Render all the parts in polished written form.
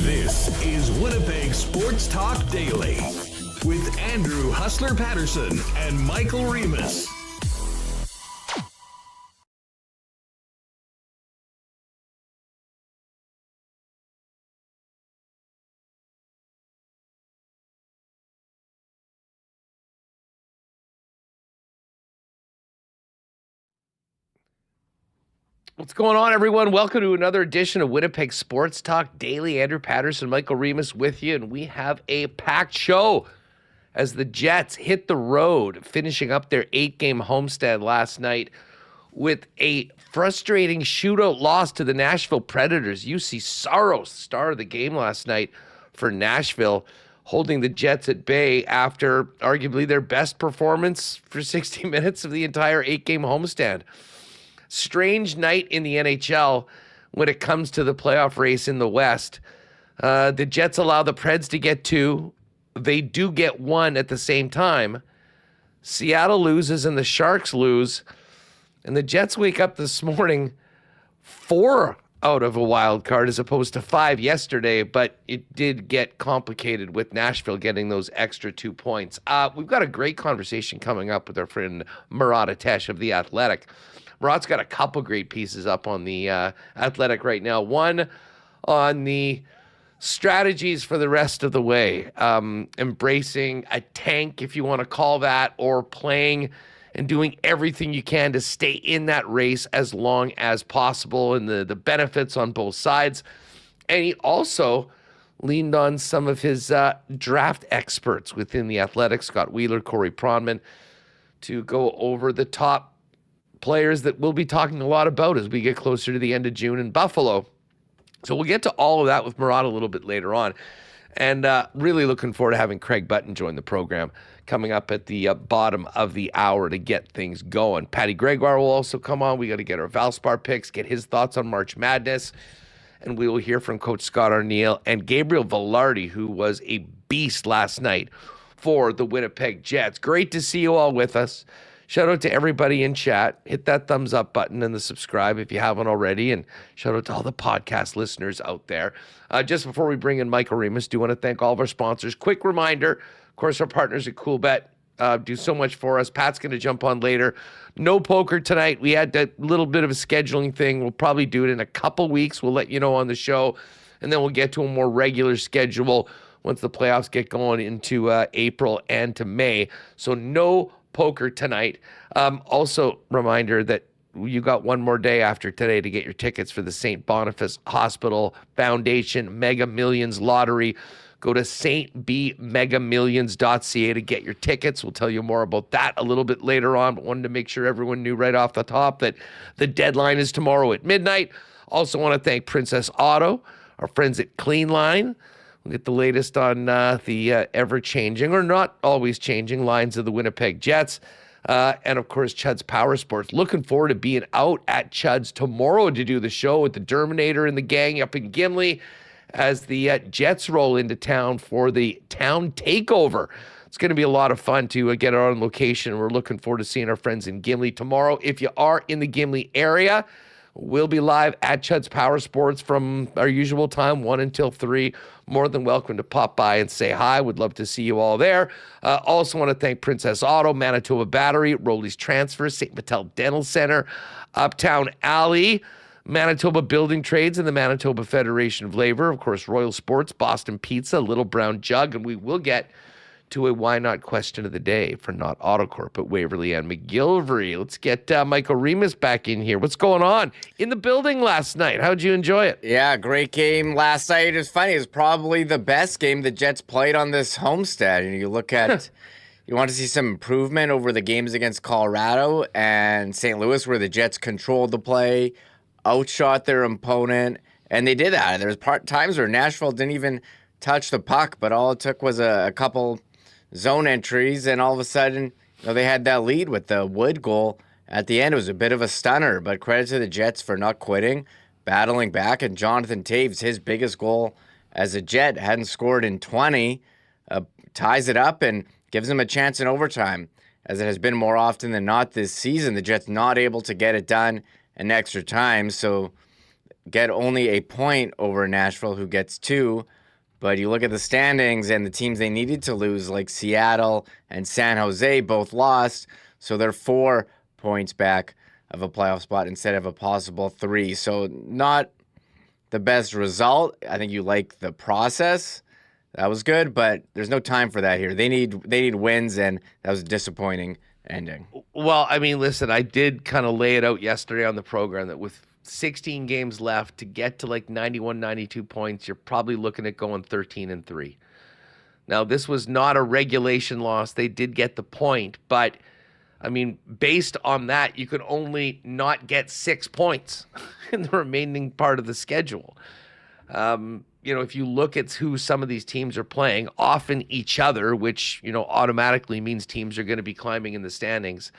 This is Winnipeg Sports Talk Daily with Andrew Hustler Paterson and Michael Remis. What's going on, everyone? Welcome to another edition of Winnipeg Sports Talk Daily. Andrew Paterson, Michael Remis with you, and we have a packed show as the Jets hit the road, finishing up their 8-game homestand last night with a frustrating shootout loss to the Nashville Predators. UC Saros, star of the game last night for Nashville, holding the Jets at bay after arguably their best performance for 60 minutes of the entire 8-game homestand. Strange night in the NHL when it comes to the playoff race in the West. The Jets allow the Preds to get 2. They do get 1 at the same time. Seattle loses and the Sharks lose. And the Jets wake up this morning 4 out of a wild card as opposed to 5 yesterday, but it did get complicated with Nashville getting those extra 2 points. We've got a great conversation coming up with our friend Murat Ates of The Athletic. Murat's got a couple great pieces up on the Athletic right now. One on the strategies for the rest of the way, embracing a tank, if you want to call that, or playing and doing everything you can to stay in that race as long as possible, and the benefits on both sides. And he also leaned on some of his draft experts within the Athletic, Scott Wheeler, Corey Pronman, to go over the top players that we'll be talking a lot about as we get closer to the end of June in Buffalo. So we'll get to all of that with Murat a little bit later on. And really looking forward to having Craig Button join the program coming up at the bottom of the hour to get things going. Pat Gregoire will also come on. We got to get our Valspar picks, get his thoughts on March Madness. And we will hear from Coach Scott Arniel and Gabriel Vilardi, who was a beast last night for the Winnipeg Jets. Great to see you all with us. Shout out to everybody in chat. Hit that thumbs up button and the subscribe if you haven't already. And shout out to all the podcast listeners out there. Just before we bring in Michael Remis, do want to thank all of our sponsors. Quick reminder, of course, our partners at CoolBet do so much for us. Pat's going to jump on later. No poker tonight. We had that little bit of a scheduling thing. We'll probably do it in a couple weeks. We'll let you know on the show. And then we'll get to a more regular schedule once the playoffs get going into April and to May. So no poker tonight. Also, reminder that you got one more day after today to get your tickets for the St. Boniface Hospital Foundation Mega Millions Lottery. Go to stbmegamillions.ca to get your tickets. We'll tell you more about that a little bit later on, but wanted to make sure everyone knew right off the top that the deadline is tomorrow at midnight. Also want to thank Princess Auto, our friends at Clean Line. We'll get the latest on the ever-changing, or not always changing, lines of the Winnipeg Jets. And, of course, Chud's Power Sports. Looking forward to being out at Chud's tomorrow to do the show with the Derminator and the gang up in Gimli as the Jets roll into town for the town takeover. It's going to be a lot of fun to get on location. We're looking forward to seeing our friends in Gimli tomorrow. If you are in the Gimli area, we'll be live at Chud's Power Sports from our usual time, 1 until 3. More than welcome to pop by and say hi. Would love to see you all there. Also want to thank Princess Auto, Manitoba Battery, Roley's Transfer, St. Mattel Dental Center, Uptown Alley, Manitoba Building Trades, and the Manitoba Federation of Labor. Of course, Royal Sports, Boston Pizza, Little Brown Jug, and we will get to a why not question of the day for Not Autocorp at Waverly and McGillivray. Let's get Michael Remis back in here. What's going on in the building last night? How'd you enjoy it? Yeah, great game last night. It was funny. It was probably the best game the Jets played on this homestand. And you look at, You want to see some improvement over the games against Colorado and St. Louis, where the Jets controlled the play, outshot their opponent, and they did that. There was times where Nashville didn't even touch the puck, but all it took was a couple zone entries, and all of a sudden, they had that lead with the Wood goal at the end. It was a bit of a stunner, but credit to the Jets for not quitting, battling back, and Jonathan Toews, his biggest goal as a Jet, hadn't scored in 20, ties it up and gives him a chance in overtime, as it has been more often than not this season. The Jets not able to get it done in extra time, so get only a point over Nashville, who gets 2. But you look at the standings and the teams they needed to lose, like Seattle and San Jose, both lost, so they're 4 points back of a playoff spot instead of a possible 3. So not the best result. I think you like the process. That was good, but there's no time for that here. They need wins, and that was a disappointing ending. Well, I mean, listen, I did kind of lay it out yesterday on the program that with 16 games left to get to like 91, 92 points, you're probably looking at going 13-3. Now, this was not a regulation loss. They did get the point, but I mean, based on that, you could only not get 6 points in the remaining part of the schedule. If you look at who some of these teams are playing, often each other, which, automatically means teams are going to be climbing in the standings.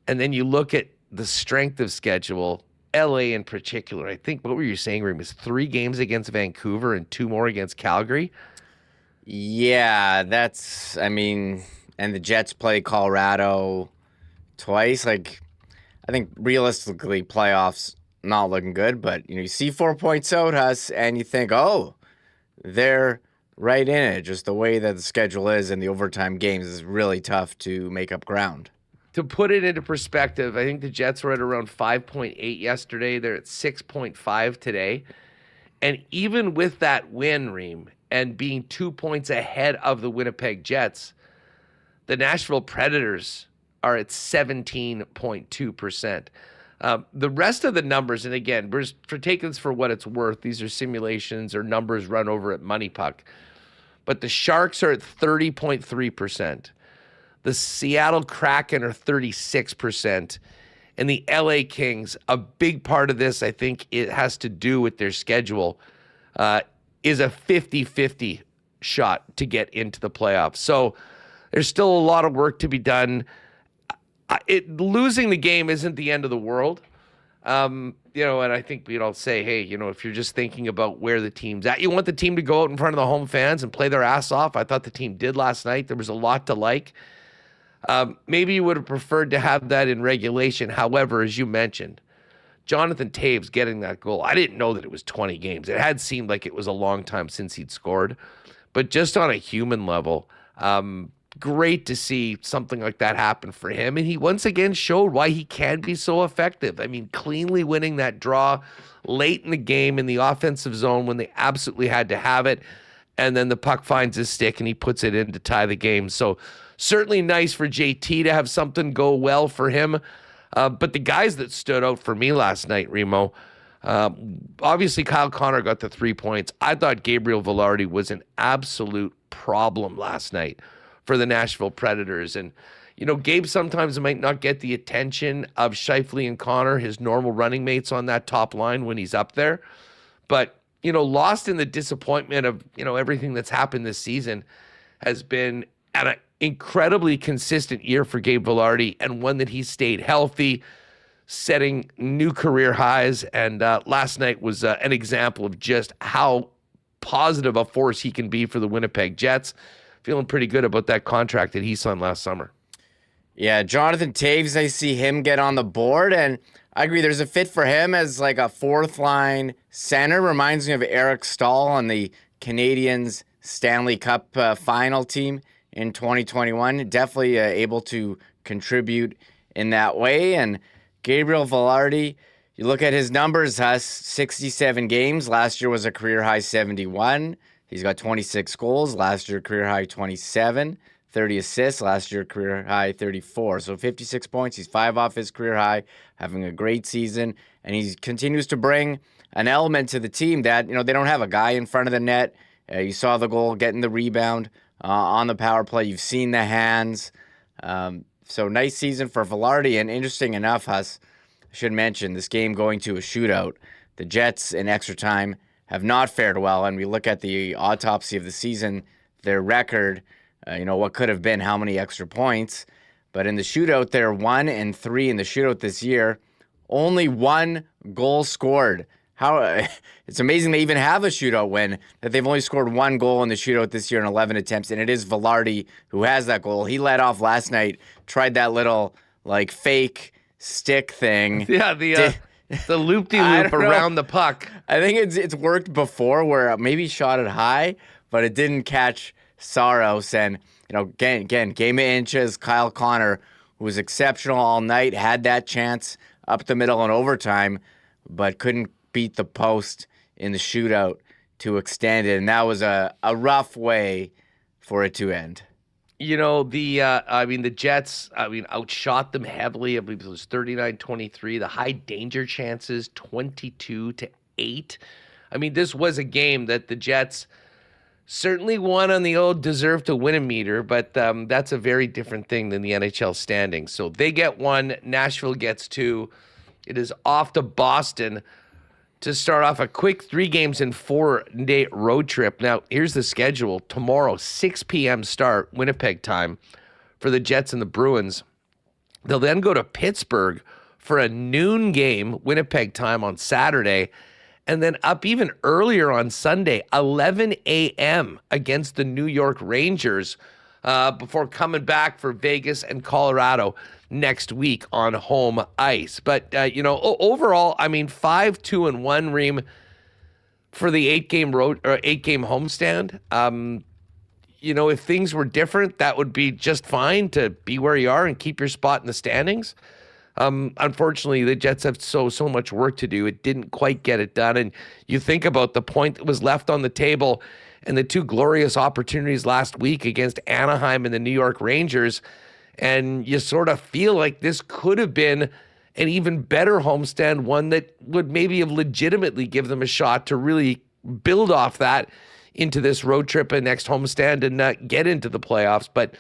And then you look at the strength of schedule, LA in particular. I think, what were you saying, Remis? 3 games against Vancouver and 2 more against Calgary? Yeah, and the Jets play Colorado twice. I think realistically, playoffs not looking good, but you see 4 points out us, and you think, oh, they're right in it. Just the way that the schedule is and the overtime games is really tough to make up ground. To put it into perspective, I think the Jets were at around 5.8 yesterday. They're at 6.5 today. And even with that win, Reem, and being 2 points ahead of the Winnipeg Jets, the Nashville Predators are at 17.2%. The rest of the numbers, and again, we're taking this for what it's worth. These are simulations or numbers run over at Money Puck. But the Sharks are at 30.3%. The Seattle Kraken are 36%. And the LA Kings, a big part of this, I think it has to do with their schedule, is a 50-50 shot to get into the playoffs. So there's still a lot of work to be done. Losing the game isn't the end of the world. And I think we'd all say, hey, if you're just thinking about where the team's at, you want the team to go out in front of the home fans and play their ass off. I thought the team did last night. There was a lot to like. Maybe you would have preferred to have that in regulation. However, as you mentioned, Jonathan Toews getting that goal, I didn't know that it was 20 games. It had seemed like it was a long time since he'd scored. But just on a human level, great to see something like that happen for him. And he once again showed why he can be so effective. I mean, cleanly winning that draw late in the game in the offensive zone when they absolutely had to have it. And then the puck finds his stick and he puts it in to tie the game. So certainly nice for JT to have something go well for him. But the guys that stood out for me last night, Remo, obviously Kyle Connor got the 3 points. I thought Gabriel Vilardi was an absolute problem last night for the Nashville Predators. And, Gabe sometimes might not get the attention of Scheifele and Connor, his normal running mates on that top line when he's up there. But, lost in the disappointment of, everything that's happened this season, has been an incredibly consistent year for Gabe Vilardi, and one that he stayed healthy, setting new career highs. And last night was an example of just how positive a force he can be for the Winnipeg Jets. Feeling pretty good about that contract that he signed last summer. Yeah, Jonathan Toews, I see him get on the board, and I agree there's a fit for him as like a fourth-line center. Reminds me of Eric Stahl on the Canadiens Stanley Cup final team in 2021. Definitely able to contribute in that way. And Gabriel Vilardi, you look at his numbers, has 67 games. Last year was a career-high 71. He's got 26 goals. Last year, career-high 27. 30 assists. Last year, career-high 34. So 56 points. He's 5 off his career-high, having a great season. And he continues to bring an element to the team that, they don't have a guy in front of the net. You saw the goal, getting the rebound on the power play. You've seen the hands. So nice season for Vilardi. And interesting enough, I should mention this game going to a shootout. The Jets in extra time have not fared well. And we look at the autopsy of the season, their record, what could have been how many extra points. But in the shootout, they're 1-3 in the shootout this year. Only one goal scored. It's amazing they even have a shootout win, that they've only scored one goal in the shootout this year in 11 attempts, and it is Vilardi who has that goal. He led off last night, tried that little fake stick thing. Yeah, the loop-de-loop around the puck. I think it's worked before where maybe shot it high, but it didn't catch Saros. And again, game of inches. Kyle Connor, who was exceptional all night, had that chance up the middle in overtime, but couldn't beat the post in the shootout to extend it. And that was a rough way for it to end. The Jets, outshot them heavily. I believe it was 39-23. The high danger chances, 22-8. This was a game that the Jets certainly won on the old deserve to win a meter, but that's a very different thing than the NHL standings. So they get one, Nashville gets two. It is off to Boston to start off a quick 3 games in 4-day road trip. Now, here's the schedule. Tomorrow, 6 p.m. start, Winnipeg time, for the Jets and the Bruins. They'll then go to Pittsburgh for a noon game, Winnipeg time, on Saturday, and then up even earlier on Sunday, 11 a.m. against the New York Rangers, before coming back for Vegas and Colorado next week on home ice. But, overall, 5-2-1, Reem, for the 8-game homestand. If things were different, that would be just fine to be where you are and keep your spot in the standings. Unfortunately, the Jets have so much work to do. It didn't quite get it done. And you think about the point that was left on the table and the 2 glorious opportunities last week against Anaheim and the New York Rangers, and you sort of feel like this could have been an even better homestand, one that would maybe have legitimately give them a shot to really build off that into this road trip and next homestand and get into the playoffs. But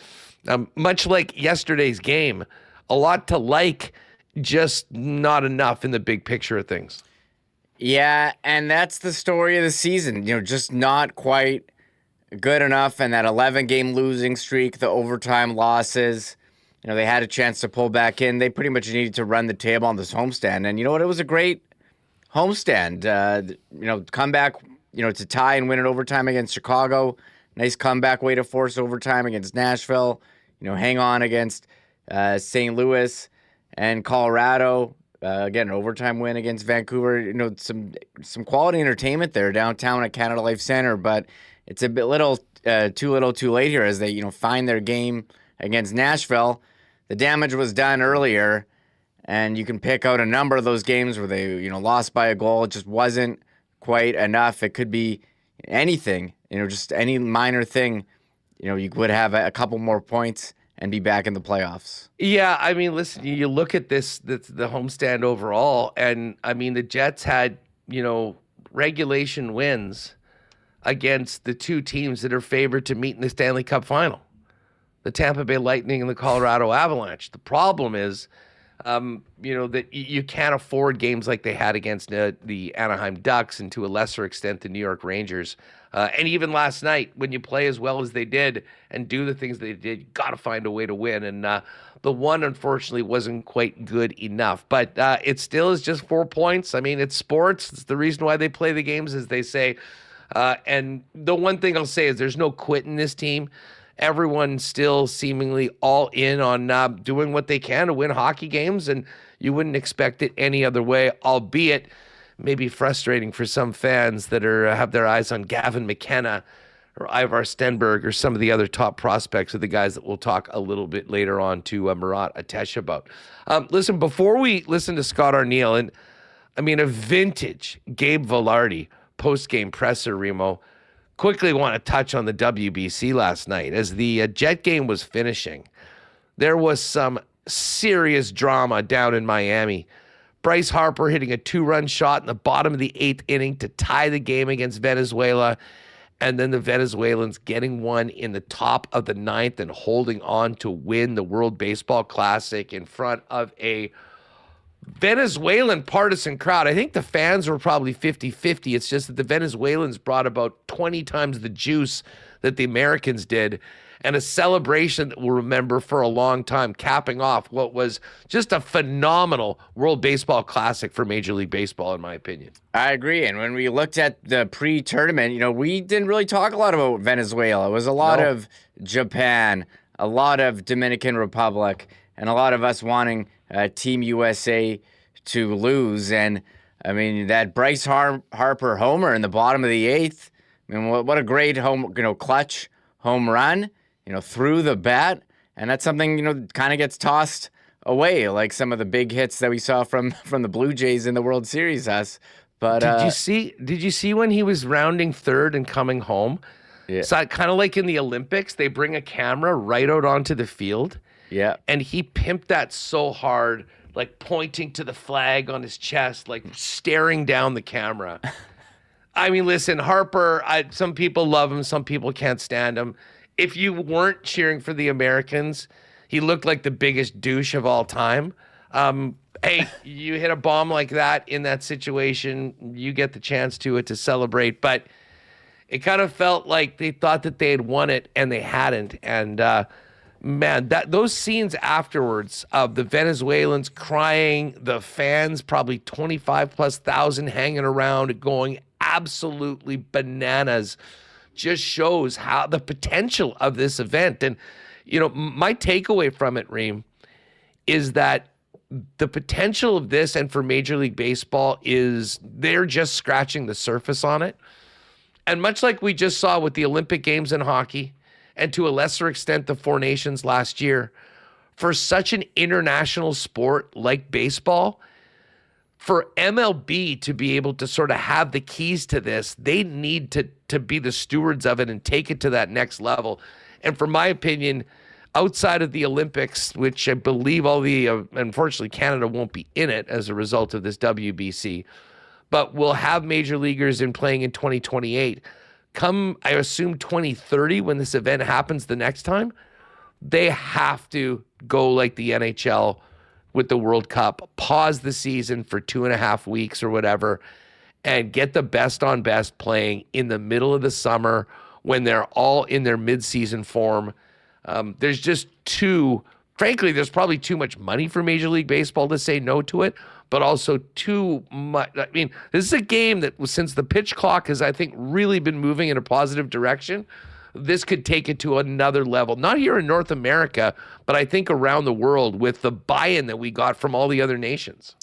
much like yesterday's game, a lot to like, just not enough in the big picture of things. Yeah, and that's the story of the season. Just not quite good enough. And that 11-game losing streak, the overtime losses, they had a chance to pull back in. They pretty much needed to run the table on this homestand. And you know what? It was a great homestand. Come back, to tie and win in overtime against Chicago. Nice comeback way to force overtime against Nashville. Hang on against St. Louis and Colorado. Again, an overtime win against Vancouver. Some quality entertainment there downtown at Canada Life Center, but it's a bit too little too late here as they find their game against Nashville. The damage was done earlier, and you can pick out a number of those games where they lost by a goal. It just wasn't quite enough. It could be anything, just any minor thing. You would have a couple more points and be back in the playoffs. Yeah, listen, you look at the homestand overall, and the Jets had, regulation wins against the 2 teams that are favored to meet in the Stanley Cup final, the Tampa Bay Lightning and the Colorado Avalanche. The problem is, that you can't afford games like they had against the Anaheim Ducks and to a lesser extent the New York Rangers. And even last night, when you play as well as they did and do the things they did, you got to find a way to win. And the one, unfortunately, wasn't quite good enough. But it still is just 4 points. It's sports. It's the reason why they play the games, as they say. And the one thing I'll say is there's no quit in this team. Everyone's still seemingly all in on doing what they can to win hockey games, and you wouldn't expect it any other way, albeit maybe frustrating for some fans that have their eyes on Gavin McKenna or Ivar Stenberg or some of the other top prospects of the guys that we'll talk a little bit later on to Murat Ates about. Listen, before we listen to Scott Arniel, and a vintage Gabe Vilardi post-game presser, Remo, quickly want to touch on the WBC last night. As the Jet game was finishing, there was some serious drama down in Miami. Bryce Harper hitting a 2-run shot in the bottom of the 8th inning to tie the game against Venezuela. and then the Venezuelans getting one in the top of the ninth and holding on to win the World Baseball Classic in front of a Venezuelan partisan crowd. I think the fans were probably 50-50. It's just that the Venezuelans brought about 20 times the juice that the Americans did, and a celebration that we'll remember for a long time, capping off what was just a phenomenal World Baseball Classic for Major League Baseball, in my opinion. I agree. And when we looked at the pre-tournament, we didn't really talk a lot about Venezuela. It was a lot of Japan, a lot of Dominican Republic, and a lot of us wanting Team USA to lose. And, I mean, that Bryce Harper homer in the bottom of the eighth, I mean, what a great clutch home run, through the bat. And that's something, kind of gets tossed away, like some of the big hits that we saw from the Blue Jays in the World Series. But did you see when he was rounding third and coming home? Yeah. So kind of like in the Olympics, they bring a camera right out onto the field. Yeah. And he pimped that so hard, like pointing to the flag on his chest, like staring down the camera. I mean, listen, Harper, some people love him, some people can't stand him. If you weren't cheering for the Americans, he looked like the biggest douche of all time. Hey, you hit a bomb like that in that situation, you get the chance to celebrate. But it kind of felt like they thought that they had won it and they hadn't. And man, those scenes afterwards of the Venezuelans crying, the fans, probably 25,000+ hanging around, going absolutely bananas, just shows how the potential of this event. And, my takeaway from it, Reem, is that the potential of this and for Major League Baseball is they're just scratching the surface on it. And much like we just saw with the Olympic Games in hockey, and to a lesser extent, the Four Nations last year, for such an international sport like baseball, for MLB to be able to sort of have the keys to this, they need to be the stewards of it and take it to that next level. And for my opinion, outside of the Olympics, which I believe unfortunately Canada won't be in it as a result of this WBC, but we'll have major leaguers playing in 2028. Come, I assume 2030, when this event happens the next time, they have to go like the NHL with the World Cup, pause the season for 2.5 weeks or whatever, and get the best on best playing in the middle of the summer when they're all in their mid-season form. There's just frankly, there's probably too much money for Major League Baseball to say no to it, but also too much. I mean, this is a game that, since the pitch clock has, I think, really been moving in a positive direction, this could take it to another level. Not here in North America, but I think around the world with the buy-in that we got from all the other nations.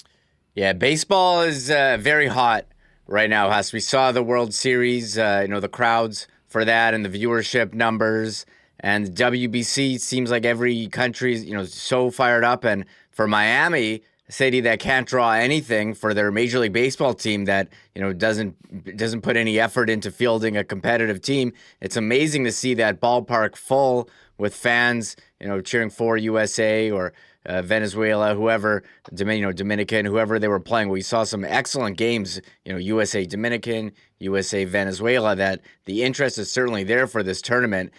Yeah, baseball is very hot right now, Huss. We saw the World Series, the crowds for that and the viewership numbers. And the WBC seems like every country is, so fired up. And for Miami, a city that can't draw anything, for their Major League Baseball team that, doesn't put any effort into fielding a competitive team, it's amazing to see that ballpark full with fans, cheering for USA or Venezuela, whoever, Dominican, whoever they were playing. We saw some excellent games, USA Dominican, USA Venezuela, that the interest is certainly there for this tournament.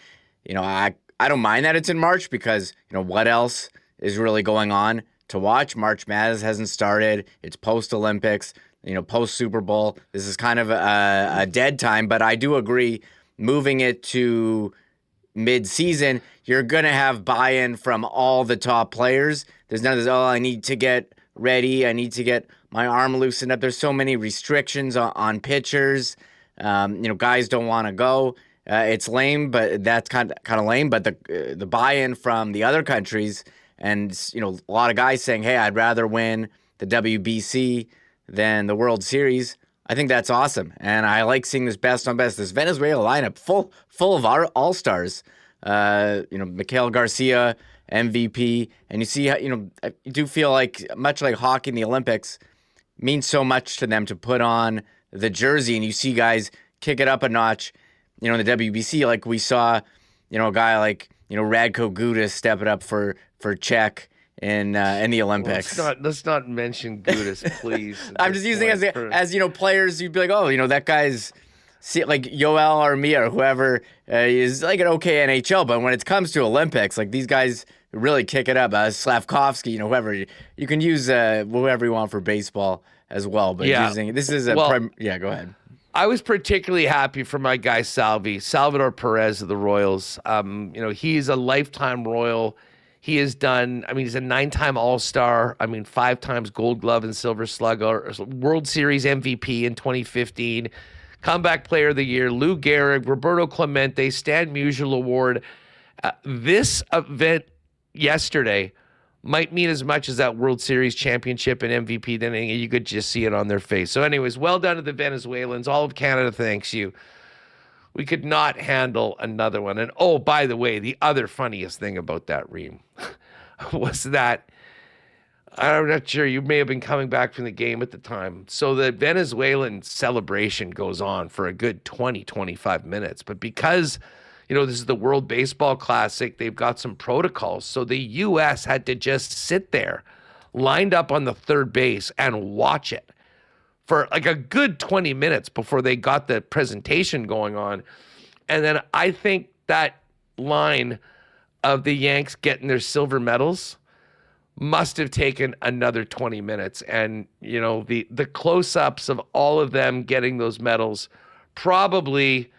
I don't mind that it's in March because, what else is really going on to watch? March Madness hasn't started. It's post-Olympics, post-Super Bowl. This is kind of a dead time, but I do agree, moving it to mid-season, you're going to have buy-in from all the top players. There's none of this, I need to get ready. I need to get my arm loosened up. There's so many restrictions on pitchers. Guys don't want to go. It's lame, but that's kind of lame. But the buy-in from the other countries, and a lot of guys saying, "Hey, I'd rather win the WBC than the World Series." I think that's awesome, and I like seeing this best on best. This Venezuela lineup full of our all-stars. Miguel Garcia, MVP, and you see how you do feel like, much like hockey in the Olympics, means so much to them to put on the jersey, and you see guys kick it up a notch. In the WBC, like we saw, a guy like, Radko Gudas step it up for Czech in the Olympics. Well, let's not mention Gudas, please. I'm just using as players. You'd be like, oh, that guy's see like Yoel Armia or whoever is like an okay NHL, but when it comes to Olympics, like these guys really kick it up. Slavkovsky, whoever you can use whoever you want for baseball as well. But this is a go ahead. I was particularly happy for my guy Salvador Perez of the Royals. He's a lifetime Royal. He has done, he's a 9-time All-Star. 5 times Gold Glove and Silver Slugger, World Series MVP in 2015, Comeback Player of the Year, Lou Gehrig, Roberto Clemente, Stan Musial Award. This event yesterday might mean as much as that World Series championship and MVP. Then you could just see it on their face. So anyways, well done to the Venezuelans. All of Canada thanks you. We could not handle another one. And oh, by the way, the other funniest thing about that, Reem, was that, I'm not sure, you may have been coming back from the game at the time. So the Venezuelan celebration goes on for a good 20, 25 minutes. But because, this is the World Baseball Classic, they've got some protocols. So the U.S. had to just sit there, lined up on the third base, and watch it for like a good 20 minutes before they got the presentation going on. And then I think that line of the Yanks getting their silver medals must have taken another 20 minutes. And, the close-ups of all of them getting those medals probably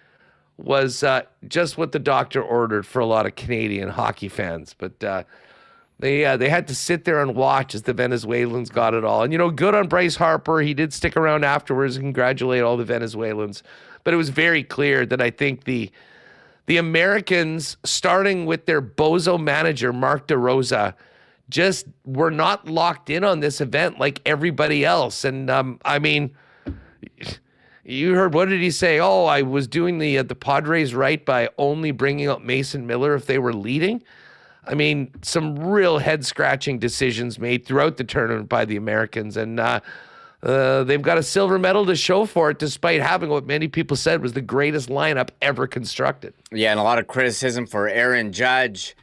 was just what the doctor ordered for a lot of Canadian hockey fans. But they had to sit there and watch as the Venezuelans got it all. And, good on Bryce Harper. He did stick around afterwards and congratulate all the Venezuelans. But it was very clear that I think the Americans, starting with their bozo manager, Mark DeRosa, just were not locked in on this event like everybody else. And, you heard, what did he say? Oh, I was doing the Padres right by only bringing up Mason Miller if they were leading. Some real head-scratching decisions made throughout the tournament by the Americans, and they've got a silver medal to show for it, despite having what many people said was the greatest lineup ever constructed. Yeah, and a lot of criticism for Aaron Judge.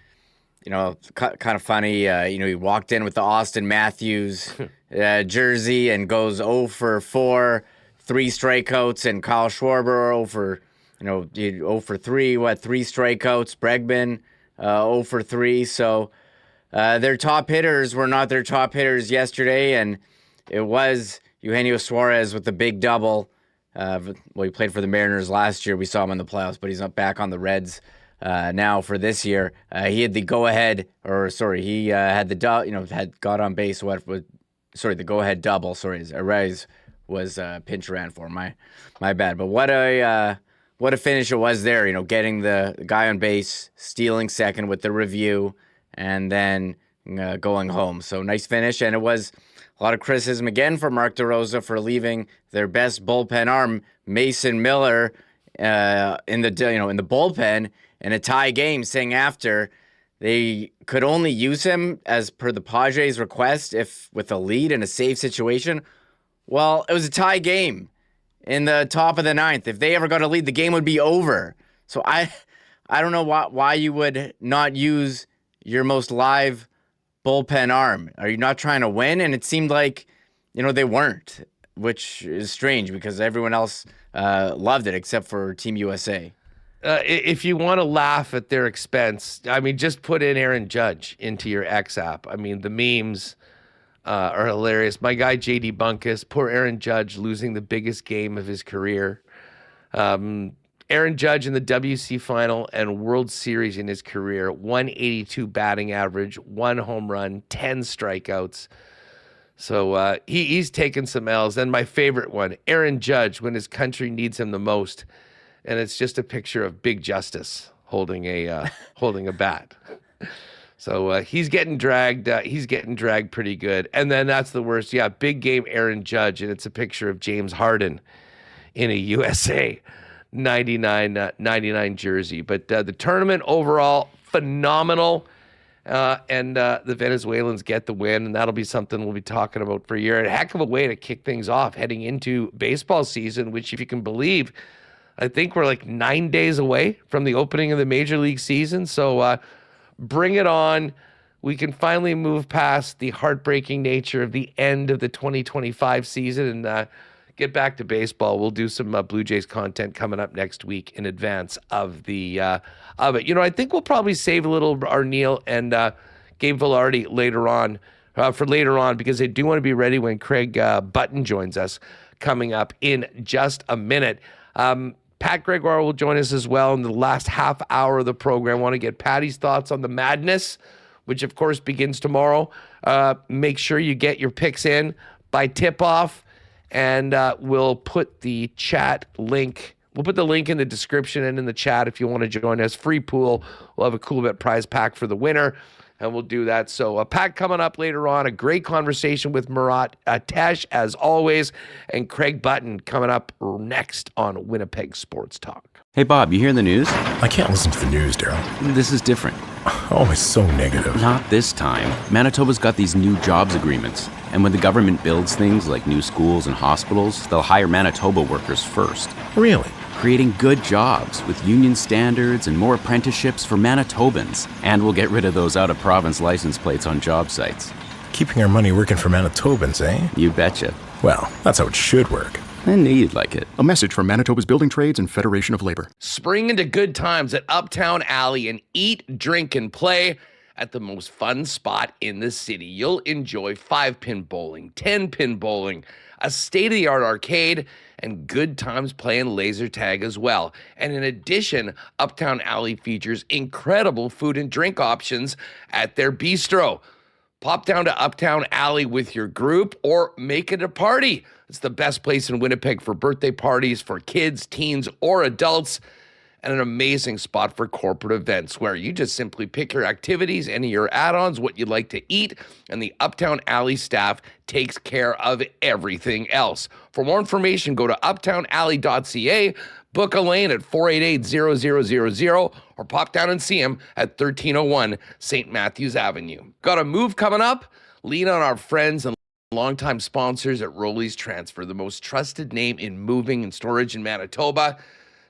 Kind of funny. He walked in with the Austin Matthews jersey and goes 0 for 4, 3 strikeouts, and Kyle Schwarber 0 for 3, 3 strikeouts. Bregman 0 for 3. So their top hitters were not their top hitters yesterday, and it was Eugenio Suarez with the big double. He played for the Mariners last year. We saw him in the playoffs, but he's not back on the Reds now for this year. He had the go-ahead, he had the had got on base. The go-ahead double. Arraez was pinch ran for my bad. But what a finish it was there, getting the guy on base, stealing second with the review, and then going home. So nice finish, and it was a lot of criticism again for Mark DeRosa for leaving their best bullpen arm, Mason Miller, in the bullpen in a tie game, saying after they could only use him as per the Padres' request if with a lead in a save situation. Well, it was a tie game in the top of the 9th. If they ever got a lead, the game would be over. So I don't know why you would not use your most live bullpen arm. Are you not trying to win? And it seemed like, they weren't, which is strange because everyone else loved it except for Team USA. If you want to laugh at their expense, just put in Aaron Judge into your X app. The memes are hilarious. My guy, JD Bunkus, poor Aaron Judge losing the biggest game of his career. Aaron Judge in the WC final and World Series in his career, 182 batting average, 1 home run, 10 strikeouts. So he's taken some L's. And my favorite one, Aaron Judge, when his country needs him the most. And it's just a picture of Big Justice holding a bat. So he's getting dragged. He's getting dragged pretty good. And then that's the worst. Yeah, big game Aaron Judge, and it's a picture of James Harden in a USA 99 jersey. But the tournament overall, phenomenal. And the Venezuelans get the win, and that'll be something we'll be talking about for a year. A heck of a way to kick things off heading into baseball season, which, if you can believe, I think we're like 9 days away from the opening of the Major League season. So bring it on. We can finally move past the heartbreaking nature of the end of the 2025 season and get back to baseball. We'll do some Blue Jays content coming up next week in advance of the of it. I think we'll probably save a little Arneal and Gabe Vilardi later on for later on, because they do want to be ready when Craig Button joins us coming up in just a minute. Pat Gregoire will join us as well in the last half hour of the program. I want to get Patty's thoughts on the madness, which of course begins tomorrow. Make sure you get your picks in by tip-off, and we'll put the chat link. We'll put the link in the description and in the chat if you want to join us. Free pool. We'll have a cool bit prize pack for the winner, and we'll do that. So Pat coming up later on. A great conversation with Murat Ates, as always, and Craig Button coming up next on Winnipeg Sports Talk. Hey, Bob, you hear the news? I can't listen to the news, Daryl. This is different. Always so negative. Not this time. Manitoba's got these new jobs agreements. And when the government builds things like new schools and hospitals, they'll hire Manitoba workers first. Really? Creating good jobs with union standards and more apprenticeships for Manitobans. And we'll get rid of those out-of-province license plates on job sites. Keeping our money working for Manitobans, eh? You betcha. Well, that's how it should work. I knew you'd like it. A message from Manitoba's Building Trades and Federation of Labor. Spring into good times at Uptown Alley and eat, drink, and play at the most fun spot in the city. You'll enjoy 5-pin bowling, 10-pin bowling, a state-of-the-art arcade, and good times playing laser tag as well. And in addition, Uptown Alley features incredible food and drink options at their bistro. Pop down to Uptown Alley with your group or make it a party. It's the best place in Winnipeg for birthday parties for kids, teens, or adults, and an amazing spot for corporate events where you just simply pick your activities, any of your add-ons, what you'd like to eat, and the Uptown Alley staff takes care of everything else. For more information, go to uptownalley.ca, book a lane at 488-0000, or pop down and see him at 1301 St. Matthews Avenue. Got a move coming up? Lean on our friends and longtime sponsors at Roley's Transfer, the most trusted name in moving and storage in Manitoba.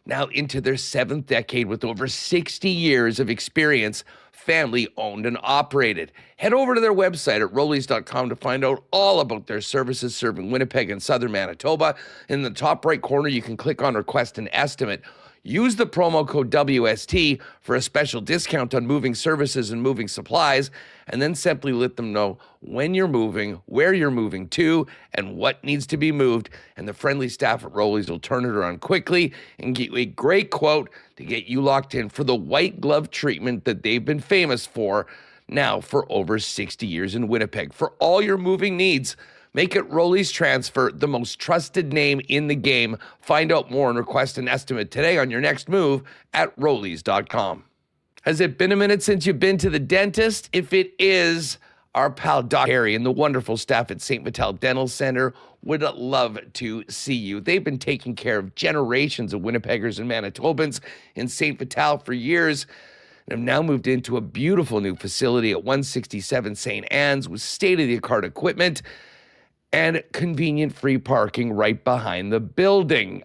Now into their 7th decade with over 60 years of experience, family owned and operated. Head over to their website at roleys.com to find out all about their services serving Winnipeg and southern Manitoba. In the top right corner, you can click on Request an Estimate. Use the promo code WST for a special discount on moving services and moving supplies, and then simply let them know when you're moving, where you're moving to, and what needs to be moved. And the friendly staff at Roley's will turn it around quickly and get you a great quote to get you locked in for the white glove treatment that they've been famous for now for over 60 years in Winnipeg. For all your moving needs, make it Roley's Transfer, the most trusted name in the game. Find out more and request an estimate today on your next move at roleys.com. Has it been a minute since you've been to the dentist? If it is, our pal Doc Carey and the wonderful staff at St. Vital Dental Center would love to see you. They've been taking care of generations of Winnipeggers and Manitobans in St. Vital for years, and have now moved into a beautiful new facility at 167 St. Anne's with state-of-the-art equipment and convenient free parking right behind the building.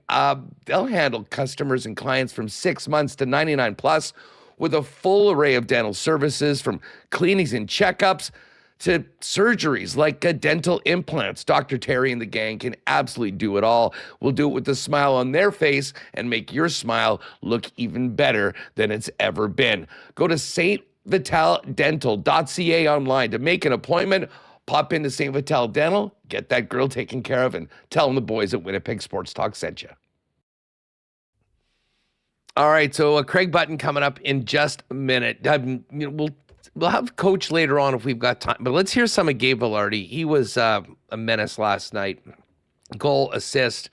They'll handle customers and clients from 6 months to 99 plus with a full array of dental services, from cleanings and checkups to surgeries like dental implants. Dr. Terry and the gang can absolutely do it all. We'll do it with a smile on their face and make your smile look even better than it's ever been. Go to stvitaldental.ca online to make an appointment. Pop into St. Vital Dental, get that girl taken care of, and tell them the boys at Winnipeg Sports Talk sent you. All right, so Craig Button coming up in just a minute. We'll have Coach later on if we've got time, but let's hear some of Gabe Vilardi. He was a menace last night. Goal, assist,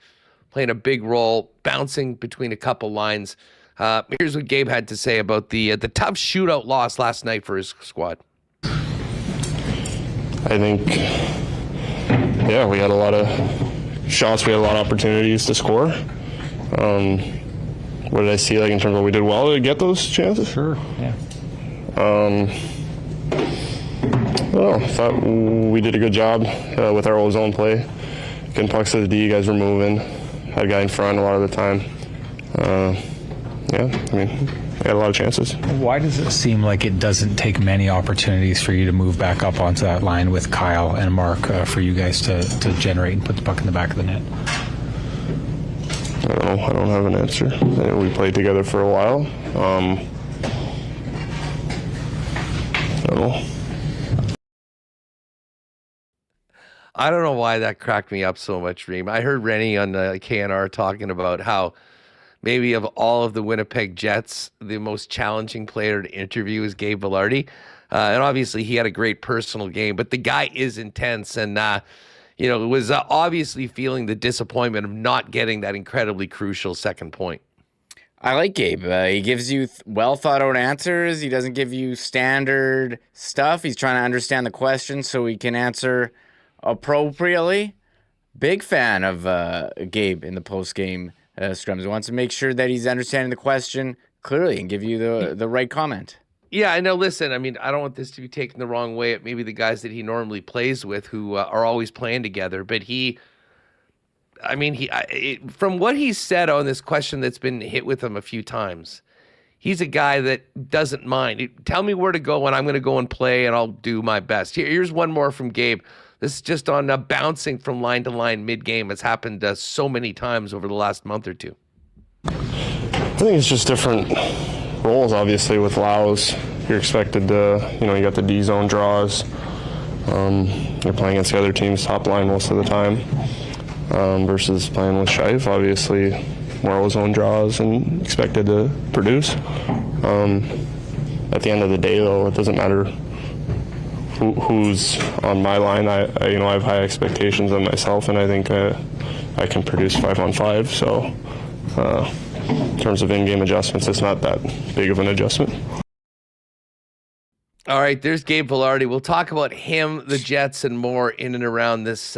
playing a big role, bouncing between a couple lines. Here's what Gabe had to say about the tough shootout loss last night for his squad. I think, we had a lot of shots. We had a lot of opportunities to score. What did I see, in terms of what we did well to get those chances? Sure, yeah. I thought we did a good job with our old zone play. Getting pucks to the D, guys were moving. Had a guy in front a lot of the time. I had a lot of chances. Why does it seem like it doesn't take many opportunities for you to move back up onto that line with Kyle and Mark for you guys to generate and put the puck in the back of the net? I don't know. I don't have an answer. We played together for a while. I don't know. I don't know why that cracked me up so much, Reem. I heard Rennie on KNR talking about how maybe of all of the Winnipeg Jets, the most challenging player to interview is Gabe Vilardi. And obviously he had a great personal game, but the guy is intense and, was obviously feeling the disappointment of not getting that incredibly crucial second point. I like Gabe. He gives you well thought out answers. He doesn't give you standard stuff. He's trying to understand the question so he can answer appropriately. Big fan of Gabe in the post-game scrums. He wants to make sure that he's understanding the question clearly and give you the right comment. Yeah, I know. Listen, I mean, I don't want this to be taken the wrong way at maybe the guys that he normally plays with who are always playing together. But from what he said on this question that's been hit with him a few times, he's a guy that doesn't mind. Tell me where to go and I'm going to go and play and I'll do my best. Here's one more from Gabe. This is just on bouncing from line to line mid-game. It's happened so many times over the last month or two. I think it's just different roles, obviously, with Laos. You're expected to, you got the D-zone draws. You're playing against the other team's top line most of the time versus playing with Scheif. Obviously, more O-zone draws and expected to produce. At the end of the day, though, it doesn't matter who's on my line. I have high expectations of myself, and I think I can produce 5-on-5. So in terms of in-game adjustments, it's not that big of an adjustment. All right, there's Gabe Vilardi. We'll talk about him, the Jets, and more in and around this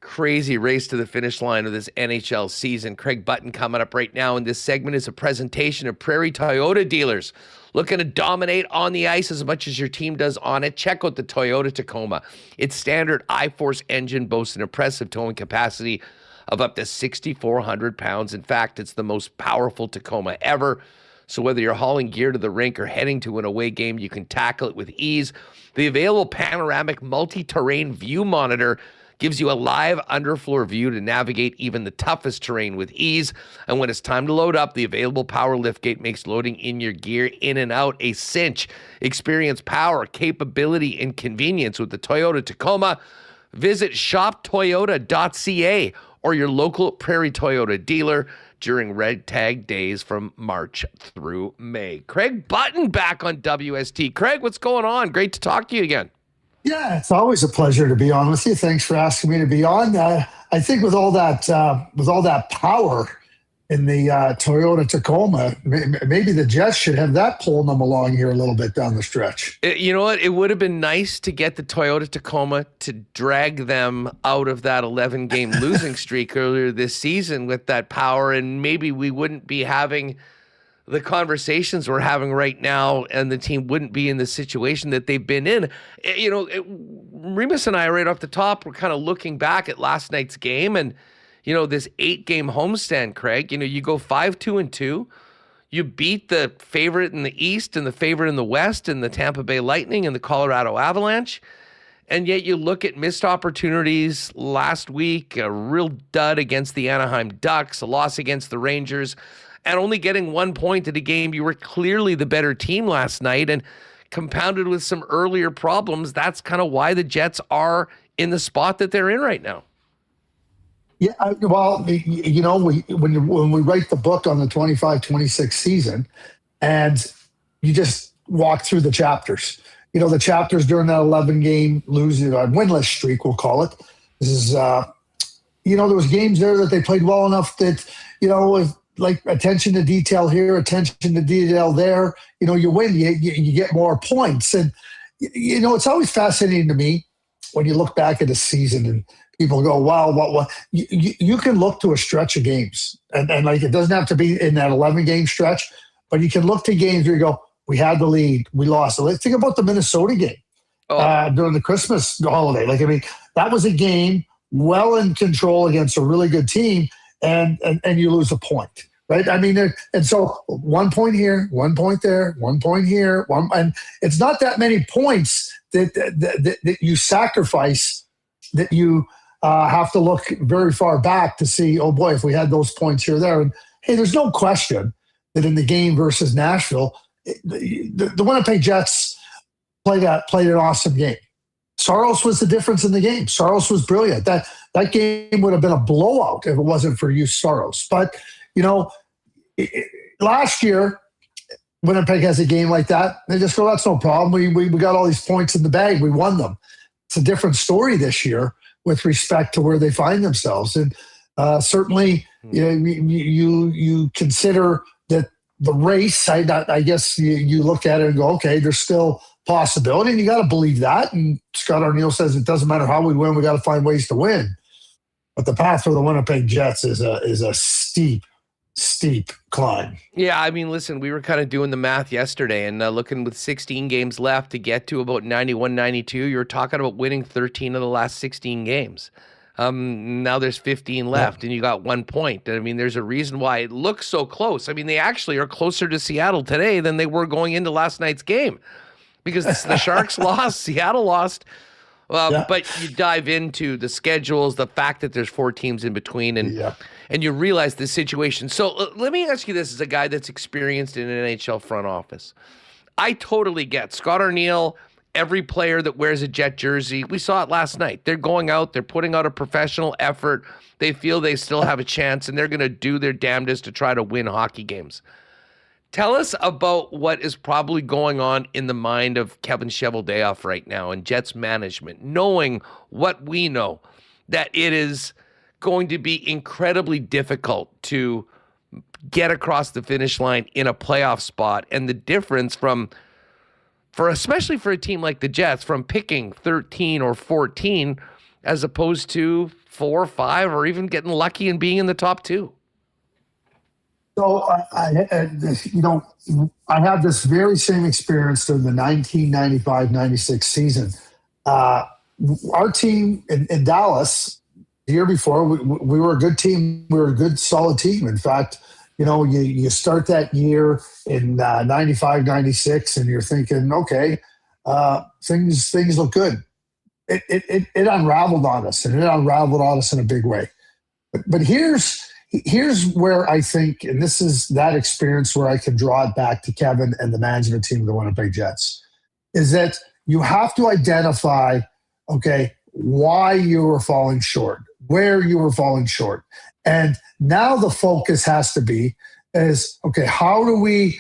crazy race to the finish line of this NHL season. Craig Button coming up right now, and this segment is a presentation of Prairie Toyota dealers. Looking to dominate on the ice as much as your team does on it? Check out the Toyota Tacoma. Its standard I-Force engine boasts an impressive towing capacity of up to 6,400 pounds. In fact, it's the most powerful Tacoma ever. So whether you're hauling gear to the rink or heading to an away game, you can tackle it with ease. The available panoramic multi-terrain view monitor gives you a live underfloor view to navigate even the toughest terrain with ease. And when it's time to load up, the available power liftgate makes loading in your gear in and out a cinch. Experience power, capability, and convenience with the Toyota Tacoma. Visit shoptoyota.ca or your local Prairie Toyota dealer during Red Tag days from March through May. Craig Button back on WST. Craig, what's going on? Great to talk to you again. Yeah, it's always a pleasure to be on with you. Thanks for asking me to be on. I think with all that power in the Toyota Tacoma, maybe the Jets should have that pulling them along here a little bit down the stretch. You know what? It would have been nice to get the Toyota Tacoma to drag them out of that 11-game losing streak earlier this season with that power, and maybe we wouldn't be having the conversations we're having right now, and the team wouldn't be in the situation that they've been in. Remis and I, right off the top, we're kind of looking back at last night's game, and this 8-game homestand, Craig. You go 5-2-2. You beat the favorite in the East and the favorite in the West, and the Tampa Bay Lightning and the Colorado Avalanche. And yet you look at missed opportunities last week, a real dud against the Anaheim Ducks, a loss against the Rangers, and only getting 1 point in a game. You were clearly the better team last night, and compounded with some earlier problems. That's kind of why the Jets are in the spot that they're in right now. Yeah, well, when we write the book on the 25-26 season, and you just walk through the chapters. The chapters during that 11-game losing winless streak, we'll call it. This is, there was games there that they played well enough that, with like attention to detail here, attention to detail there, you win, you get more points. And, it's always fascinating to me when you look back at a season and people go, wow, what? You can look to a stretch of games and like, it doesn't have to be in that 11-game stretch, but you can look to games where you go, we had the lead, we lost. So think about the Minnesota game during the Christmas holiday. That was a game well in control against a really good team, and you lose a point, right? And so 1 point here, 1 point there, 1 point here, and it's not that many points that you sacrifice, that you have to look very far back to see, oh boy, if we had those points here or there. And hey, there's no question that in the game versus Nashville, the Winnipeg Jets played an awesome game. Saros was the difference in the game. Saros was brilliant. That game would have been a blowout if it wasn't for you, Saros. But, last year, Winnipeg has a game like that. They just go, that's no problem. We got all these points in the bag. We won them. It's a different story this year with respect to where they find themselves. And certainly, you consider that the race, I guess you look at it and go, okay, there's still possibility, and you got to believe that. And Scott Arniel says it doesn't matter how we win, we got to find ways to win. But the path for the Winnipeg Jets is a steep climb. Yeah, I mean, listen, we were kind of doing the math yesterday and looking with 16 games left to get to about 91, 92. You were talking about winning 13 of the last 16 games. Now there's 15 left and you got 1 point. I mean, there's a reason why it looks so close. I mean, they actually are closer to Seattle today than they were going into last night's game because the Sharks lost, Seattle lost. But you dive into the schedules, the fact that there's 4 teams in between, and you realize the situation. So let me ask you this as a guy that's experienced in an NHL front office. I totally get Scott Arniel, every player that wears a Jet jersey. We saw it last night. They're going out, they're putting out a professional effort. They feel they still have a chance, and they're going to do their damnedest to try to win hockey games. Tell us about what is probably going on in the mind of Kevin Cheveldayoff right now and Jets management, knowing what we know, that it is going to be incredibly difficult to get across the finish line in a playoff spot, and the difference especially for a team like the Jets, from picking 13 or 14 as opposed to 4 or 5 or even getting lucky and being in the top 2. So I had this very same experience during the 1995-96 season. Our team in Dallas the year before, we were a good team. We were a good, solid team. In fact, you start that year in 95-96, and you're thinking, okay, things look good. It unraveled on us, and it unraveled on us in a big way. But here's where I think, and this is that experience where I can draw it back to Kevin and the management team of the Winnipeg Jets, is that you have to identify, okay, why you were falling short, where you were falling short. And now the focus has to be is, okay, how do we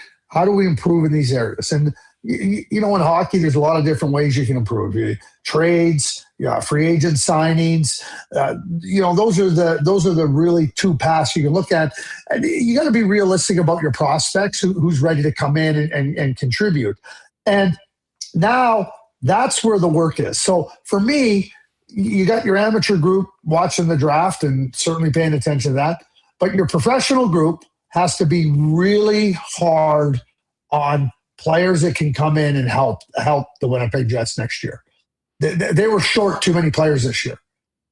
improve in these areas? And in hockey, there's a lot of different ways you can improve. Trades, free agent signings. Those are the really 2 paths you can look at. And you got to be realistic about your prospects, who's ready to come in and contribute. And now that's where the work is. So for me, you got your amateur group watching the draft and certainly paying attention to that, but your professional group has to be really hard on players that can come in and help the Winnipeg Jets next year. They were short too many players this year.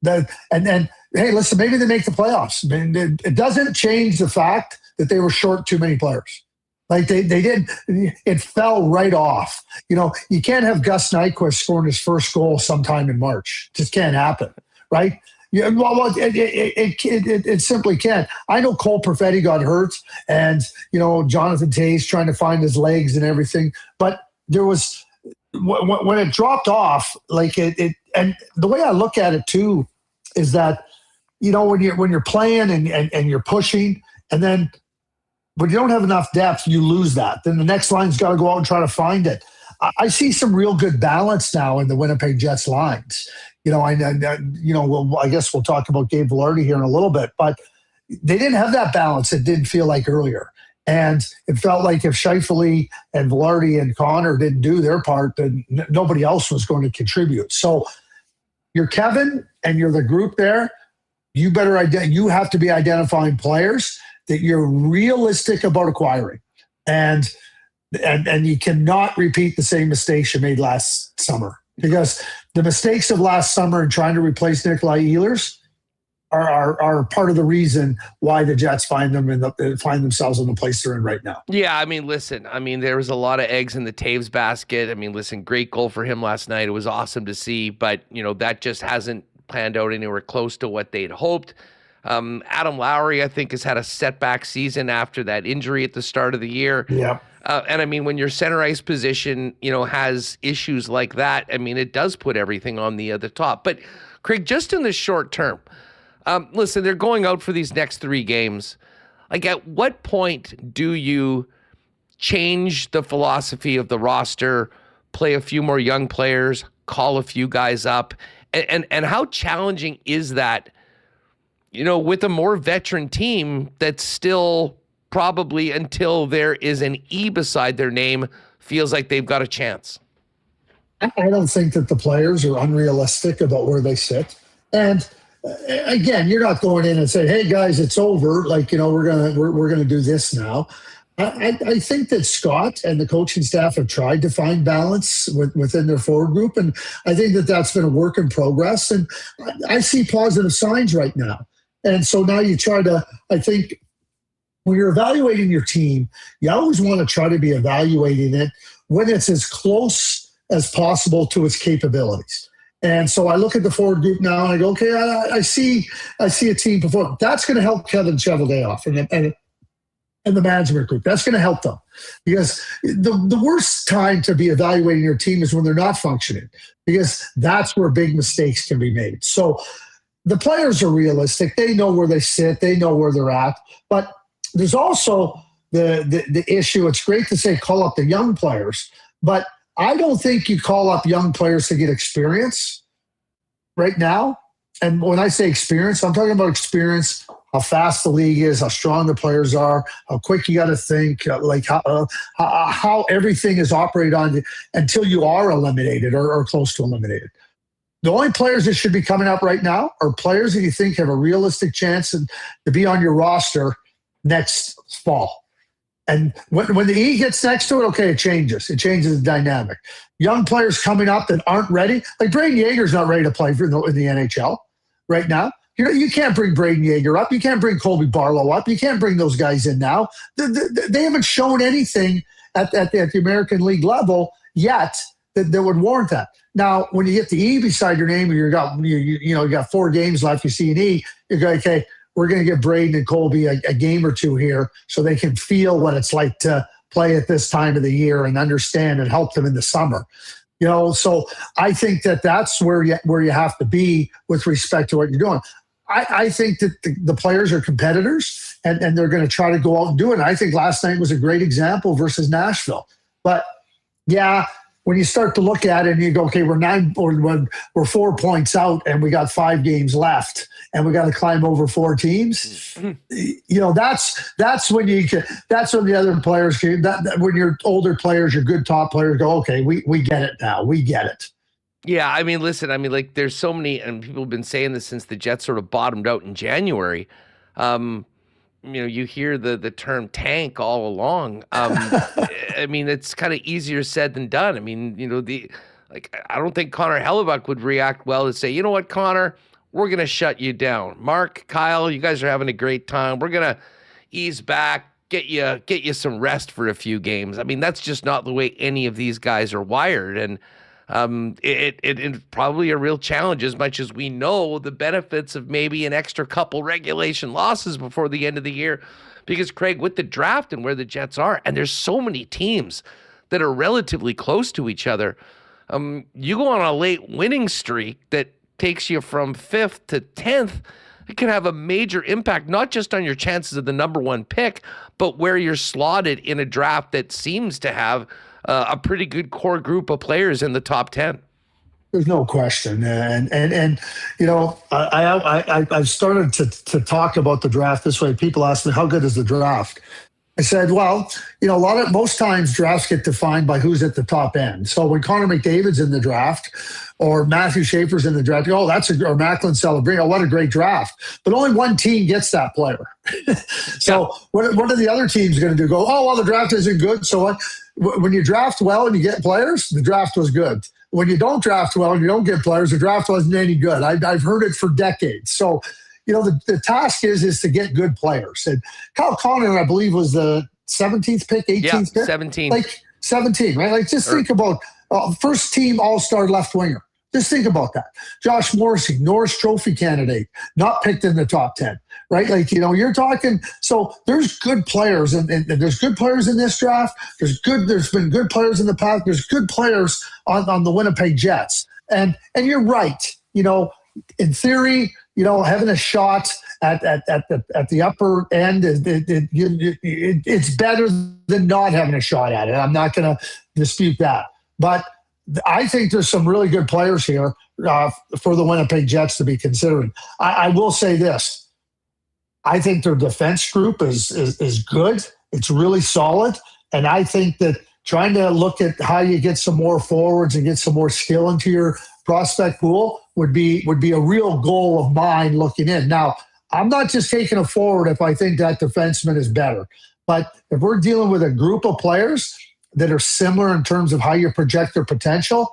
And hey, listen, maybe they make the playoffs. I mean, it doesn't change the fact that they were short too many players. Like they did, it fell right off. You can't have Gus Nyquist scoring his first goal sometime in March. It just can't happen, right? Yeah, well, it simply can't. I know Cole Perfetti got hurt, and Jonathan Toews trying to find his legs and everything. But there was when it dropped off, like it. And the way I look at it too is that when you're playing and you're pushing, and then when you don't have enough depth, you lose that. Then the next line's got to go out and try to find it. I see some real good balance now in the Winnipeg Jets lines. I guess we'll talk about Gabe Vilardi here in a little bit, but they didn't have that balance. It didn't feel like earlier. And it felt like if Scheifele and Vilardi and Connor didn't do their part, then nobody else was going to contribute. So you're Kevin and you're the group there. You have to be identifying players that you're realistic about acquiring. And you cannot repeat the same mistakes you made last summer, because the mistakes of last summer in trying to replace Nikolai Ehlers are part of the reason why the Jets find themselves in the place they're in right now. Yeah, I mean, listen, there was a lot of eggs in the Toews basket. Great goal for him last night. It was awesome to see, but that just hasn't planned out anywhere close to what they'd hoped. Adam Lowry, I think, has had a setback season after that injury at the start of the year. Yeah. And I mean, when your center ice position, has issues like that, I mean, it does put everything on the top. But Craig, just in the short term, listen, they're going out for these next 3 games. Like, at what point do you change the philosophy of the roster, play a few more young players, call a few guys up, and how challenging is that? With a more veteran team that's still probably, until there is an E beside their name, feels like they've got a chance. I don't think that the players are unrealistic about where they sit. And again, you're not going in and saying, "Hey guys, it's over. Like, we're gonna do this now." I think that Scott and the coaching staff have tried to find balance within their forward group, and I think that that's been a work in progress. And I see positive signs right now. And so now you try to, I think, when you're evaluating your team, you always want to try to be evaluating it when it's as close as possible to its capabilities. And so I look at the forward group now and I go, okay, I see a team perform. That's going to help Kevin Cheveldayoff and the management group. That's going to help them, because the worst time to be evaluating your team is when they're not functioning, because that's where big mistakes can be made. So the players are realistic. They know where they sit. They know where they're at. But there's also the issue. It's great to say call up the young players, but I don't think you call up young players to get experience right now. And when I say experience, I'm talking about experience, how fast the league is, how strong the players are, how quick you got to think, like how everything is operated on until you are eliminated or close to eliminated. The only players that should be coming up right now are players that you think have a realistic chance to be on your roster next fall. And when the E gets next to it, okay, it changes. It changes the dynamic. Young players coming up that aren't ready, like Braden Yeager's not ready to play in the NHL right now. You can't bring Braden Yeager up. You can't bring Colby Barlow up. You can't bring those guys in now. They haven't shown anything at the American League level yet that would warrant that. Now, when you get the E beside your name, and you got 4 games left, you see an E, you go, okay, we're going to give Braden and Colby a game or two here so they can feel what it's like to play at this time of the year and understand and help them in the summer. So I think that that's where you have to be with respect to what you're doing. I think that the players are competitors and they're going to try to go out and do it. And I think last night was a great example versus Nashville. But yeah, when you start to look at it and you go, okay, we're 4 points out and we got 5 games left and we got to climb over 4 teams. That's when the other players when your older players, your good top players go, okay, we get it now. We get it. Yeah, I mean, listen, like there's so many, and people have been saying this since the Jets sort of bottomed out in January. You hear the term tank all along. I mean, it's kind of easier said than done. I mean, I don't think Connor Hellebuck would react well to say, you know what, Connor, we're going to shut you down. Mark, Kyle, you guys are having a great time. We're going to ease back, get you some rest for a few games. I mean, that's just not the way any of these guys are wired. And it's probably a real challenge, as much as we know the benefits of maybe an extra couple regulation losses before the end of the year. Because, Craig, with the draft and where the Jets are, and there's so many teams that are relatively close to each other, you go on a late winning streak that takes you from 5th to 10th, it can have a major impact, not just on your chances of the number 1 pick, but where you're slotted in a draft that seems to have a pretty good core group of players in the top 10. There's no question. And I've started to talk about the draft this way. People ask me, how good is the draft? I said, well, most times drafts get defined by who's at the top end. So when Connor McDavid's in the draft or Matthew Schaefer's in the draft, or Macklin Celebrini, what a great draft. But only one team gets that player. So what are the other teams going to do? Go, oh, well, the draft isn't good. So what? When you draft well and you get players, the draft was good. When you don't draft well and you don't get players, the draft wasn't any good. I've heard it for decades. So, the task is to get good players. And Kyle Connor, I believe, was the 17th pick, 18th pick? 17. Like 17, right? Like just think about first team all-star left winger. Just think about that. Josh Morrissey, Norris Trophy candidate, not picked in the top 10, right? Like, you're talking, so there's good players and there's good players in this draft. There's been good players in the past. There's good players on the Winnipeg Jets. And you're right. In theory, having a shot at the upper end, it's better than not having a shot at it. I'm not going to dispute that. But I think there's some really good players here for the Winnipeg Jets to be considering. I will say this. I think their defense group is good. It's really solid. And I think that trying to look at how you get some more forwards and get some more skill into your prospect pool would be a real goal of mine looking in. Now, I'm not just taking a forward if I think that defenseman is better. But if we're dealing with a group of players that are similar in terms of how you project their potential,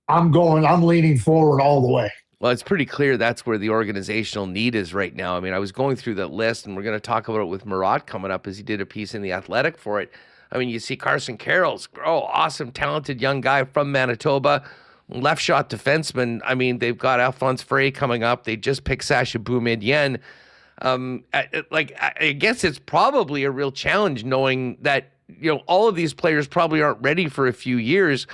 I'm leaning forward all the way. Well, it's pretty clear that's where the organizational need is right now. I mean, I was going through that list, and we're going to talk about it with Murat coming up as he did a piece in The Athletic for it. I mean, you see Carson Carroll's, awesome, talented young guy from Manitoba, left shot defenseman. I mean, they've got Alphonse Frey coming up. They just picked Sasha Boumedienne. I guess it's probably a real challenge knowing that, all of these players probably aren't ready for a few years,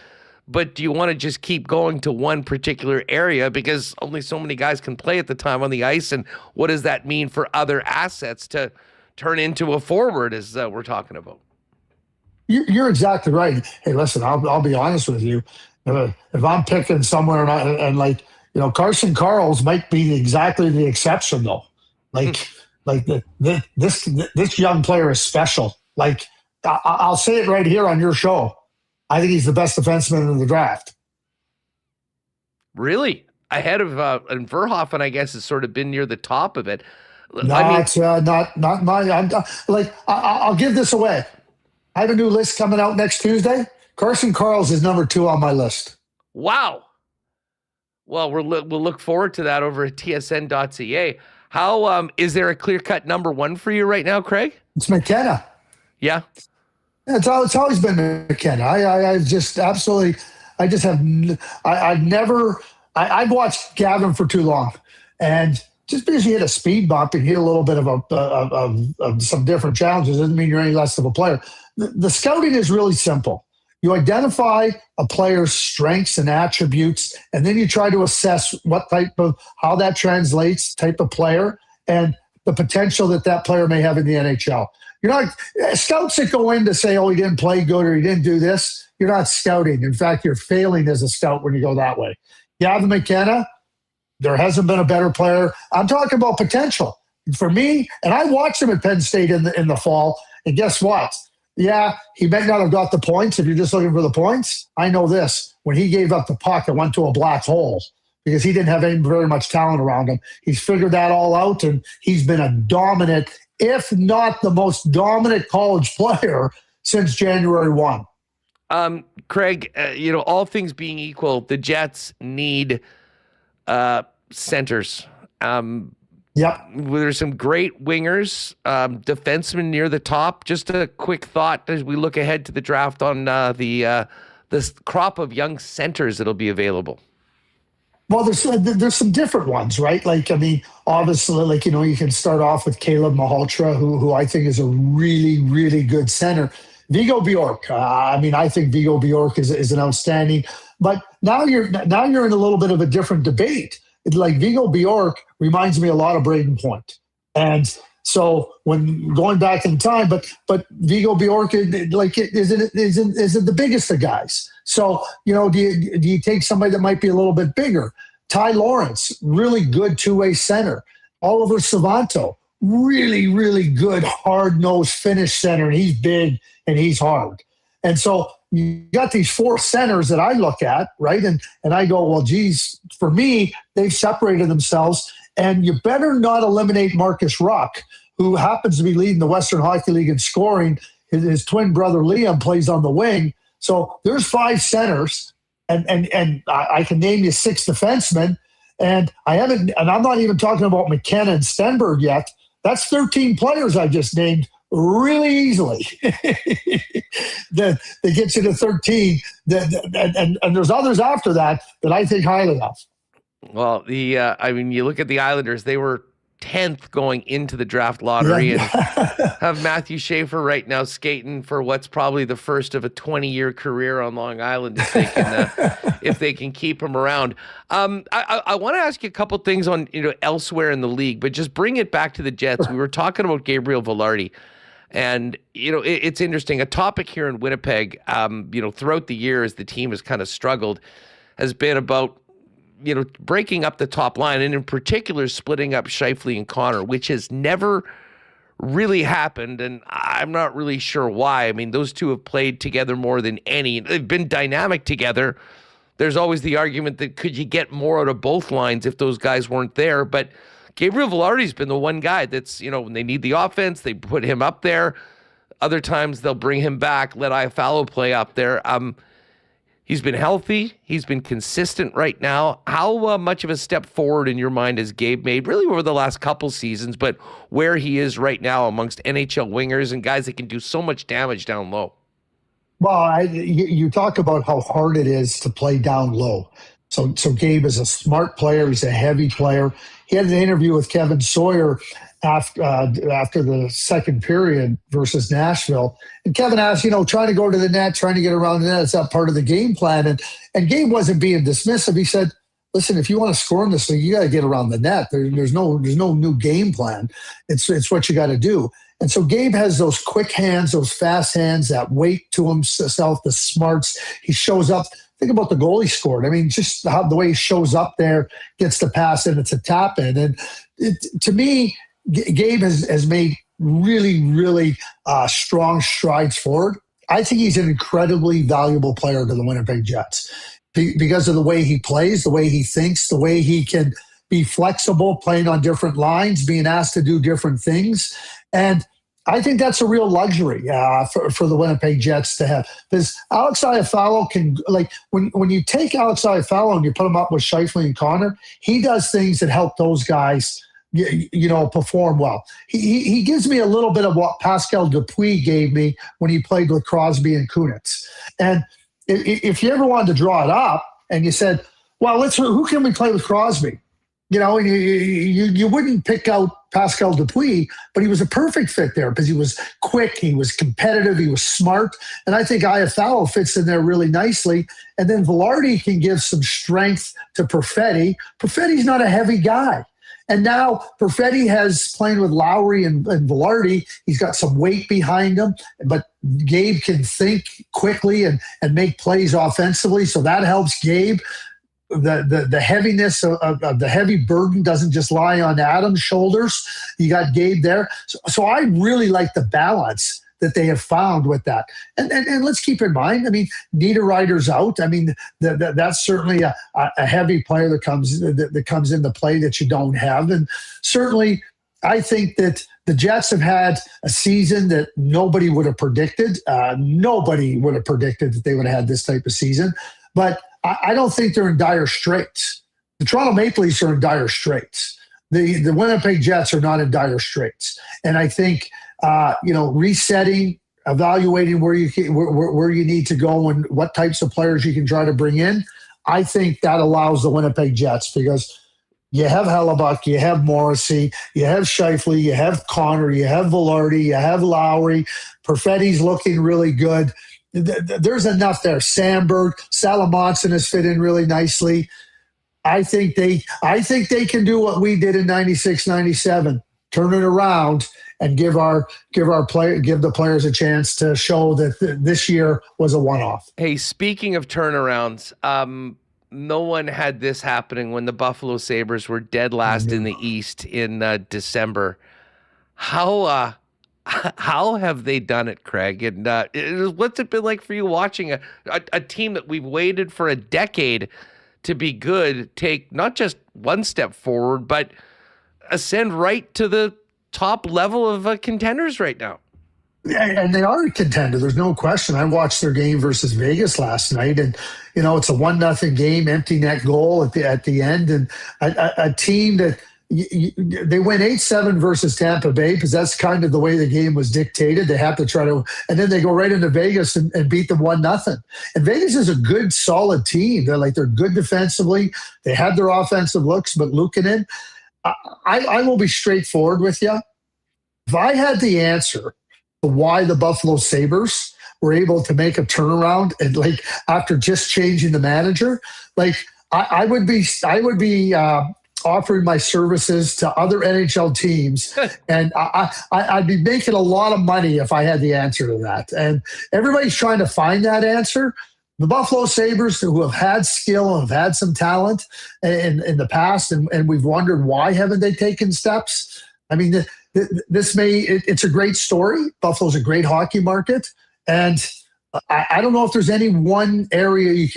but do you want to just keep going to one particular area because only so many guys can play at the time on the ice? And what does that mean for other assets to turn into a forward as we're talking about? You're exactly right. Hey, listen, I'll be honest with you. If I'm picking somewhere and Carson Carls might be exactly the exception though. This young player is special. Like, I'll say it right here on your show. I think he's the best defenseman in the draft. Really? Ahead of and Verhoeven, I guess, has sort of been near the top of it. It's not my. I'll give this away. I have a new list coming out next Tuesday. Carson Carls is number 2 on my list. Wow. Well, we'll look forward to that over at tsn.ca. How is there a clear-cut number 1 for you right now, Craig? It's McKenna. Yeah. It's always been McKenna. I've watched Gavin for too long, and just because you hit a speed bump and hit a little bit of some different challenges doesn't mean you're any less of a player. The scouting is really simple. You identify a player's strengths and attributes, and then you try to assess how that translates, type of player, and the potential that player may have in the NHL. You're not scouts that go in to say, he didn't play good or he didn't do this. You're not scouting. In fact, you're failing as a scout when you go that way. Gavin McKenna, there hasn't been a better player. I'm talking about potential. For me, and I watched him at Penn State in the fall, and guess what? Yeah, he may not have got the points if you're just looking for the points. I know this. When he gave up the puck, it went to a black hole because he didn't have very much talent around him. He's figured that all out, and he's been a dominant, if not the most dominant college player since January 1. Craig, all things being equal, the Jets need centers. Yep. There's some great wingers, defensemen near the top. Just a quick thought as we look ahead to the draft on this crop of young centers that'll be available. Well, there's some different ones, right? Obviously, you can start off with Caleb Mahaltra, who I think is a really, really good center. Vigo Bjork. I think Vigo Bjork is an outstanding. But now you're in a little bit of a different debate. Vigo Bjork reminds me a lot of Braden Point, and so when going back in time, but Vigo Bjork isn't the biggest of guys. So do you take somebody that might be a little bit bigger? Ty Lawrence, really good two-way center. Oliver Savanto, really, really good hard-nosed Finnish center, and he's big and he's hard. And so you got these 4 centers that I look at, right? And I go, well, geez, for me, they've separated themselves, and you better not eliminate Marcus Ruck, who happens to be leading the Western Hockey League in scoring. His twin brother Liam plays on the wing. So there's 5 centers, and I can name you 6 defensemen, and I'm not even talking about McKenna and Stenberg yet. That's 13 players I just named really easily. that gets you to 13. And there's others after that I think highly of. Well, you look at the Islanders, they were 10th going into the draft lottery and have Matthew Schaefer right now skating for what's probably the first of a 20-year career on Long Island if they can keep him around. I want to ask you a couple things on elsewhere in the league, but just bring it back to the Jets. We were talking about Gabriel Vilardi, and it's interesting. A topic here in Winnipeg, throughout the years, the team has kind of struggled, has been about breaking up the top line, and in particular, splitting up Scheifele and Connor, which has never really happened, and I'm not really sure why. I mean, those two have played together more than any. They've been dynamic together. There's always the argument that could you get more out of both lines if those guys weren't there, but Gabriel Vilardi's been the one guy that's, when they need the offense, they put him up there. Other times they'll bring him back, let Iafallo play up there. He's been healthy. He's been consistent right now. How much of a step forward in your mind has Gabe made, really over the last couple seasons, but where he is right now amongst NHL wingers and guys that can do so much damage down low? Well, you talk about how hard it is to play down low. So Gabe is a smart player. He's a heavy player. He had an interview with Kevin Sawyer after the second period versus Nashville. And Kevin asked, trying to go to the net, trying to get around the net, is that part of the game plan? And Gabe wasn't being dismissive. He said, listen, if you want to score in this league, you got to get around the net. There's no new game plan. It's what you got to do. And so Gabe has those quick hands, those fast hands, that weight to himself, the smarts. He shows up. Think about the goal he scored. I mean, just the way he shows up there, gets the pass in, it's a tap in. And to me, Gabe has made really, really strong strides forward. I think he's an incredibly valuable player to the Winnipeg Jets because of the way he plays, the way he thinks, the way he can be flexible, playing on different lines, being asked to do different things. And I think that's a real luxury for the Winnipeg Jets to have. Because Alex Iafallo can, when you take Alex Iafallo and you put him up with Scheifele and Connor, he does things that help those guys perform well. He gives me a little bit of what Pascal Dupuis gave me when he played with Crosby and Kunitz. And if you ever wanted to draw it up and you said, well, who can we play with Crosby? You wouldn't pick out Pascal Dupuis, but he was a perfect fit there because he was quick, he was competitive, he was smart, and I think Iafallo fits in there really nicely. And then Vilardi can give some strength to Perfetti. Perfetti's not a heavy guy. And now Perfetti has playing with Lowry and Vilardi. He's got some weight behind him, but Gabe can think quickly and make plays offensively, so that helps Gabe. The heaviness of the heavy burden doesn't just lie on Adam's shoulders. You got Gabe there. So I really like the balance that they have found with that. And let's keep in mind, I mean, Niederreiter's out. I mean, that's certainly a heavy player that comes into play that you don't have. And certainly I think that the Jets have had a season that nobody would have predicted. Nobody would have predicted that they would have had this type of season. But I don't think they're in dire straits. The Toronto Maple Leafs are in dire straits. The Winnipeg Jets are not in dire straits. And I think, resetting, evaluating where you need to go and what types of players you can try to bring in, I think that allows the Winnipeg Jets because you have Hellebuck, you have Morrissey, you have Scheifele, you have Connor, you have Vilardi, you have Lowry. Perfetti's looking really good. There's enough there. Sandberg, Salamonson has fit in really nicely. I think they can do what we did in 96, 97, turn it around and give the players a chance to show that this year was a one-off. Hey, speaking of turnarounds, no one had this happening when the Buffalo Sabres were dead last in the East in December. How have they done it, Craig? And what's it been like for you watching a team that we've waited for a decade to be good take not just one step forward, but ascend right to the top level of contenders right now? And they are a contender. There's no question. I watched their game versus Vegas last night, and it's a 1-0 game, empty net goal at the end, and a team that they went 8-7 versus Tampa Bay because that's kind of the way the game was dictated. They have to try to, and then they go right into Vegas and beat them 1-0. And Vegas is a good, solid team. They're good defensively. They had their offensive looks, but Luukkonen, I will be straightforward with you. If I had the answer to why the Buffalo Sabres were able to make a turnaround and after just changing the manager, I would be offering my services to other NHL teams, and I'd be making a lot of money if I had the answer to that. And everybody's trying to find that answer. The Buffalo Sabres, who have had skill and have had some talent in the past, and we've wondered why haven't they taken steps. I mean, it's a great story. Buffalo's a great hockey market, and I don't know if there's any one area you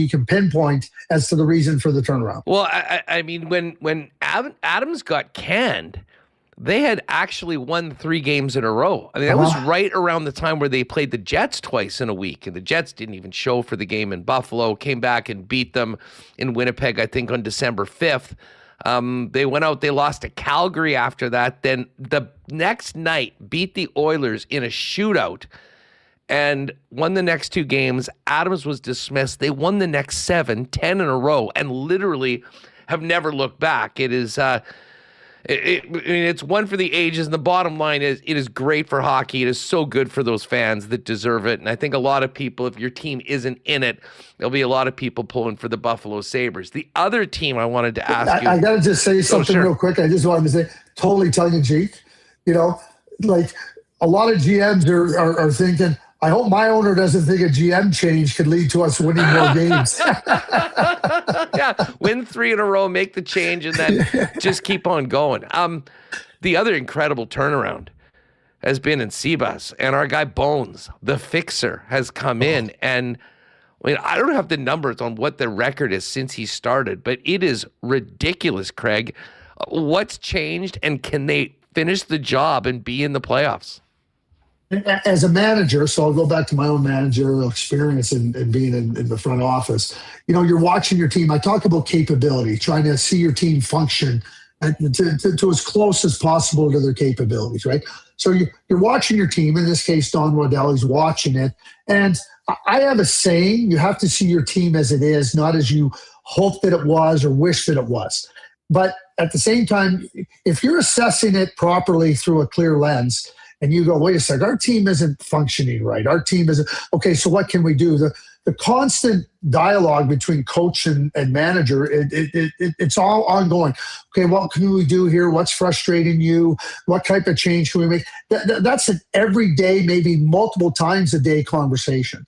can pinpoint as to the reason for the turnaround. Well, I mean, when Adams got canned, they had actually won 3 games in a row. I mean, that was right around the time where they played the Jets twice in a week, and the Jets didn't even show for the game in Buffalo, came back and beat them in Winnipeg, I think, on December 5th. They went out, they lost to Calgary after that. Then the next night beat the Oilers in a shootout and won the next 2 games. Adams was dismissed. They won the next 7, 10 in a row, and literally have never looked back. It is, it's one for the ages. And the bottom line is, it is great for hockey. It is so good for those fans that deserve it. And I think a lot of people, if your team isn't in it, there'll be a lot of people pulling for the Buffalo Sabres. The other team I wanted to ask you. I got to just say something real quick. I just wanted to say, totally tongue in cheek. A lot of GMs are thinking, I hope my owner doesn't think a GM change could lead to us winning more games. Yeah, win 3 in a row, make the change, and then just keep on going. The other incredible turnaround has been in Seabus, and our guy Bones, the fixer, has come in. And I don't have the numbers on what the record is since he started, but it is ridiculous, Craig. What's changed, and can they finish the job and be in the playoffs? As a manager, so I'll go back to my own managerial experience and being in the front office. You're watching your team. I talk about capability, trying to see your team function to as close as possible to their capabilities, right? So you're watching your team. In this case, Don Waddell is watching it. And I have a saying, you have to see your team as it is, not as you hope that it was or wish that it was. But at the same time, if you're assessing it properly through a clear lens, and you go, wait a second, our team isn't functioning right. Our team isn't, okay, so what can we do? The constant dialogue between coach and manager, it's all ongoing. Okay, what can we do here? What's frustrating you? What type of change can we make? That's an everyday, maybe multiple times a day conversation.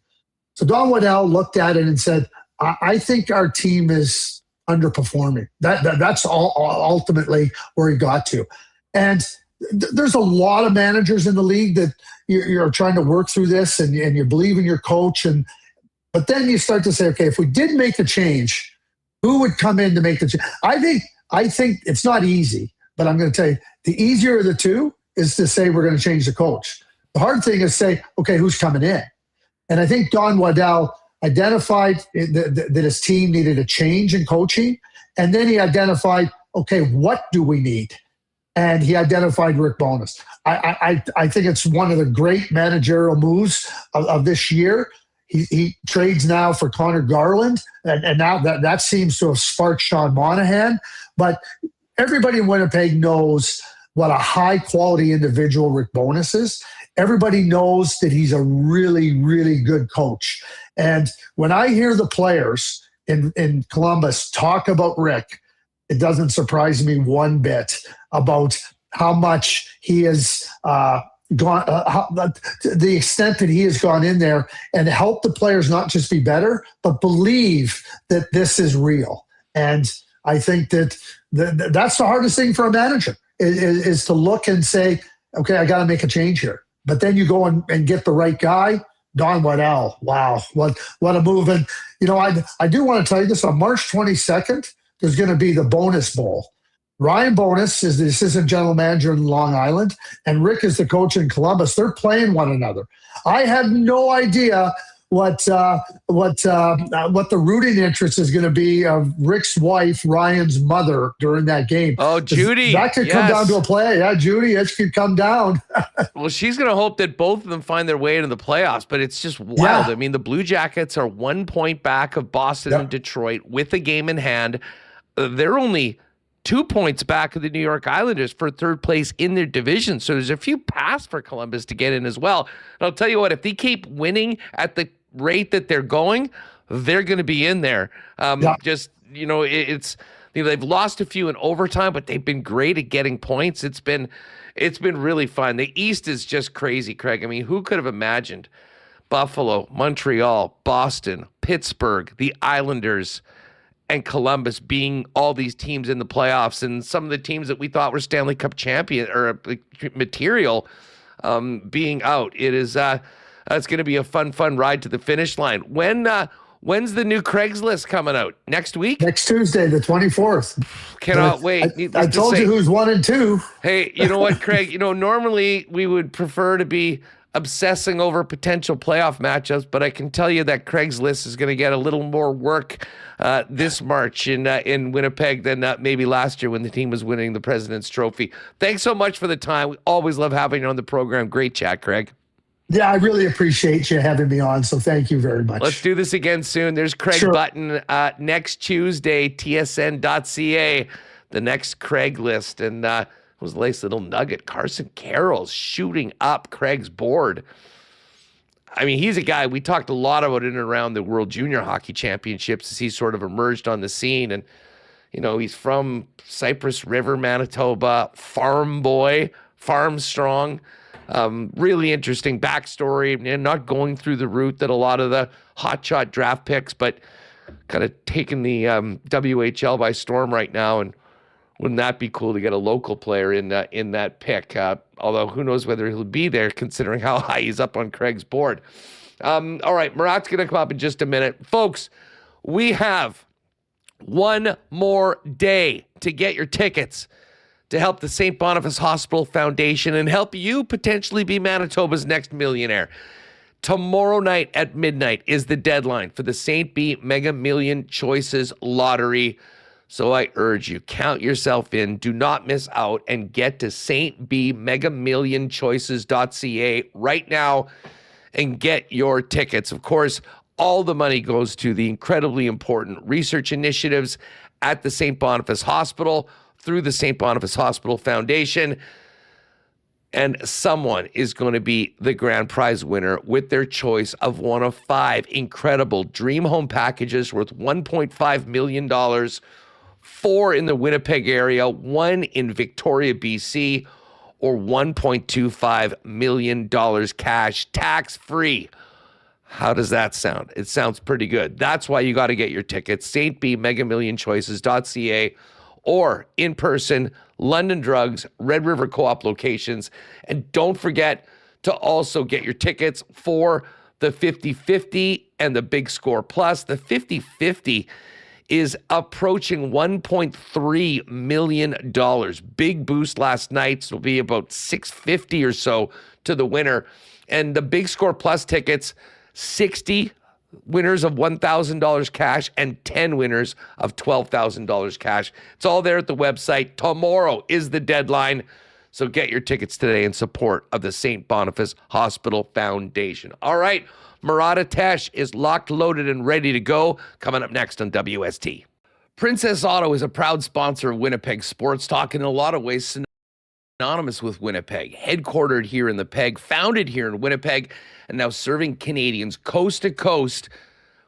So Don Waddell looked at it and said, I think our team is underperforming. That's all ultimately where he got to. And there's a lot of managers in the league that you're trying to work through this and you believe in your coach. But then you start to say, okay, if we did make a change, who would come in to make the change? I think it's not easy, but I'm going to tell you, the easier of the two is to say we're going to change the coach. The hard thing is say, okay, who's coming in? And I think Don Waddell identified that his team needed a change in coaching. And then he identified, okay, what do we need? And he identified Rick Bowness. I think it's one of the great managerial moves of this year. He trades now for Connor Garland, and now that seems to have sparked Sean Monahan. But everybody in Winnipeg knows what a high-quality individual Rick Bowness is. Everybody knows that he's a really, really good coach. And when I hear the players in Columbus talk about Rick, it doesn't surprise me one bit about how much he has gone, the extent that he has gone in there and helped the players not just be better, but believe that this is real. And I think that that's the hardest thing for a manager is to look and say, okay, I got to make a change here. But then you go and get the right guy. Don Waddell, wow, what a move. And, I do want to tell you this, on March 22nd, there's going to be the Bonus Bowl. Ryan Bowness is the assistant general manager in Long Island, and Rick is the coach in Columbus. They're playing one another. I have no idea the rooting interest is going to be of Rick's wife, Ryan's mother, during that game. Oh, Judy. That could come down to a play. Yeah, Judy, it could come down. Well, she's going to hope that both of them find their way into the playoffs, but it's just wild. Yeah. I mean, the Blue Jackets are 1 point back of Boston and Detroit with the game in hand. They're only 2 points back of the New York Islanders for third place in their division. So there's a few paths for Columbus to get in as well. And I'll tell you what, if they keep winning at the rate that they're going, they're going to be in there. Just, it's, they've lost a few in overtime, but they've been great at getting points. It's been really fun. The East is just crazy, Craig. I mean, who could have imagined Buffalo, Montreal, Boston, Pittsburgh, the Islanders, and Columbus being all these teams in the playoffs, and some of the teams that we thought were Stanley Cup champion or material being out. It is it's going to be a fun ride to the finish line. When's the new Craigslist coming out? Next week? Next Tuesday, the 24th. Cannot wait. I told you who's 1 and 2. Hey, you know what, Craig? Normally we would prefer to be obsessing over potential playoff matchups, but I can tell you that Craigslist is going to get a little more work this March in Winnipeg than maybe last year when the team was winning the President's Trophy. Thanks so much for the time. We always love having you on the program. Great chat, Craig. Yeah, I really appreciate you having me on, so thank you very much. Let's do this again soon. There's Craig Button next Tuesday, tsn.ca, the next Craigslist. And it was a nice little nugget. Carson Carroll's shooting up Craig's board. I mean, he's a guy, we talked a lot about in and around the World Junior Hockey Championships as he sort of emerged on the scene. And, he's from Cypress River, Manitoba, farm boy, farm strong. Really interesting backstory, and not going through the route that a lot of the hotshot draft picks, but kind of taking the WHL by storm right now. And wouldn't that be cool to get a local player in that pick? Although who knows whether he'll be there considering how high he's up on Craig's board. All right, Murat's going to come up in just a minute. Folks, we have one more day to get your tickets to help the St. Boniface Hospital Foundation and help you potentially be Manitoba's next millionaire. Tomorrow night at midnight is the deadline for the St. B Mega Million Choices Lottery. So I urge you, count yourself in. Do not miss out and get to stbmegamillionchoices.ca right now and get your tickets. Of course, all the money goes to the incredibly important research initiatives at the St. Boniface Hospital through the St. Boniface Hospital Foundation. And someone is going to be the grand prize winner with their choice of one of 5 incredible dream home packages worth $1.5 million, 4 in the Winnipeg area, 1 in Victoria, BC, or $1.25 million cash, tax-free. How does that sound? It sounds pretty good. That's why you got to get your tickets, stbmegamillionchoices.ca, or in person, London Drugs, Red River Co-op locations. And don't forget to also get your tickets for the 50-50 and the Big Score Plus. The 50-50 is approaching $1.3 million. Big boost last night, so it'll be about $650 or so to the winner. And the Big Score Plus tickets, 60 winners of $1,000 cash and 10 winners of $12,000 cash. It's all there at the website. Tomorrow is the deadline. So get your tickets today in support of the St. Boniface Hospital Foundation. All right, Murat Ates is locked, loaded, and ready to go. Coming up next on WST. Princess Auto is a proud sponsor of Winnipeg Sports Talk, in a lot of ways synonymous with Winnipeg. Headquartered here in the Peg, founded here in Winnipeg, and now serving Canadians coast to coast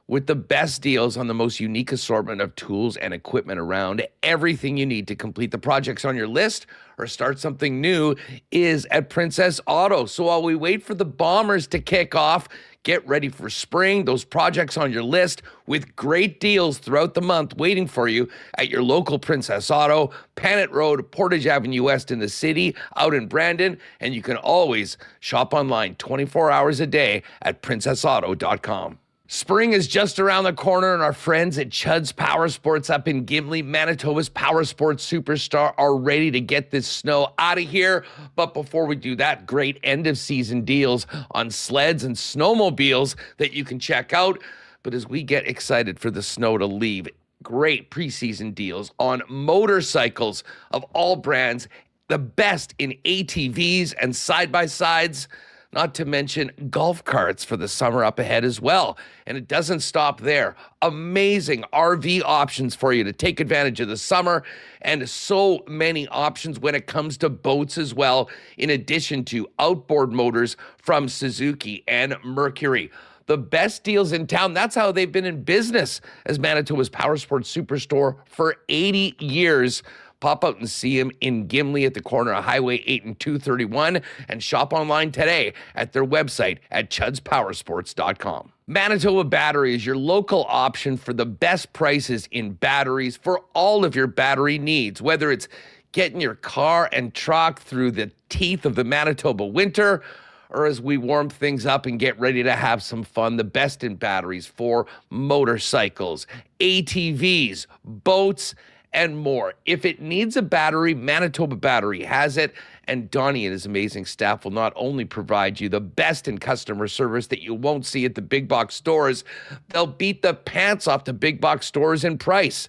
with the best deals on the most unique assortment of tools and equipment around. Everything you need to complete the projects on your list or start something new is at Princess Auto. So while we wait for the Bombers to kick off, get ready for spring. Those projects on your list with great deals throughout the month waiting for you at your local Princess Auto, Panet Road, Portage Avenue West in the city, out in Brandon. And you can always shop online 24 hours a day at princessauto.com. Spring is just around the corner, and our friends at Chud's Power Sports up in Gimli, Manitoba's power sports superstar, are ready to get this snow out of here. But before we do that, great end-of-season deals on sleds and snowmobiles that you can check out. But as we get excited for the snow to leave, great preseason deals on motorcycles of all brands, the best in ATVs and side-by-sides, not to mention golf carts for the summer up ahead as well. And it doesn't stop there. Amazing RV options for you to take advantage of the summer, and so many options when it comes to boats as well, in addition to outboard motors from Suzuki and Mercury. The best deals in town. That's how they've been in business as Manitoba's power sports superstore for 80 years. Pop out and see him in Gimli at the corner of Highway 8 and 231, and shop online today at their website at chudspowersports.com. Manitoba Battery is your local option for the best prices in batteries for all of your battery needs, whether it's getting your car and truck through the teeth of the Manitoba winter, or as we warm things up and get ready to have some fun, the best in batteries for motorcycles, ATVs, boats, and more. If it needs a battery, Manitoba Battery has it, and Donnie and his amazing staff will not only provide you the best in customer service that you won't see at the big box stores, they'll beat the pants off the big box stores in price.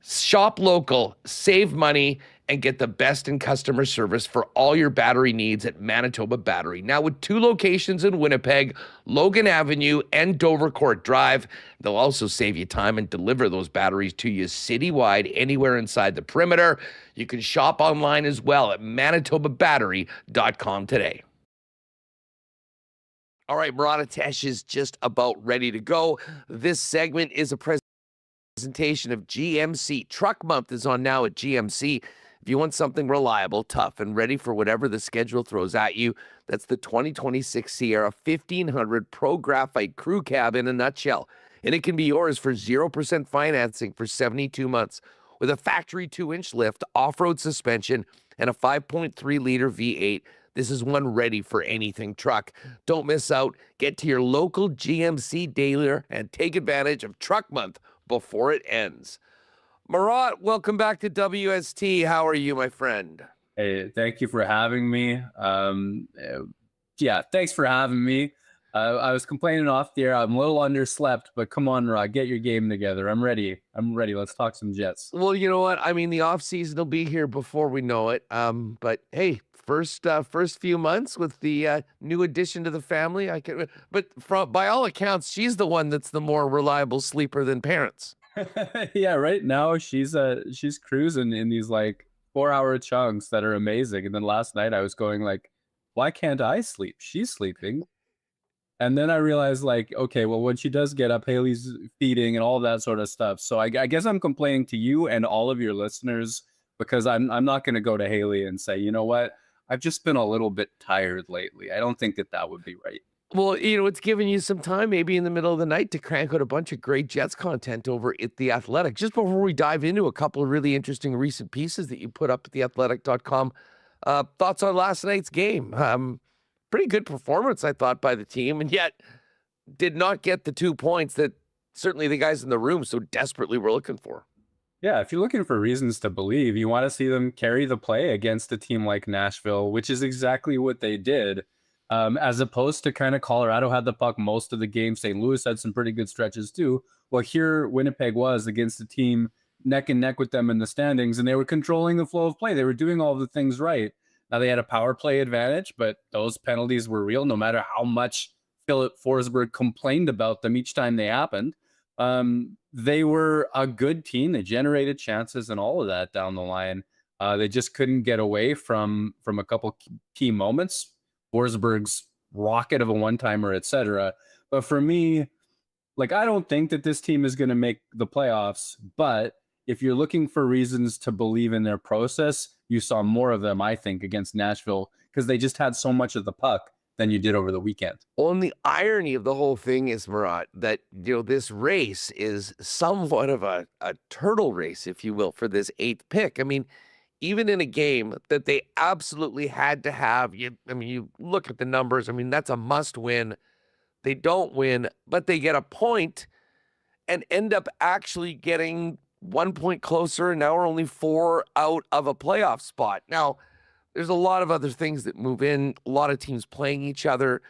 Shop local, save money, and get the best in customer service for all your battery needs at Manitoba Battery. Now with 2 locations in Winnipeg, Logan Avenue and Dovercourt Drive, they'll also save you time and deliver those batteries to you citywide, anywhere inside the perimeter. You can shop online as well at manitobabattery.com today. All right, Murat Ates is just about ready to go. This segment is a presentation of GMC. Truck Month is on now at GMC. If you want something reliable, tough, and ready for whatever the schedule throws at you, that's the 2026 Sierra 1500 Pro Graphite Crew Cab in a nutshell. And it can be yours for 0% financing for 72 months with a factory 2-inch lift, off-road suspension, and a 5.3-liter V8. This is one ready for anything truck. Don't miss out. Get to your local GMC dealer and take advantage of Truck Month before it ends. Murat, welcome back to WST. How are you, my friend? Hey, thank you for having me. Thanks for having me. I was complaining off the air. I'm a little underslept, but come on, Murat, get your game together. I'm ready. Let's talk some Jets. Well, you know what? I mean, the offseason will be here before we know it. But hey, first few months with the new addition to the family, by all accounts, she's the one that's the more reliable sleeper than parents. Yeah, right now she's cruising in these like 4-hour chunks that are amazing. And then last night I was going like, why can't I sleep? She's sleeping. And then I realized like, okay, well, when she does get up, Haley's feeding and all that sort of stuff. So I guess I'm complaining to you and all of your listeners because I'm not going to go to Haley and say, you know what? I've just been a little bit tired lately. I don't think that would be right. Well, you know, it's giving you some time maybe in the middle of the night to crank out a bunch of great Jets content over at The Athletic. Just before we dive into a couple of really interesting recent pieces that you put up at theathletic.com, thoughts on last night's game? Pretty good performance, I thought, by the team, and yet did not get the 2 points that certainly the guys in the room so desperately were looking for. Yeah, if you're looking for reasons to believe, you want to see them carry the play against a team like Nashville, which is exactly what they did. As opposed to kind of Colorado had the puck most of the game. St. Louis had some pretty good stretches too. Well, here Winnipeg was against a team neck and neck with them in the standings, and they were controlling the flow of play. They were doing all the things right. Now they had a power play advantage, but those penalties were real no matter how much Philip Forsberg complained about them each time they happened. They were a good team. They generated chances and all of that down the line. They just couldn't get away from a couple key moments. Forsberg's rocket of a one-timer, etc. But for me, like, I don't think that this team is going to make the playoffs, but if you're looking for reasons to believe in their process, you saw more of them, I think, against Nashville because they just had so much of the puck than you did over the weekend. Well, and the irony of the whole thing is, Murat, that, you know, this race is somewhat of a turtle race, if you will, for this 8th pick. I mean, even in a game that they absolutely had to have, you look at the numbers. I mean, that's a must win. they don't win, but they get a point and end up actually getting 1 point closer, and now we're only 4 out of a playoff spot. Now, there's a lot of other things that move in, a lot of teams playing each other.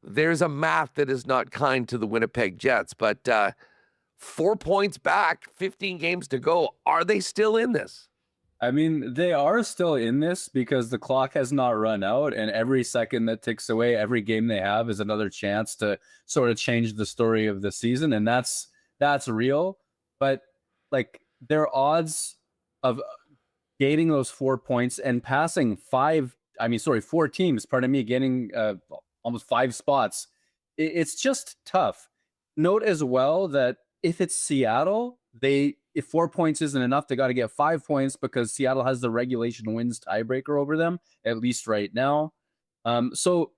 There's a math that is not kind to the Winnipeg Jets, but 4 points back, 15 games to go. Are they still in this? I mean, they are still in this because the clock has not run out, and every second that ticks away, every game they have is another chance to sort of change the story of the season, and that's real. But like, their odds of gaining those 4 points and passing 4 teams, getting almost 5 spots, it's just tough. Note as well that if it's Seattle, if 4 points isn't enough, they got to get 5 points because Seattle has the regulation wins tiebreaker over them, at least right now. So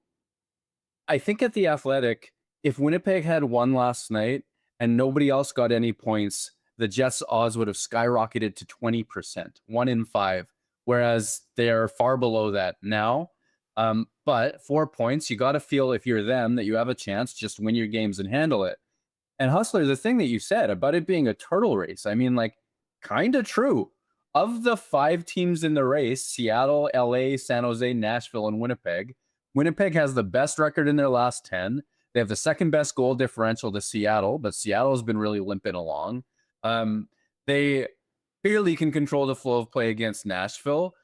I think at The Athletic, if Winnipeg had won last night and nobody else got any points, the Jets' odds would have skyrocketed to 20%, 1 in 5, whereas they're far below that now. But 4 points, you got to feel, if you're them, that you have a chance. Just win your games and handle it. And Hustler, the thing that you said about it being a turtle race, I mean, like, kind of true. Of the 5 teams in the race, Seattle, LA, San Jose, Nashville, and Winnipeg has the best record in their last 10. They have the second best goal differential to Seattle, but Seattle has been really limping along. They clearly can control the flow of play against Nashville.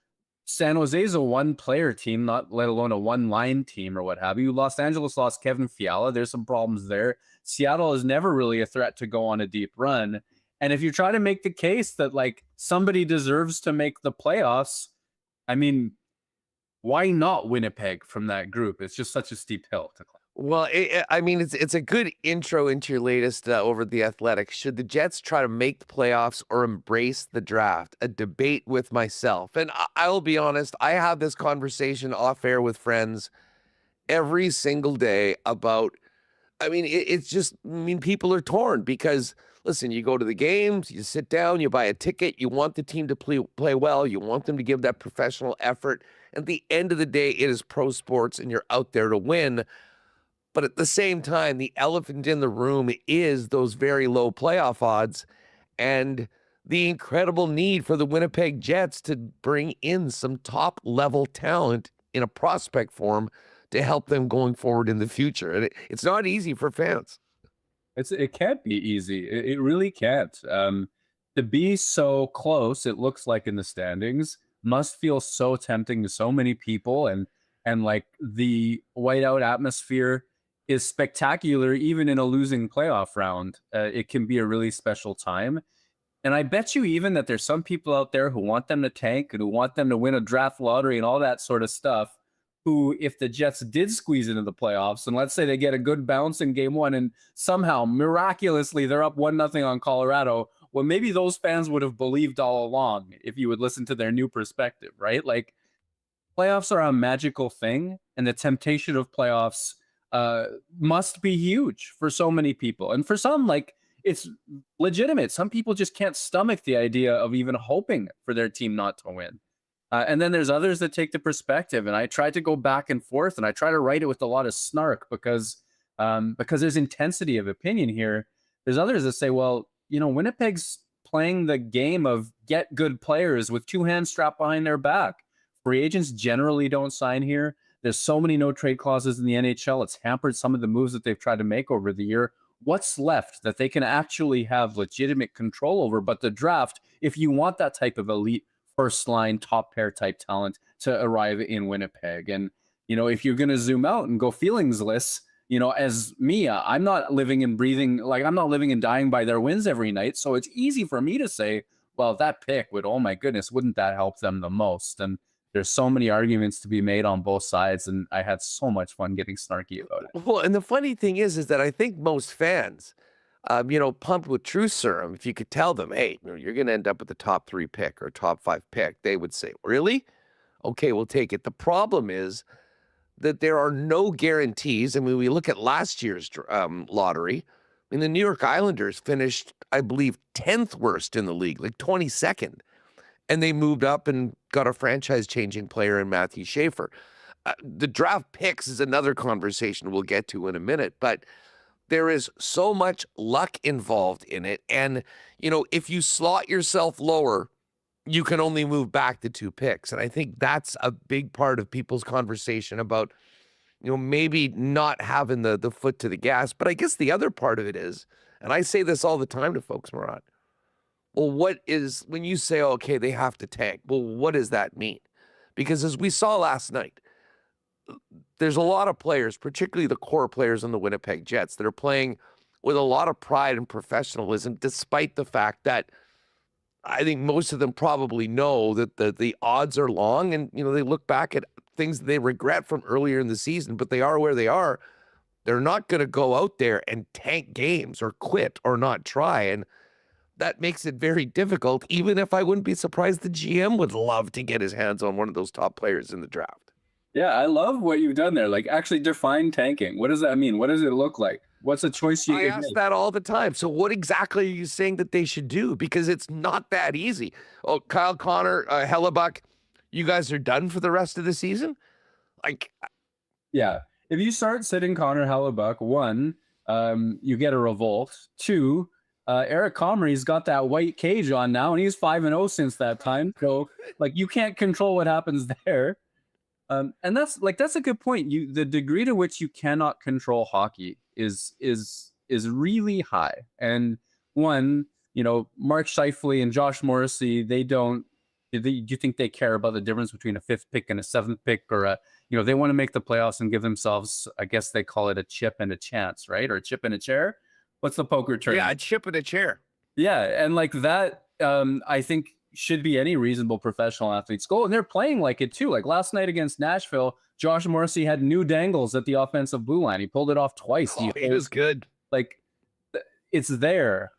San Jose is a one-player team, not let alone a one-line team or what have you. Los Angeles lost Kevin Fiala. There's some problems there. Seattle is never really a threat to go on a deep run. And if you try to make the case that, like, somebody deserves to make the playoffs, I mean, why not Winnipeg from that group? It's just such a steep hill to climb. Well, it's a good intro into your latest over The Athletic. Should the Jets try to make the playoffs or embrace the draft? A debate with myself. And I will be honest, I have this conversation off air with friends every single day about, people are torn because, listen, you go to the games, you sit down, you buy a ticket, you want the team to play well, you want them to give that professional effort. At the end of the day, it is pro sports and you're out there to win. But at the same time, the elephant in the room is those very low playoff odds and the incredible need for the Winnipeg Jets to bring in some top-level talent in a prospect form to help them going forward in the future. And it's not easy for fans. It can't be easy. It really can't. To be so close, it looks like in the standings, must feel so tempting to so many people. And like, the whiteout atmosphere is spectacular, even in a losing playoff round. It can be a really special time. And I bet you even that there's some people out there who want them to tank and who want them to win a draft lottery and all that sort of stuff, who, if the Jets did squeeze into the playoffs, and let's say they get a good bounce in game 1 and somehow, miraculously, they're up 1-0 on Colorado, well, maybe those fans would have believed all along if you would listen to their new perspective, right? Like, playoffs are a magical thing, and the temptation of playoffs must be huge for so many people. And for some, like, it's legitimate. Some people just can't stomach the idea of even hoping for their team not to win. And then there's others that take the perspective, and I try to go back and forth, and I try to write it with a lot of snark because there's intensity of opinion here. There's others that say, well, Winnipeg's playing the game of get good players with 2 hands strapped behind their back. Free agents generally don't sign here. There's so many no trade clauses in the NHL. It's hampered some of the moves that they've tried to make over the year. What's left that they can actually have legitimate control over? But the draft, if you want that type of elite first line, top pair type talent to arrive in Winnipeg. And, if you're going to zoom out and go feelingsless, as me, I'm not living and breathing, like, I'm not living and dying by their wins every night. So it's easy for me to say, well, that pick would, oh my goodness, wouldn't that help them the most? And there's so many arguments to be made on both sides, and I had so much fun getting snarky about it. Well, and the funny thing is that I think most fans, pumped with truth serum, if you could tell them, hey, you're going to end up with the top 3 pick or top 5 pick, they would say, really? Okay, we'll take it. The problem is that there are no guarantees. I mean, we look at last year's lottery. I mean, the New York Islanders finished, I believe, 10th worst in the league, like 22nd. And they moved up and got a franchise-changing player in Matthew Schaefer. the draft picks is another conversation we'll get to in a minute, but there is so much luck involved in it. And, if you slot yourself lower, you can only move back to 2 picks. And I think that's a big part of people's conversation about, maybe not having the foot to the gas. But I guess the other part of it is, and I say this all the time to folks, Murat, well, when you say, okay, they have to tank, well, what does that mean? Because as we saw last night, there's a lot of players, particularly the core players on the Winnipeg Jets, that are playing with a lot of pride and professionalism, despite the fact that I think most of them probably know that the odds are long, and they look back at things they regret from earlier in the season, but they are where they are. They're not going to go out there and tank games or quit or not try, and that makes it very difficult, even if I wouldn't be surprised the GM would love to get his hands on one of those top players in the draft. Yeah, I love what you've done there. Like, actually define tanking. What does that mean? What does it look like? What's a choice you I ask make? that all the time. So what exactly are you saying that they should do? Because it's not that easy. Oh, Kyle Connor, Hellebuck, you guys are done for the rest of the season? Yeah. If you start sitting Connor Hellebuck, 1, you get a revolt. 2, Eric Comrie's got that white cage on now, and he's 5-0 since that time. So, you can't control what happens there. And that's a good point. The degree to which you cannot control hockey is really high. And one, Mark Scheifele and Josh Morrissey, do you think they care about the difference between a 5th pick and a 7th pick, or they want to make the playoffs and give themselves, I guess they call it a chip and a chance, right? Or a chip and a chair. What's the poker term? Yeah, a chip and a chair. Yeah, and that, I think should be any reasonable professional athlete's goal. And they're playing like it too. Like last night against Nashville, Josh Morrissey had new dangles at the offensive blue line. He pulled it off twice. Oh, he was good. It's there.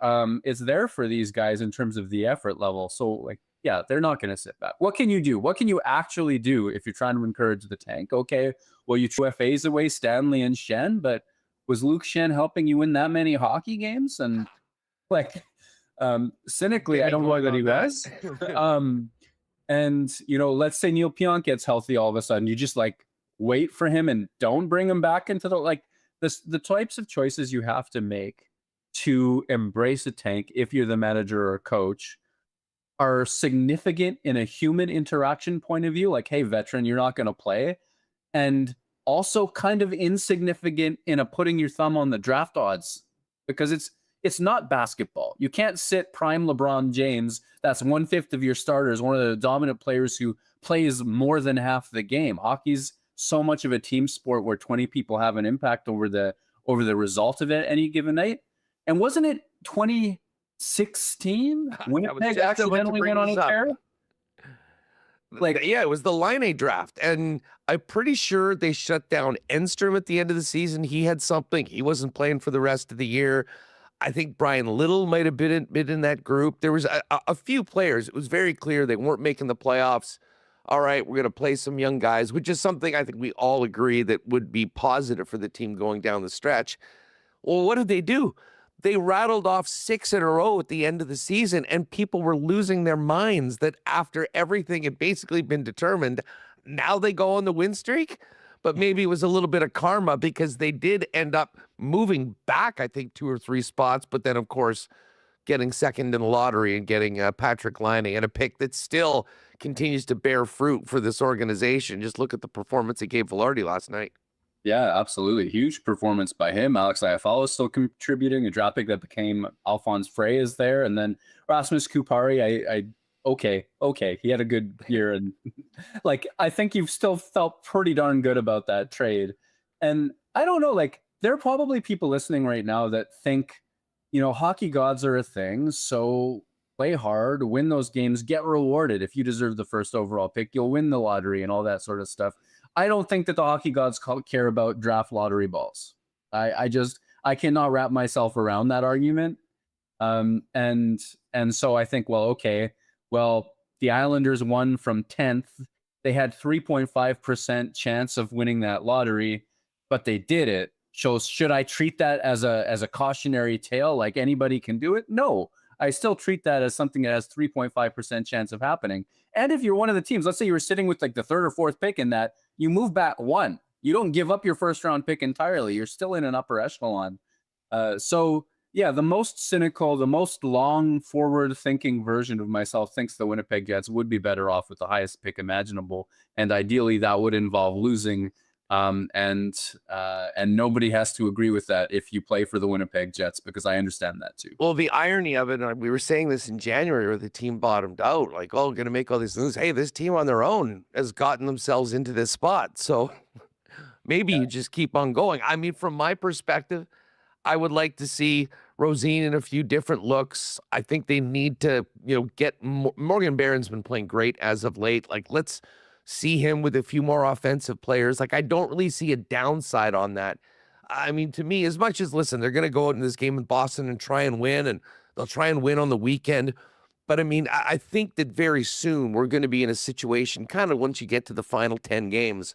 It's there for these guys in terms of the effort level. So yeah, they're not going to sit back. What can you do? What can you actually do if you're trying to encourage the tank? Okay, well, you threw FAs away, Stanley and Shen, but was Luke Shen helping you win that many hockey games? And cynically, I don't know that he was. And let's say Neil Pionk gets healthy all of a sudden. You just wait for him and don't bring him back into the types of choices you have to make to embrace a tank if you're the manager or coach are significant in a human interaction point of view. Hey, veteran, you're not going to play. And also kind of insignificant in a putting your thumb on the draft odds, because it's not basketball. You can't sit prime LeBron James, that's 1/5 of your starters, one of the dominant players who plays more than half the game. Hockey's so much of a team sport where 20 people have an impact over the result of it any given night. And wasn't it 2016? Winnipeg accidentally went on a tear? Yeah, it was the Line draft. And I'm pretty sure they shut down Enstrom at the end of the season. He had something. He wasn't playing for the rest of the year. I think Brian Little might have been in that group. There was a few players. It was very clear they weren't making the playoffs. All right, we're going to play some young guys, which is something I think we all agree that would be positive for the team going down the stretch. Well, what did they do? They rattled off 6 in a row at the end of the season, and people were losing their minds that after everything had basically been determined, now they go on the win streak. But maybe it was a little bit of karma because they did end up moving back, I think, 2 or 3 spots, but then, of course, getting second in the lottery and getting Patrick Laine and a pick that still continues to bear fruit for this organization. Just look at the performance of Gabe Vilardi last night. Yeah, absolutely. Huge performance by him. Alex Iafallo is still contributing. A draft pick that became Alphonse Frey is there. And then Rasmus Kupari, okay. He had a good year. And I think you've still felt pretty darn good about that trade. And I don't know, there are probably people listening right now that think, hockey gods are a thing. So play hard, win those games, get rewarded. If you deserve the first overall pick, you'll win the lottery and all that sort of stuff. I don't think that the hockey gods care about draft lottery balls. I cannot wrap myself around that argument. And so I think, the Islanders won from 10th. They had 3.5% chance of winning that lottery, but they did it. So should I treat that as a cautionary tale? Like anybody can do it? No, I still treat that as something that has 3.5% chance of happening. And if you're one of the teams, let's say you were sitting with the 3rd or 4th pick in that, you move back one. You don't give up your first round pick entirely. You're still in an upper echelon. So yeah, the most cynical, the most long forward thinking version of myself thinks the Winnipeg Jets would be better off with the highest pick imaginable. And ideally that would involve losing. And nobody has to agree with that if you play for the Winnipeg Jets, because I understand that too. Well, the irony of it, and we were saying this in January where the team bottomed out, like, oh, going to make all these moves. Hey, this team on their own has gotten themselves into this spot. So maybe you just keep on going. I mean, from my perspective, I would like to see Rosine in a few different looks. I think they need to, get Morgan Barron's been playing great as of late. Like, let's see him with a few more offensive players. Like, I don't really see a downside on that. I mean, to me, as much as, listen, they're going to go out in this game in Boston and try and win, and they'll try and win on the weekend. But I mean, I think that very soon we're going to be in a situation, kind of once you get to the final 10 games,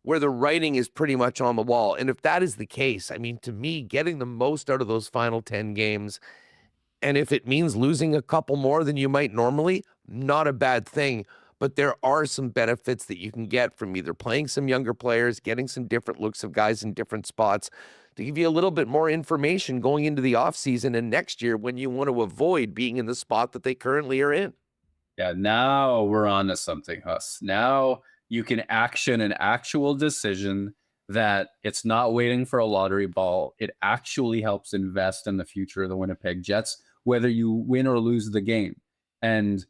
where the writing is pretty much on the wall. And if that is the case, I mean, to me, getting the most out of those final 10 games, and if it means losing a couple more than you might normally, not a bad thing. But there are some benefits that you can get from either playing some younger players, getting some different looks of guys in different spots to give you a little bit more information going into the offseason and next year when you want to avoid being in the spot that they currently are in. Yeah, now we're on to something, Huss. Now you can action an actual decision that it's not waiting for a lottery ball. It actually helps invest in the future of the Winnipeg Jets, whether you win or lose the game. And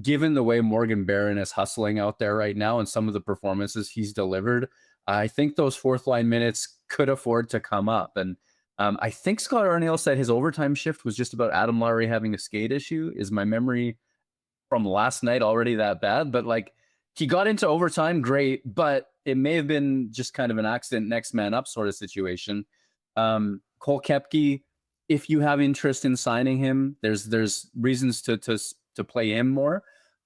given the way Morgan Barron is hustling out there right now and some of the performances he's delivered, I think those fourth line minutes could afford to come up. And I think Scott Arniel said his overtime shift was just about Adam Lowry having a skate issue. Is my memory from last night already that bad? But like, he got into overtime, great, but it may have been just kind of an accident, next man up sort of situation. Cole Koepke, if you have interest in signing him, there's reasons to play him more,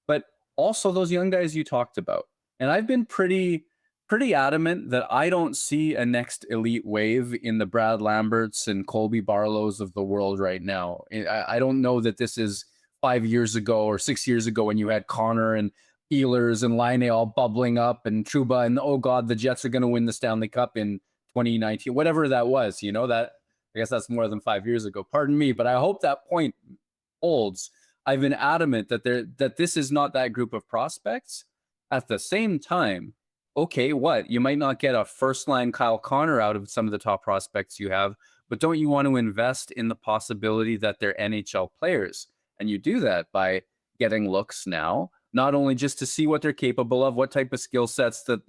but also those young guys you talked about. And I've been pretty adamant that I don't see a next elite wave in the Brad Lamberts and Colby Barlows of the world right now. I don't know that this is 5 years ago or 6 years ago when you had Connor and Ehlers and Laine all bubbling up and Trouba and, oh God, the Jets are going to win the Stanley Cup in 2019, whatever that was, that, I guess that's more than 5 years ago. Pardon me, but I hope that point holds. I've been adamant that this is not that group of prospects. At the same time, okay, what? You might not get a first-line Kyle Connor out of some of the top prospects you have, but don't you want to invest in the possibility that they're NHL players? And you do that by getting looks now, not only just to see what they're capable of, what type of skill sets that,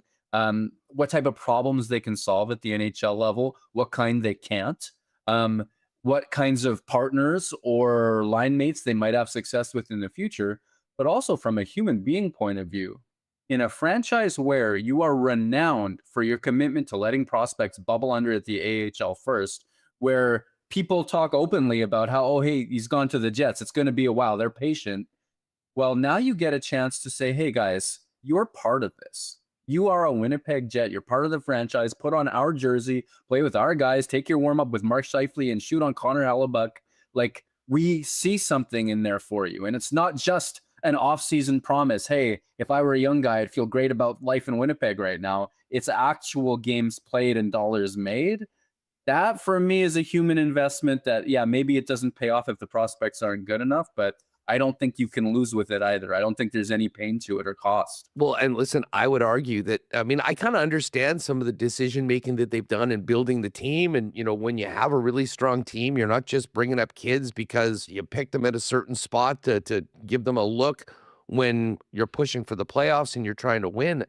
what type of problems they can solve at the NHL level, what kind they can't, what kinds of partners or line mates they might have success with in the future, but also from a human being point of view. In a franchise where you are renowned for your commitment to letting prospects bubble under at the AHL first, where people talk openly about how, oh, hey, he's gone to the Jets, it's going to be a while, they're patient. Well, now you get a chance to say, hey, guys, you're part of this. You are a Winnipeg Jet. You're part of the franchise. Put on our jersey, play with our guys, take your warm-up with Mark Scheifele and shoot on Connor Hellebuck. Like, we see something in there for you. And it's not just an off-season promise. Hey, if I were a young guy, I'd feel great about life in Winnipeg right now. It's actual games played and dollars made. That, for me, is a human investment that, yeah, maybe it doesn't pay off if the prospects aren't good enough, but I don't think you can lose with it either. I don't think there's any pain to it or cost. Well, and listen, I would argue that, I mean, I kind of understand some of the decision-making that they've done in building the team. And, when you have a really strong team, you're not just bringing up kids because you picked them at a certain spot to give them a look when you're pushing for the playoffs and you're trying to win.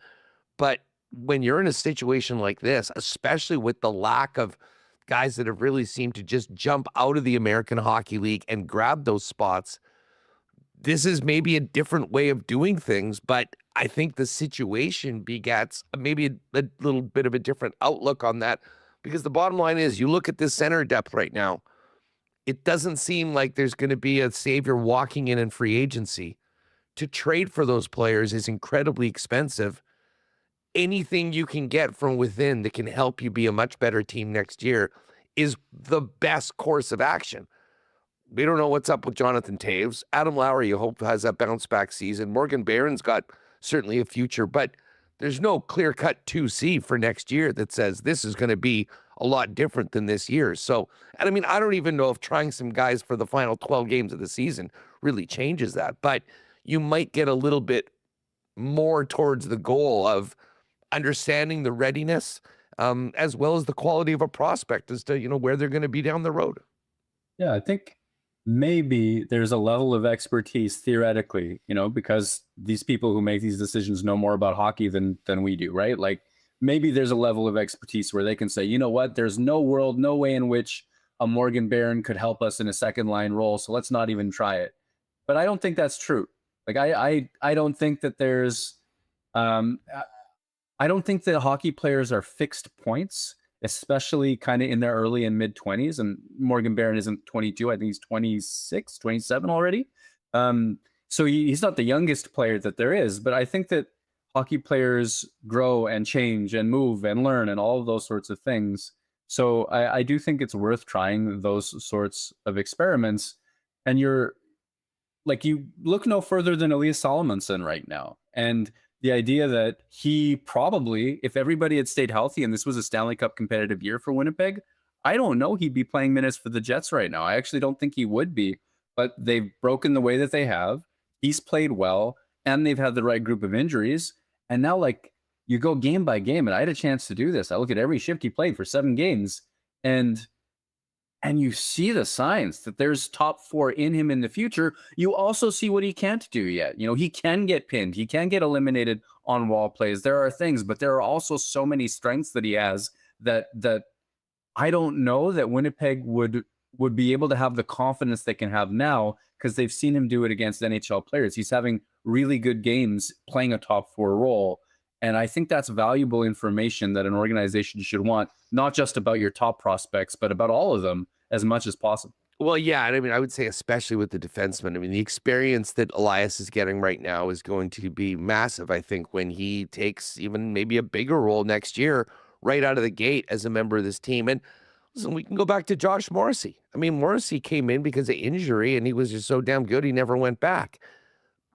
But when you're in a situation like this, especially with the lack of guys that have really seemed to just jump out of the American Hockey League and grab those spots, this is maybe a different way of doing things, but I think the situation begets maybe a little bit of a different outlook on that, because the bottom line is you look at this center depth right now, it doesn't seem like there's going to be a savior walking in free agency. To trade for those players is incredibly expensive. Anything you can get from within that can help you be a much better team next year is the best course of action. We don't know what's up with Jonathan Toews. Adam Lowry, you hope, has that bounce back season. Morgan Barron's got certainly a future, but there's no clear-cut 2C for next year that says this is going to be a lot different than this year. So, and I mean, I don't even know if trying some guys for the final 12 games of the season really changes that, but you might get a little bit more towards the goal of understanding the readiness as well as the quality of a prospect as to, where they're going to be down the road. Yeah, I think maybe there's a level of expertise theoretically, because these people who make these decisions know more about hockey than we do, right? Like maybe there's a level of expertise where they can say, you know what, there's no way in which a Morgan Barron could help us in a second line role, so let's not even try it. But I don't think that's true. Like I don't think that there's I don't think that hockey players are fixed points, especially kind of in their early and mid 20s. And Morgan Barron isn't 22. I think he's 26, 27 already. So he's not the youngest player that there is, but I think that hockey players grow and change and move and learn and all of those sorts of things. So I do think it's worth trying those sorts of experiments. And you look no further than Elias Salomonson right now. And the idea that he probably, if everybody had stayed healthy and this was a Stanley Cup competitive year for Winnipeg, I don't know he'd be playing minutes for the Jets right now. I actually don't think he would be, but they've broken the way that they have. He's played well, and they've had the right group of injuries. And now, you go game by game, and I had a chance to do this. I look at every shift he played for 7 games, and you see the signs that there's top 4 in him in the future. You also see what he can't do yet. He can get pinned. He can get eliminated on wall plays. There are things, but there are also so many strengths that he has that I don't know that Winnipeg would be able to have the confidence they can have now because they've seen him do it against NHL players. He's having really good games playing a top 4 role. And I think that's valuable information that an organization should want, not just about your top prospects, but about all of them as much as possible. Well, yeah, and I mean, I would say especially with the defenseman. I mean, the experience that Elias is getting right now is going to be massive, I think, when he takes even maybe a bigger role next year right out of the gate as a member of this team. And listen, we can go back to Josh Morrissey. I mean, Morrissey came in because of injury, and he was just so damn good he never went back.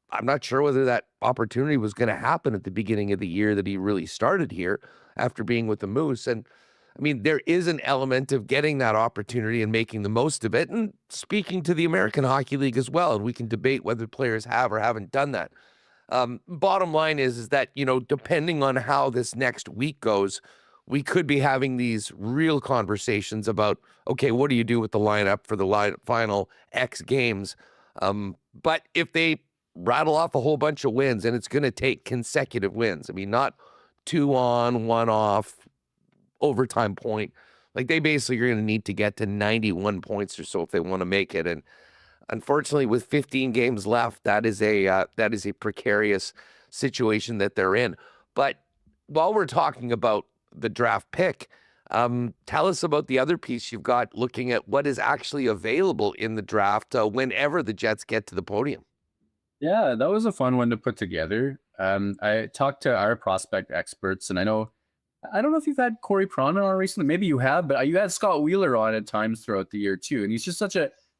I'm not sure whether that opportunity was going to happen at the beginning of the year that he really started here after being with the Moose. And I mean, there is an element of getting that opportunity and making the most of it and speaking to the American Hockey League as well. And we can debate whether players have or haven't done that. Bottom line is that, depending on how this next week goes, we could be having these real conversations about, okay, what do you do with the lineup for the final X games? But if they rattle off a whole bunch of wins, and it's going to take consecutive wins. I mean, not 2 on, 1 off, overtime point. They basically are going to need to get to 91 points or so if they want to make it. And unfortunately, with 15 games left, that is a precarious situation that they're in. But while we're talking about the draft pick, tell us about the other piece you've got, looking at what is actually available in the draft whenever the Jets get to the podium. Yeah, that was a fun one to put together. I talked to our prospect experts, and I don't know if you've had Corey Pronin on recently. Maybe you have, but you had Scott Wheeler on at times throughout the year too. And he's just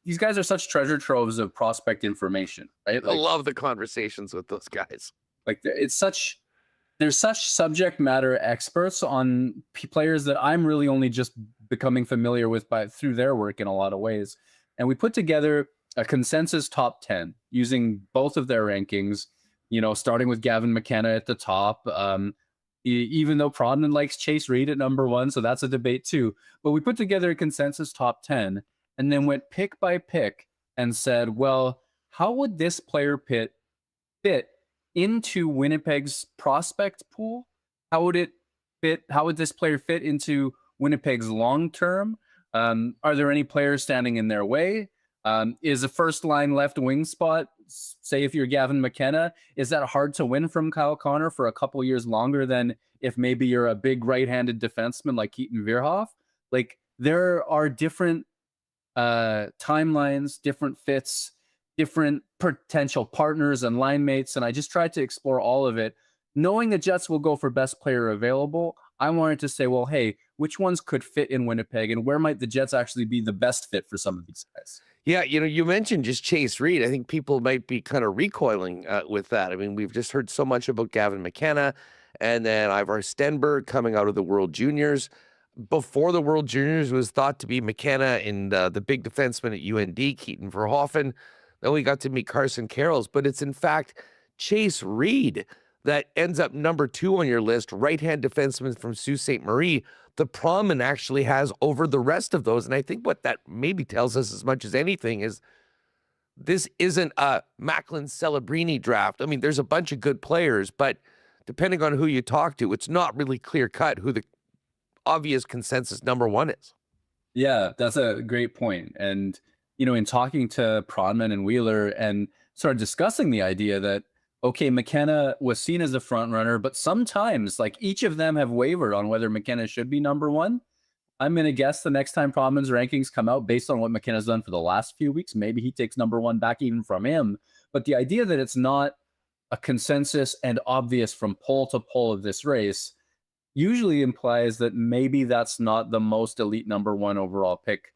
these guys are such treasure troves of prospect information, right? I love the conversations with those guys. They're such subject matter experts on players that I'm really only just becoming familiar with through their work in a lot of ways. And we put together a consensus top 10 using both of their rankings, starting with Gavin McKenna at the top, even though Prodman likes Chase Reed at number 1. So that's a debate too. But we put together a consensus top 10 and then went pick by pick and said, well, how would this player fit into Winnipeg's prospect pool? How would this player fit into Winnipeg's long-term? Are there any players standing in their way? Is a first line left wing spot, say if you're Gavin McKenna, is that hard to win from Kyle Connor for a couple years longer than if maybe you're a big right-handed defenseman like Keaton Vierhoff? There are different timelines, different fits, different potential partners and line mates, and I just tried to explore all of it. Knowing the Jets will go for best player available, I wanted to say, well, hey, which ones could fit in Winnipeg, and where might the Jets actually be the best fit for some of these guys? Yeah, you mentioned just Chase Reed. I think people might be kind of recoiling with that. I mean, we've just heard so much about Gavin McKenna, And then Ivar Stenberg coming out of the World Juniors. Before the World Juniors was thought to be McKenna and the big defenseman at UND, Keaton Verhoeven. Then we got to meet Carson Carrolls, but it's in fact Chase Reed that ends up number 2 on your list, right-hand defenseman from Sault Ste. Marie. The Promotion actually has over the rest of those. And I think what that maybe tells us as much as anything is this isn't a Macklin Celebrini draft. I mean, there's a bunch of good players, but depending on who you talk to, it's not really clear-cut who the obvious consensus number 1 is. Yeah, that's a great point. And, in talking to Prodman and Wheeler and sort of discussing the idea that, okay, McKenna was seen as a front runner, but sometimes like each of them have wavered on whether McKenna should be number 1. I'm going to guess the next time Prodman's rankings come out based on what McKenna's done for the last few weeks, maybe he takes number 1 back even from him. But the idea that it's not a consensus and obvious from poll to poll of this race usually implies that maybe that's not the most elite number 1 overall pick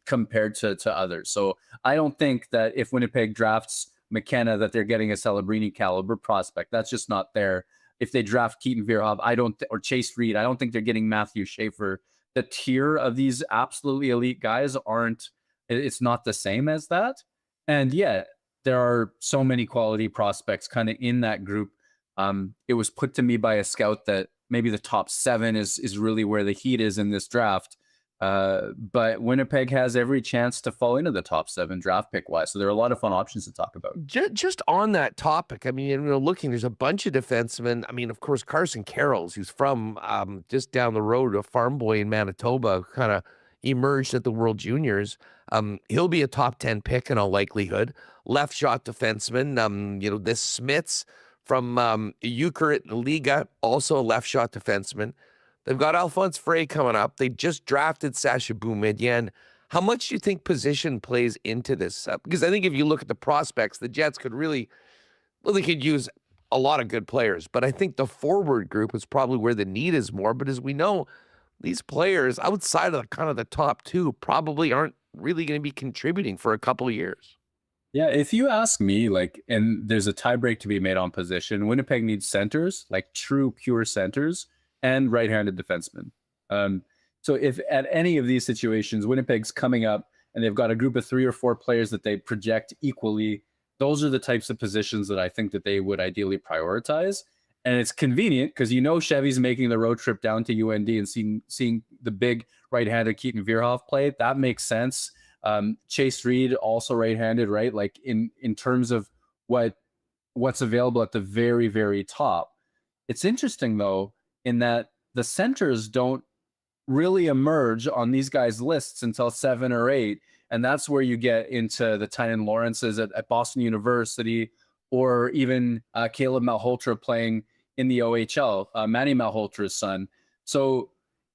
compared to others. So I don't think that if Winnipeg drafts McKenna that they're getting a Celebrini caliber prospect. That's just not there. If they draft Keaton Verhoeven, or Chase Reed, I don't think they're getting Matthew Schaefer. The tier of these absolutely elite guys it's not the same as that. And yet there are so many quality prospects kind of in that group. It was put to me by a scout that maybe the top 7 is really where the heat is in this draft. But Winnipeg has every chance to fall into the top 7 draft pick wise. So there are a lot of fun options to talk about. Just on that topic, I mean, looking, there's a bunch of defensemen. I mean, of course, Carson Carrolls, who's from just down the road, a farm boy in Manitoba, kind of emerged at the World Juniors. He'll be a top 10 pick in all likelihood. Left shot defenseman, this Smits from Euchre Liga, also a left shot defenseman. They've got Alphonse Frey coming up. They just drafted Sacha Boumedienne. How much do you think position plays into this? Because I think if you look at the prospects, the Jets could really, they could use a lot of good players. But I think the forward group is probably where the need is more. But as we know, these players outside of kind of the top 2 probably aren't really going to be contributing for a couple of years. Yeah, if you ask me, and there's a tiebreak to be made on position, Winnipeg needs centers, like true, pure centers, and right-handed defensemen. So if at any of these situations, Winnipeg's coming up and they've got a group of 3 or 4 players that they project equally, those are the types of positions that I think that they would ideally prioritize. And it's convenient because Chevy's making the road trip down to UND and seeing the big right-handed Keaton Verhoeven play. That makes sense. Chase Reed, also right-handed, right? Like in terms of what's available at the very, very top. It's interesting, though, in that the centers don't really emerge on these guys' lists until 7 or 8. And that's where you get into the Tynan Lawrences at Boston University, or even Caleb Malhotra playing in the OHL, Manny Malhotra's son. So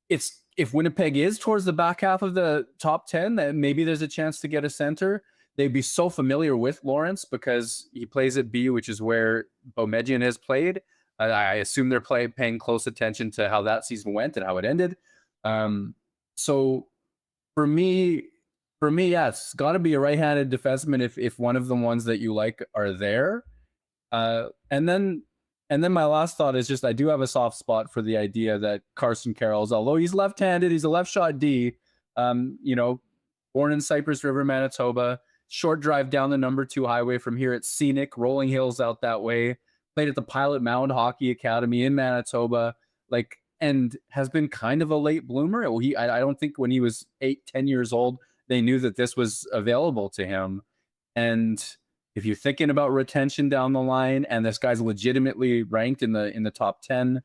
if Winnipeg is towards the back half of the top 10, then maybe there's a chance to get a center. They'd be so familiar with Lawrence because he plays at B, which is where Boumedienne has played. I assume they're paying close attention to how that season went and how it ended. So for me, yeah, it's got to be a right-handed defenseman if one of the ones that you like are there. And then my last thought is just I do have a soft spot for the idea that Carson Carrolls, although he's left-handed, he's a left shot D. Born in Cypress River, Manitoba, short drive down the number 2 highway from here. It's scenic, rolling hills out that way. Played at the Pilot Mound Hockey Academy in Manitoba, and has been kind of a late bloomer. I don't think when he was 8-10 years old, they knew that this was available to him. And if you're thinking about retention down the line, and this guy's legitimately ranked in the top 10,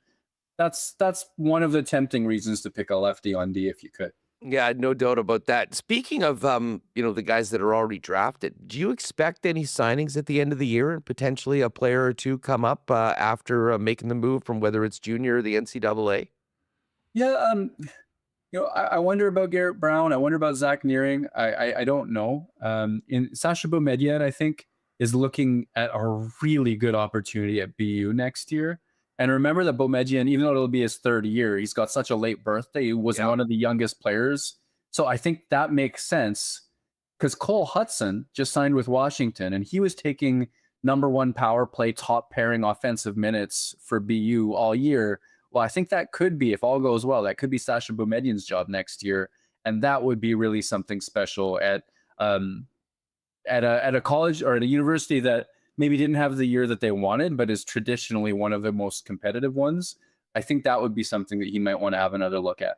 that's one of the tempting reasons to pick a lefty on D if you could. Yeah, no doubt about that. Speaking of, the guys that are already drafted, do you expect any signings at the end of the year and potentially a player or 2 come up after making the move from whether it's junior or the NCAA? Yeah, I wonder about Garrett Brown. I wonder about Zach Nearing. I don't know. In Sacha Boumedienne, I think, is looking at a really good opportunity at BU next year. And remember that Boumedienne, even though it'll be his 3rd year, he's got such a late birthday. He was one of the youngest players. So I think that makes sense because Cole Hudson just signed with Washington, and he was taking number one power play, top pairing offensive minutes for BU all year. Well, I think that could be, if all goes well, that could be Sasha Boumedien's job next year. And that would be really something special at a college or at a university that maybe didn't have the year that they wanted, but is traditionally one of the most competitive ones. I think that would be something that he might want to have another look at.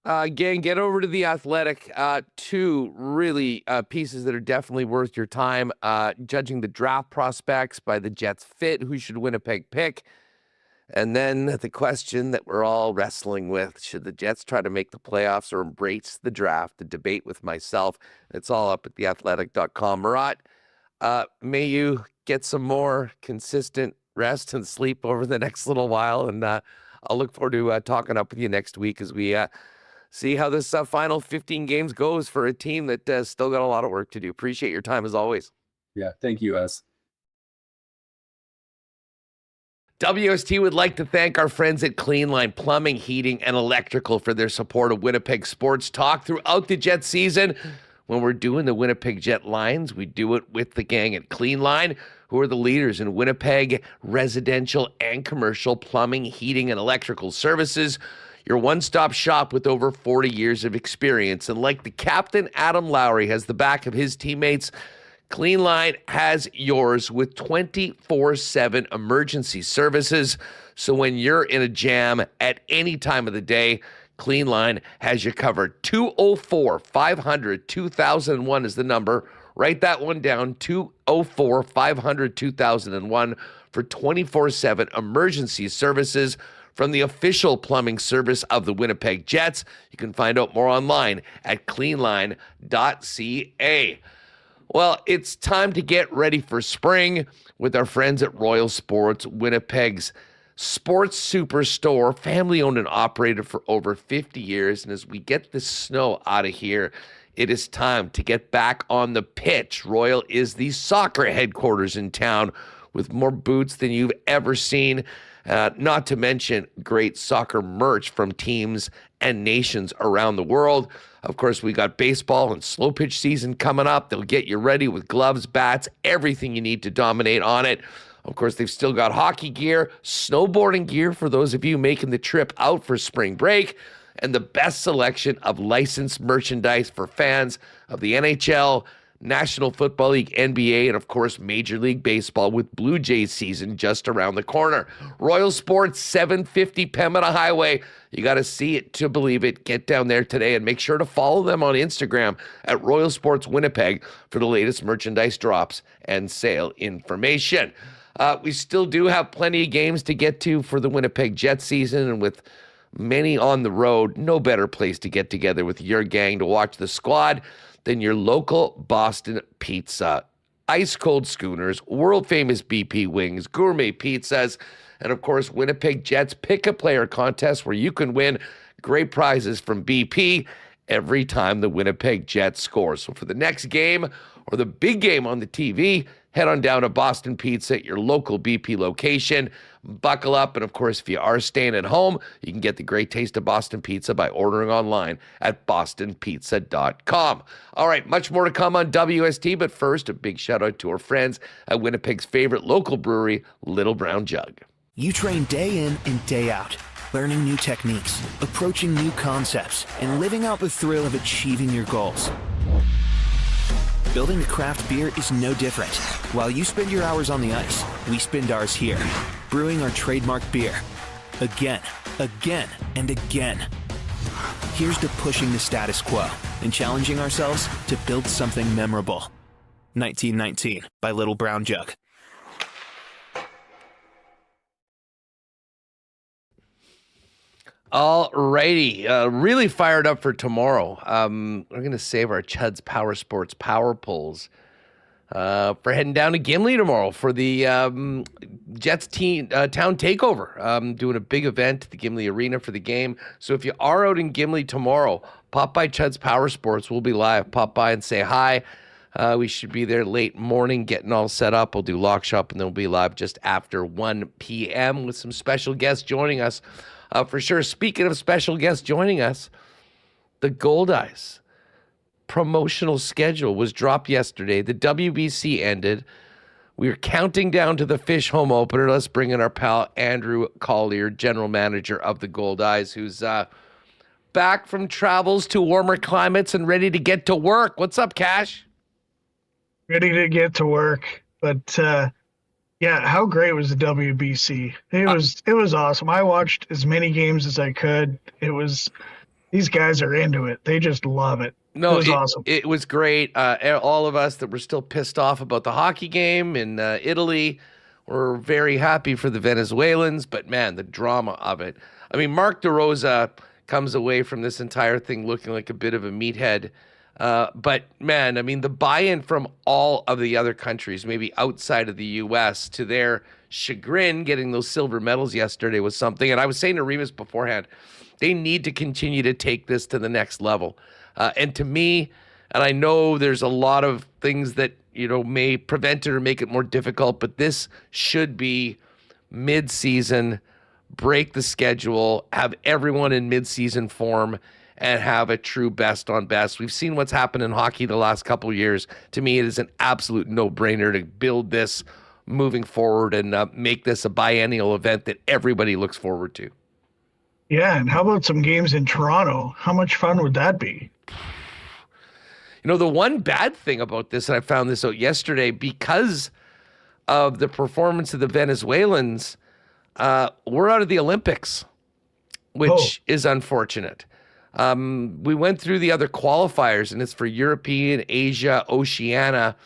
Again, get over to The Athletic. Two really pieces that are definitely worth your time. Judging the draft prospects by the Jets fit, who should Winnipeg pick? And then the question that we're all wrestling with, should the Jets try to make the playoffs or embrace the draft? The debate with myself. It's all up at theathletic.com. Murat, may you get some more consistent rest and sleep over the next little while. And I'll look forward to talking up with you next week as we see how this final 15 games goes for a team that still got a lot of work to do. Appreciate your time as always. Yeah, thank you, Ez. WST would like to thank our friends at Cleanline Plumbing, Heating, and Electrical for their support of Winnipeg Sports Talk throughout the Jet season. When we're doing the Winnipeg Jet lines, we do it with the gang at Cleanline, who are the leaders in Winnipeg residential and commercial plumbing, heating, and electrical services. Your one-stop shop with over 40 years of experience. And like the captain, Adam Lowry, has the back of his teammates, Cleanline has yours with 24/7 emergency services. So when you're in a jam at any time of the day, Cleanline has you covered. 204-500-2001 is the number. Write that one down, 204-500-2001 for 24/7 emergency services from the official plumbing service of the Winnipeg Jets. You can find out more online at cleanline.ca. Well, it's time to get ready for spring with our friends at Royal Sports, Winnipeg's sports superstore, family-owned and operated for over 50 years. And as we get the snow out of here, it is time to get back on the pitch. Royal is the soccer headquarters in town with more boots than you've ever seen. Not to mention great soccer merch from teams and nations around the world. Of course, we got baseball and slow pitch season coming up. They'll get you ready with gloves, bats, everything you need to dominate on it. Of course, they've still got hockey gear, snowboarding gear for those of you making the trip out for spring break, and the best selection of licensed merchandise for fans of the NHL, National Football League, NBA, and of course, Major League Baseball with Blue Jays season just around the corner. Royal Sports, 750 Pembina Highway. You got to see it to believe it. Get down there today and make sure to follow them on Instagram at Royal Sports Winnipeg for the latest merchandise drops and sale information. We still do have plenty of games to get to for the Winnipeg Jets season, and with many on the road, no better place to get together with your gang to watch the squad than your local Boston Pizza. Ice cold schooners, world famous BP wings, gourmet pizzas, and of course, Winnipeg Jets pick a player contest where you can win great prizes from BP every time the Winnipeg Jets score. So for the next game or the big game on the TV, head on down to Boston Pizza at your local BP location. Buckle up. And of course, if you are staying at home, you can get the great taste of Boston Pizza by ordering online at bostonpizza.com. All right, much more to come on WST. But first, a big shout out to our friends at Winnipeg's favorite local brewery, Little Brown Jug. You train day in and day out, learning new techniques, approaching new concepts, and living out the thrill of achieving your goals. Building a craft beer is no different. While you spend your hours on the ice, we spend ours here, brewing our trademark beer. Again, and again. Here's to pushing the status quo and challenging ourselves to build something memorable. 1919 by Little Brown Jug. All righty. Really fired up for tomorrow. We're going to save our Chuds Power Sports Power Polls for heading down to Gimli tomorrow for the Jets town takeover. Doing a big event at the Gimli Arena for the game. So if you are out in Gimli tomorrow, pop by Chuds Power Sports. We'll be live. Pop by and say hi. We should be there late morning getting all set up. We'll do lock shop and then we'll be live just after 1 p.m. with some special guests joining us. For sure. Speaking of special guests joining us, the Goldeyes promotional schedule was dropped yesterday. The WBC ended. We're counting down to the Fish home opener. Let's bring in our pal Andrew Collier, general manager of the Goldeyes, who's back from travels to warmer climates and ready to get to work. What's up, Cash? Ready to get to work. But yeah, how great was the WBC? It was awesome. I watched as many games as I could. These guys are into it. They just love it. No, it was awesome. It was great. All of us that were still pissed off about the hockey game in Italy were very happy for the Venezuelans, but man, the drama of it. I mean, Mark DeRosa comes away from this entire thing looking like a bit of a meathead. But man, I mean, the buy-in from all of the other countries, maybe outside of the U.S., to their chagrin, getting those silver medals yesterday was something. And I was saying to Remis beforehand, they need to continue to take this to the next level. And to me, and I know there's a lot of things that, may prevent it or make it more difficult, but this should be mid-season, break the schedule, have everyone in mid-season form, and have a true best on best. We've seen what's happened in hockey the last couple of years. To me, it is an absolute no-brainer to build this moving forward and make this a biennial event that everybody looks forward to. Yeah, and how about some games in Toronto? How much fun would that be? The one bad thing about this, and I found this out yesterday, because of the performance of the Venezuelans, we're out of the Olympics, which is unfortunate. We went through the other qualifiers, and it's for European, Asia, Oceania,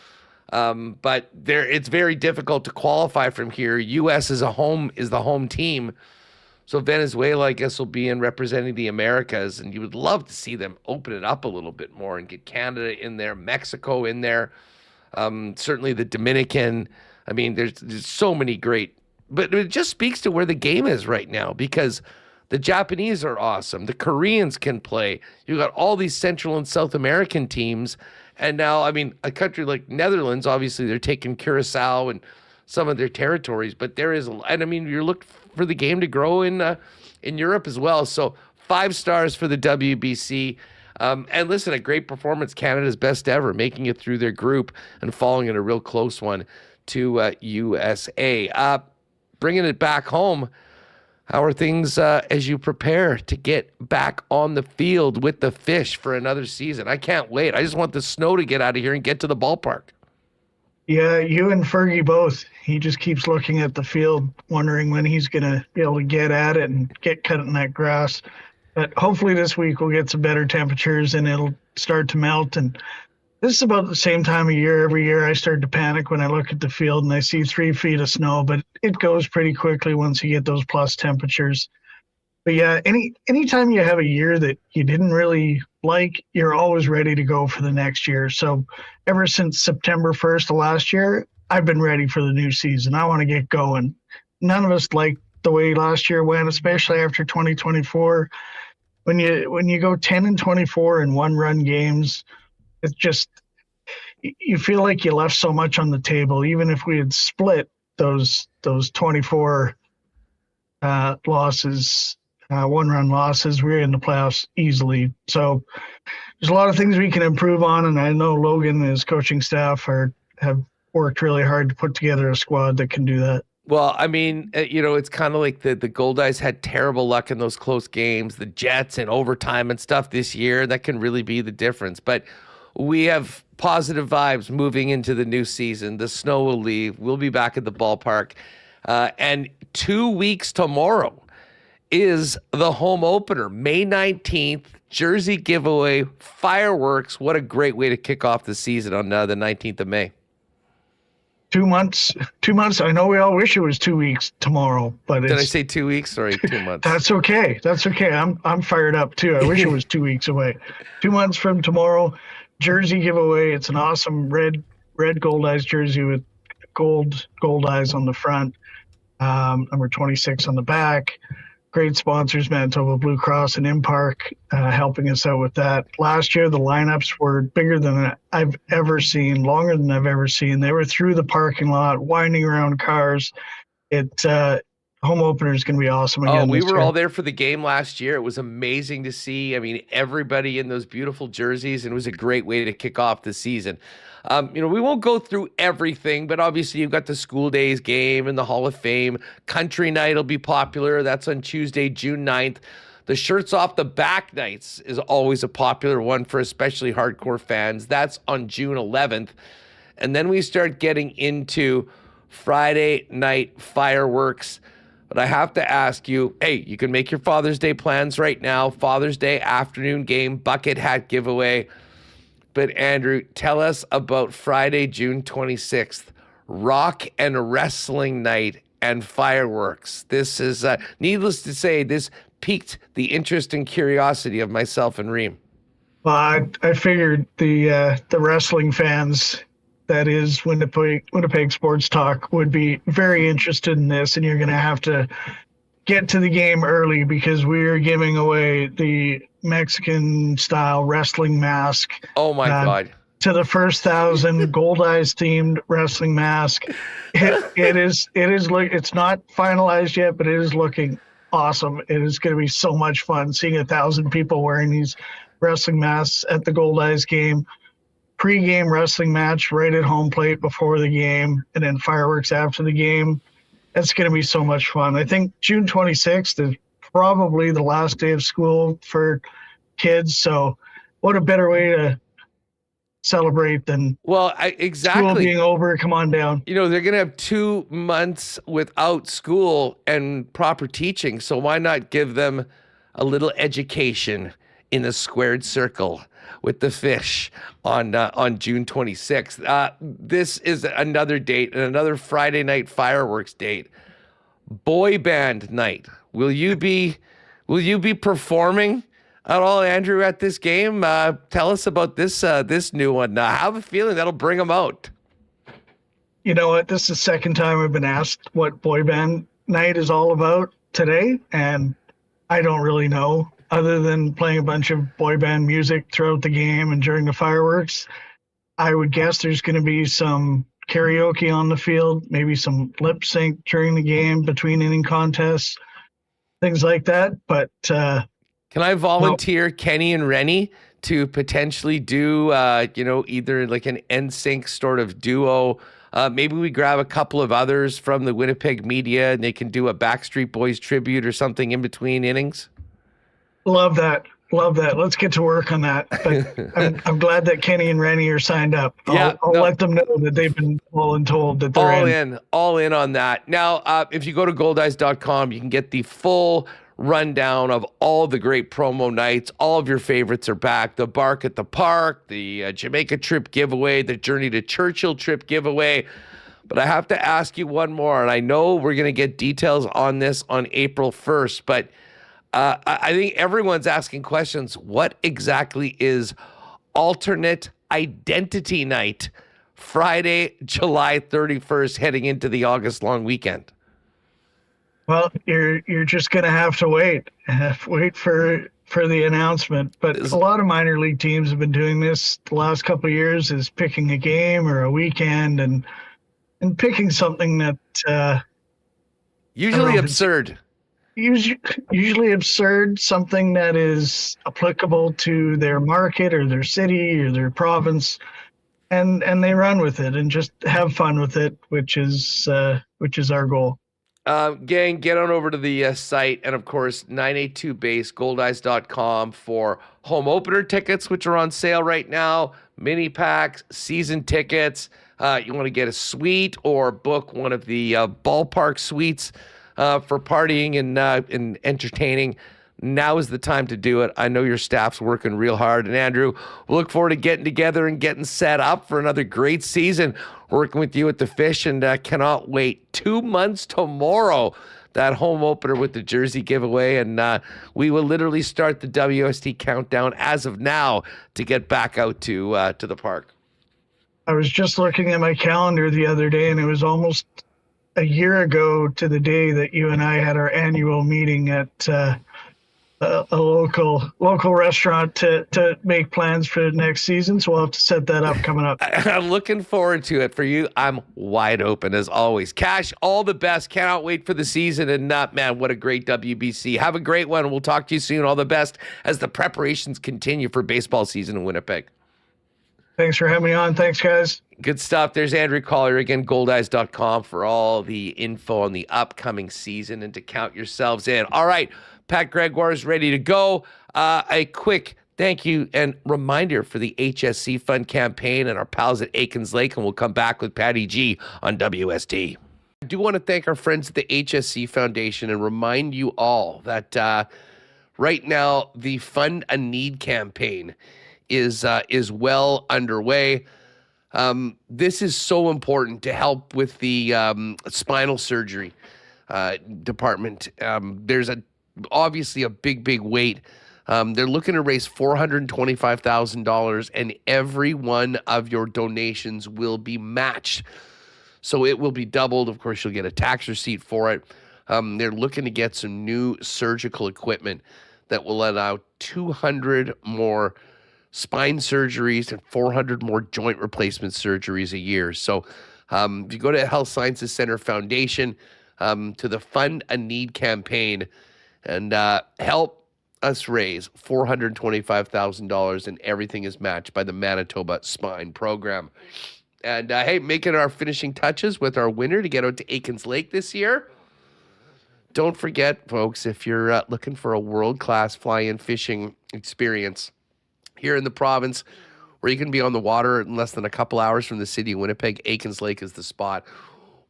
but it's very difficult to qualify from here. U.S. is the home team, so Venezuela, I guess, will be in representing the Americas, and you would love to see them open it up a little bit more and get Canada in there, Mexico in there, certainly the Dominican. I mean, there's so many great, but it just speaks to where the game is right now, because the Japanese are awesome. The Koreans can play. You got all these Central and South American teams. And now, I mean, a country like Netherlands, obviously they're taking Curacao and some of their territories, but you're looking for the game to grow in Europe as well. So 5 stars for the WBC. And listen, a great performance. Canada's best ever, making it through their group and falling in a real close one to USA. Bringing it back home, how are things as you prepare to get back on the field with the Fish for another season? I can't wait. I just want the snow to get out of here and get to the ballpark. Yeah, you and Fergie both. He just keeps looking at the field, wondering when he's going to be able to get at it and get cutting that grass. But hopefully this week we'll get some better temperatures and it'll start to melt. And this is about the same time of year. Every year I start to panic when I look at the field and I see 3 feet of snow, but it goes pretty quickly once you get those plus temperatures. But yeah, anytime you have a year that you didn't really like, you're always ready to go for the next year. So ever since September 1st of last year, I've been ready for the new season. I want to get going. None of us liked the way last year went, especially after 2024. When you go 10-24 in one-run games, it's just, you feel like you left so much on the table. Even if we had split those 24 losses, one-run losses, we're in the playoffs easily. So there's a lot of things we can improve on, and I know Logan and his coaching staff have worked really hard to put together a squad that can do that. Well, I mean, it's kind of like the Goldeyes had terrible luck in those close games, the Jets in overtime and stuff this year. That can really be the difference. But we have positive vibes moving into the new season. The snow will leave. We'll be back at the ballpark. And 2 weeks tomorrow is the home opener, May 19th, jersey giveaway, fireworks. What a great way to kick off the season on the 19th of May. 2 months. I know we all wish it was 2 weeks tomorrow, but did I say 2 weeks? Sorry, 2 months. That's okay. I'm fired up too. I wish it was 2 weeks away. 2 months from tomorrow, jersey giveaway. It's an awesome red Goldeyes jersey with Goldeyes on the front, number 26 on the back. Great sponsors, Manitoba Blue Cross and Impark, helping us out with that. Last year, the lineups were bigger than I've ever seen, longer than I've ever seen. They were through the parking lot, winding around cars. home opener is going to be awesome again. We this were year. all there for the game last year. It was amazing to see. I mean, everybody in those beautiful jerseys, and it was a great way to kick off the season. We won't go through everything, but obviously you've got the school days game and the Hall of Fame. Country night will be popular. That's on Tuesday, June 9th. The shirts off the back nights is always a popular one for especially hardcore fans. That's on June 11th. And then we start getting into Friday night fireworks. But I have to ask you, hey, you can make your Father's Day plans right now. Father's Day afternoon game, bucket hat giveaway. But Andrew, tell us about Friday, June 26th, rock and wrestling night and fireworks. This is, needless to say, this piqued the interest and curiosity of myself and Reem. Well, I figured the wrestling fans, that is Winnipeg Sports Talk, would be very interested in this, and you're going to have to get to the game early because we are giving away the Mexican-style wrestling mask. Oh my God! To the first 1,000 Goldeyes themed wrestling mask. It is it's not finalized yet, but it is looking awesome. It is going to be so much fun seeing 1,000 people wearing these wrestling masks at the Goldeyes game. Pre-game wrestling match right at home plate before the game, and then fireworks after the game. It's going to be so much fun. I think June 26th is probably the last day of school for kids. So what a better way to celebrate than school being over. Come on down. They're going to have 2 months without school and proper teaching. So why not give them a little education in a squared circle with the fish on June 26th. This is another date and another Friday night fireworks date. Boy band night. Will you be performing at all, Andrew, at this game? Tell us about this new one. I have a feeling that'll bring them out. You know what? This is the second time I've been asked what boy band night is all about today, and I don't really know. Other than playing a bunch of boy band music throughout the game and during the fireworks, I would guess there's going to be some karaoke on the field, maybe some lip sync during the game between inning contests, things like that. But can I volunteer Kenny and Rennie to potentially do, either like an NSYNC sort of duo? Maybe we grab a couple of others from the Winnipeg media and they can do a Backstreet Boys tribute or something in between innings. Love that. Let's get to work on that. But I'm glad that Kenny and Rennie are signed up. I'll let them know that they've been told that they're all in on that. Now, if you go to goldeyes.com, you can get the full rundown of all the great promo nights. All of your favorites are back. The Bark at the Park, the Jamaica trip giveaway, the Journey to Churchill trip giveaway. But I have to ask you one more, and I know we're going to get details on this on April 1st, but I think everyone's asking questions. What exactly is alternate identity night, Friday, July 31st, heading into the August long weekend? Well, you're just going to have to wait for the announcement. But a lot of minor league teams have been doing this the last couple of years, is picking a game or a weekend and picking something that usually absurd. Usually absurd, something that is applicable to their market or their city or their province, and they run with it and just have fun with it, which is our goal. Gang, get on over to the site, and of course 982 base goldeyes.com for home opener tickets, which are on sale right now, mini packs, season tickets. You want to get a suite or book one of the ballpark suites for partying and entertaining. Now is the time to do it. I know your staff's working real hard. And Andrew, we'll look forward to getting together and getting set up for another great season working with you at the Fish, and cannot wait. 2 months tomorrow, that home opener with the jersey giveaway, and we will literally start the WST countdown as of now to get back out to the park. I was just looking at my calendar the other day, and it was almost a year ago to the day that you and I had our annual meeting at a local restaurant to make plans for next season. So we'll have to set that up coming up. I'm looking forward to it. For you, I'm wide open as always. Cash, all the best. Cannot wait for the season. And man, what a great WBC. Have a great one. We'll talk to you soon. All the best as the preparations continue for baseball season in Winnipeg. Thanks for having me on. Thanks, guys. Good stuff. There's Andrew Collier again, Goldeyes.com for all the info on the upcoming season and to count yourselves in. All right, Pat Gregoire is ready to go. A quick thank you and reminder for the HSC Fund campaign and our pals at Aikens Lake, and we'll come back with Patty G on WST. I do want to thank our friends at the HSC Foundation and remind you all that right now the Fund a Need campaign is well underway. This is so important to help with the spinal surgery department. There's obviously a big wait. They're looking to raise $425,000, and every one of your donations will be matched. So it will be doubled. Of course, you'll get a tax receipt for it. They're looking to get some new surgical equipment that will allow 200 more spine surgeries and 400 more joint replacement surgeries a year. So if you go to Health Sciences Center Foundation, to the Fund a Need campaign, and help us raise $425,000, and everything is matched by the Manitoba Spine Program. And hey, making our finishing touches with our winner to get out to Aikens Lake this year. Don't forget, folks, if you're looking for a world-class fly-in fishing experience here in the province, where you can be on the water in less than a couple hours from the city of Winnipeg, Aikens Lake is the spot.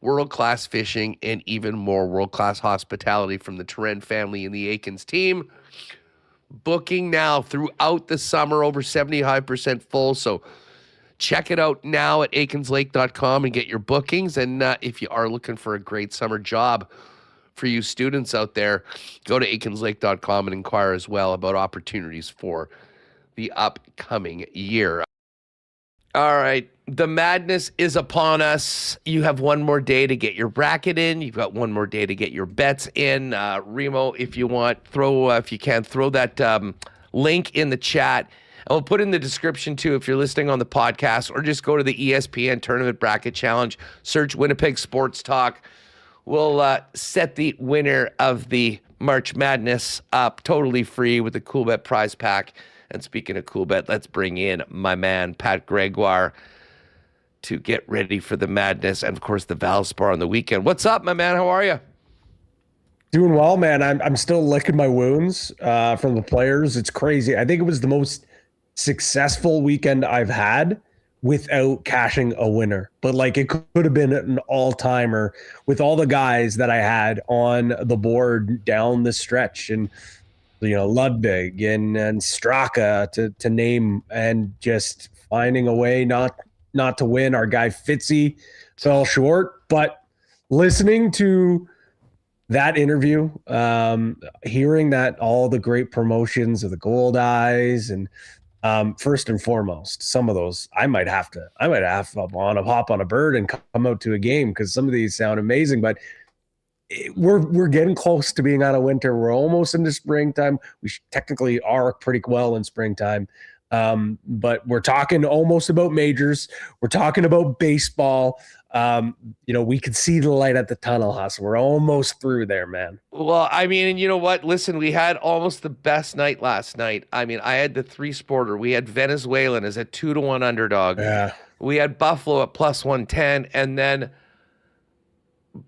World-class fishing and even more world-class hospitality from the Terren family and the Aikens team. Booking now throughout the summer, over 75% full. So check it out now at aikenslake.com and get your bookings. And if you are looking for a great summer job for you students out there, go to aikenslake.com and inquire as well about opportunities for the upcoming year. All right, the madness is upon us. You have one more day to get your bracket in. You've got one more day to get your bets in. Remo, if you want, if you can, throw that link in the chat. And we'll put in the description too if you're listening on the podcast, or just go to the ESPN Tournament Bracket Challenge, search Winnipeg Sports Talk. We'll set the winner of the March Madness up totally free with the Cool Bet prize pack. And speaking of Cool Bet, let's bring in my man, Pat Gregoire, to get ready for the madness. And, of course, the Valspar on the weekend. What's up, my man? How are you? Doing well, man. I'm still licking my wounds from the players. It's crazy. I think it was the most successful weekend I've had without cashing a winner. But, like, it could have been an all-timer with all the guys that I had on the board down the stretch. And Ludwig and Straka to name, and just finding a way not to win. Our guy Fitzy fell short, but listening to that interview, hearing that all the great promotions of the Goldeyes, and first and foremost, some of those I might have to hop on a bird and come out to a game, because some of these sound amazing, but we're getting close to being out of winter. We're almost into springtime. We technically are pretty well in springtime, but we're talking almost about majors. We're talking about baseball. We could see the light at the tunnel, Huss. We're almost through there, man. Well, I mean, and you know what? Listen, we had almost the best night last night. I mean, I had the 3-sporter. We had Venezuelan as a 2-1 underdog. Yeah. We had Buffalo at +110, and then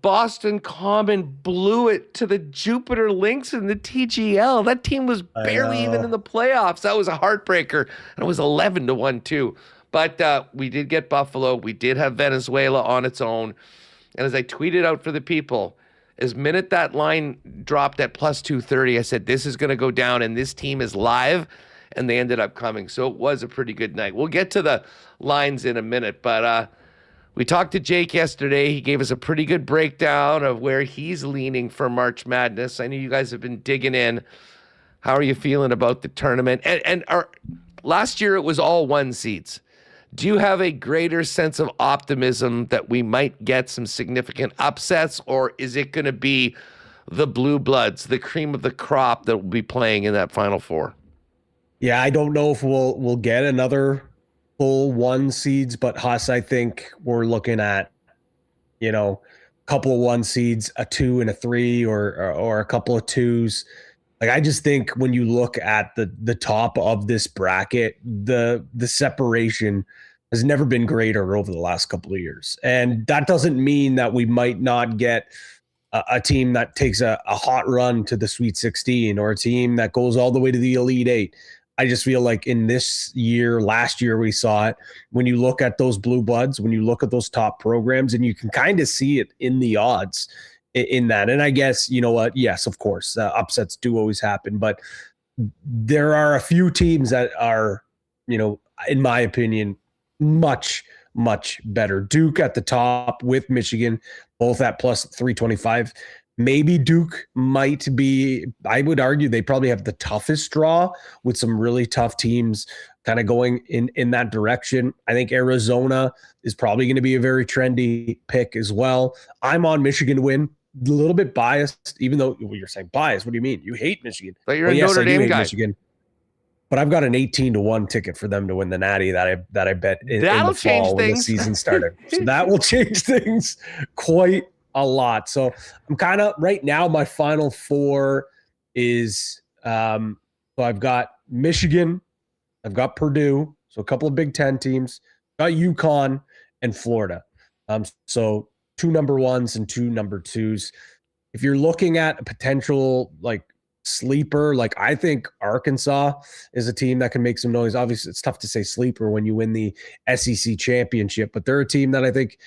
Boston Common blew it to the Jupiter Lynx in the TGL. That team was barely even in the playoffs. That was a heartbreaker. And it was 11-1 too. But we did get Buffalo. We did have Venezuela on its own. And as I tweeted out for the people, as minute that line dropped at +230, I said, this is going to go down and this team is live. And they ended up coming. So it was a pretty good night. We'll get to the lines in a minute, but we talked to Jake yesterday. He gave us a pretty good breakdown of where he's leaning for March Madness. I know you guys have been digging in. How are you feeling about the tournament? And last year it was all 1 seeds. Do you have a greater sense of optimism that we might get some significant upsets, or is it going to be the Blue Bloods, the cream of the crop that will be playing in that Final Four? Yeah, I don't know if we'll get another full 1 seeds, but Huss, I think we're looking at, a couple of 1 seeds, a 2 and a 3, or a couple of 2s. Like, I just think when you look at the top of this bracket, the separation has never been greater over the last couple of years. And that doesn't mean that we might not get a team that takes a hot run to the Sweet 16 or a team that goes all the way to the Elite 8. I just feel like in this year, last year, we saw it when you look at those Blue Bloods, when you look at those top programs, and you can kind of see it in the odds in that. And I guess, you know what? Yes, of course, upsets do always happen, but there are a few teams that are, in my opinion, much, much better. Duke at the top with Michigan, both at plus 325. Maybe Duke might be, I would argue they probably have the toughest draw with some really tough teams kind of going in that direction. I think Arizona is probably going to be a very trendy pick as well. I'm on Michigan to win. A little bit biased, even though you're saying biased. What do you mean? You hate Michigan. But you're a Notre Dame guy. Michigan. But I've got an 18-1 ticket for them to win the Natty that I bet in the fall when the season started. So that will change things quite a lot. So I'm kind of right now, my Final Four is so I've got Michigan, I've got Purdue, so a couple of Big Ten teams, got UConn and Florida. So 2 number 1s and 2 number 2s. If you're looking at a potential sleeper, I think Arkansas is a team that can make some noise. Obviously, it's tough to say sleeper when you win the SEC championship, but they're a team that I think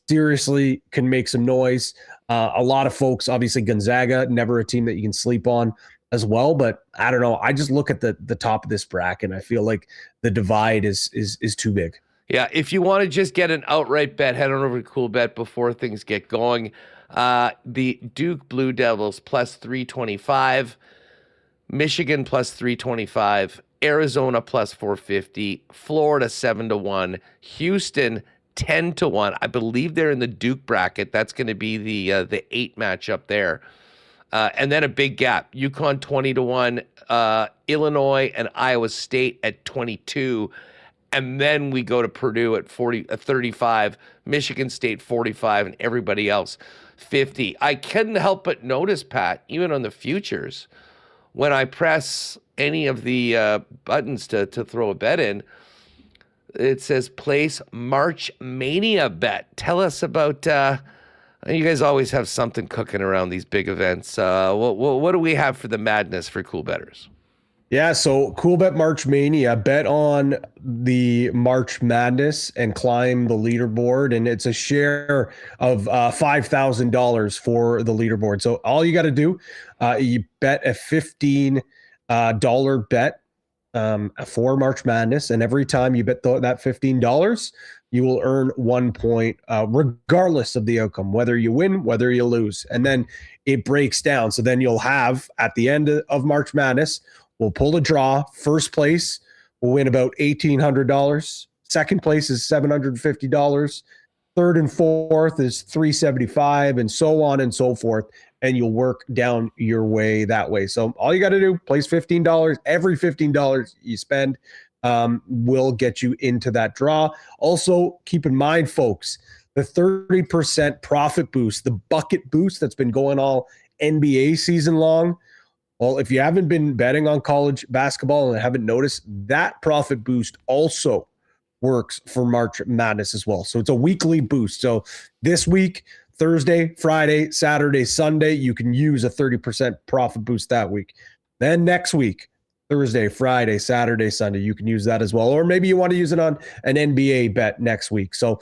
seriously can make some noise. A lot of folks, obviously Gonzaga, never a team that you can sleep on as well, but I don't know. I just look at the top of this bracket and I feel like the divide is too big. Yeah, if you want to just get an outright bet, head on over to CoolBet before things get going. The Duke Blue Devils plus 325, Michigan plus 325, Arizona plus 450, Florida 7-1, Houston 10-1. I believe they're in the Duke bracket. That's going to be the 8 matchup there. And then a big gap. UConn 20-1, Illinois and Iowa State at 22. And then we go to Purdue at 35, Michigan State 45, and everybody else 50. I couldn't help but notice, Pat, even on the futures, when I press any of the buttons to throw a bet in, it says place March Mania bet. Tell us about, you guys always have something cooking around these big events. What do we have for the madness for cool bettors? Yeah, so CoolBet March Mania, bet on the March Madness and climb the leaderboard, and it's a share of $5,000 for the leaderboard. So all you got to do, you bet a $15 bet for March Madness, and every time you bet that $15, you will earn 1 point, regardless of the outcome, whether you win, whether you lose. And then it breaks down. So then you'll have, at the end of March Madness, we'll pull a draw. First place will win about $1,800. Second place is $750. Third and fourth is $375, and so on and so forth. And you'll work down your way that way. So all you got to do, place $15. Every $15 you spend will get you into that draw. Also, keep in mind, folks, the 30% profit boost, the bucket boost that's been going all NBA season long. Well, if you haven't been betting on college basketball and haven't noticed, that profit boost also works for March Madness as well. So it's a weekly boost. So this week, Thursday, Friday, Saturday, Sunday, you can use a 30% profit boost that week. Then next week, Thursday, Friday, Saturday, Sunday, you can use that as well. Or maybe you want to use it on an NBA bet next week. So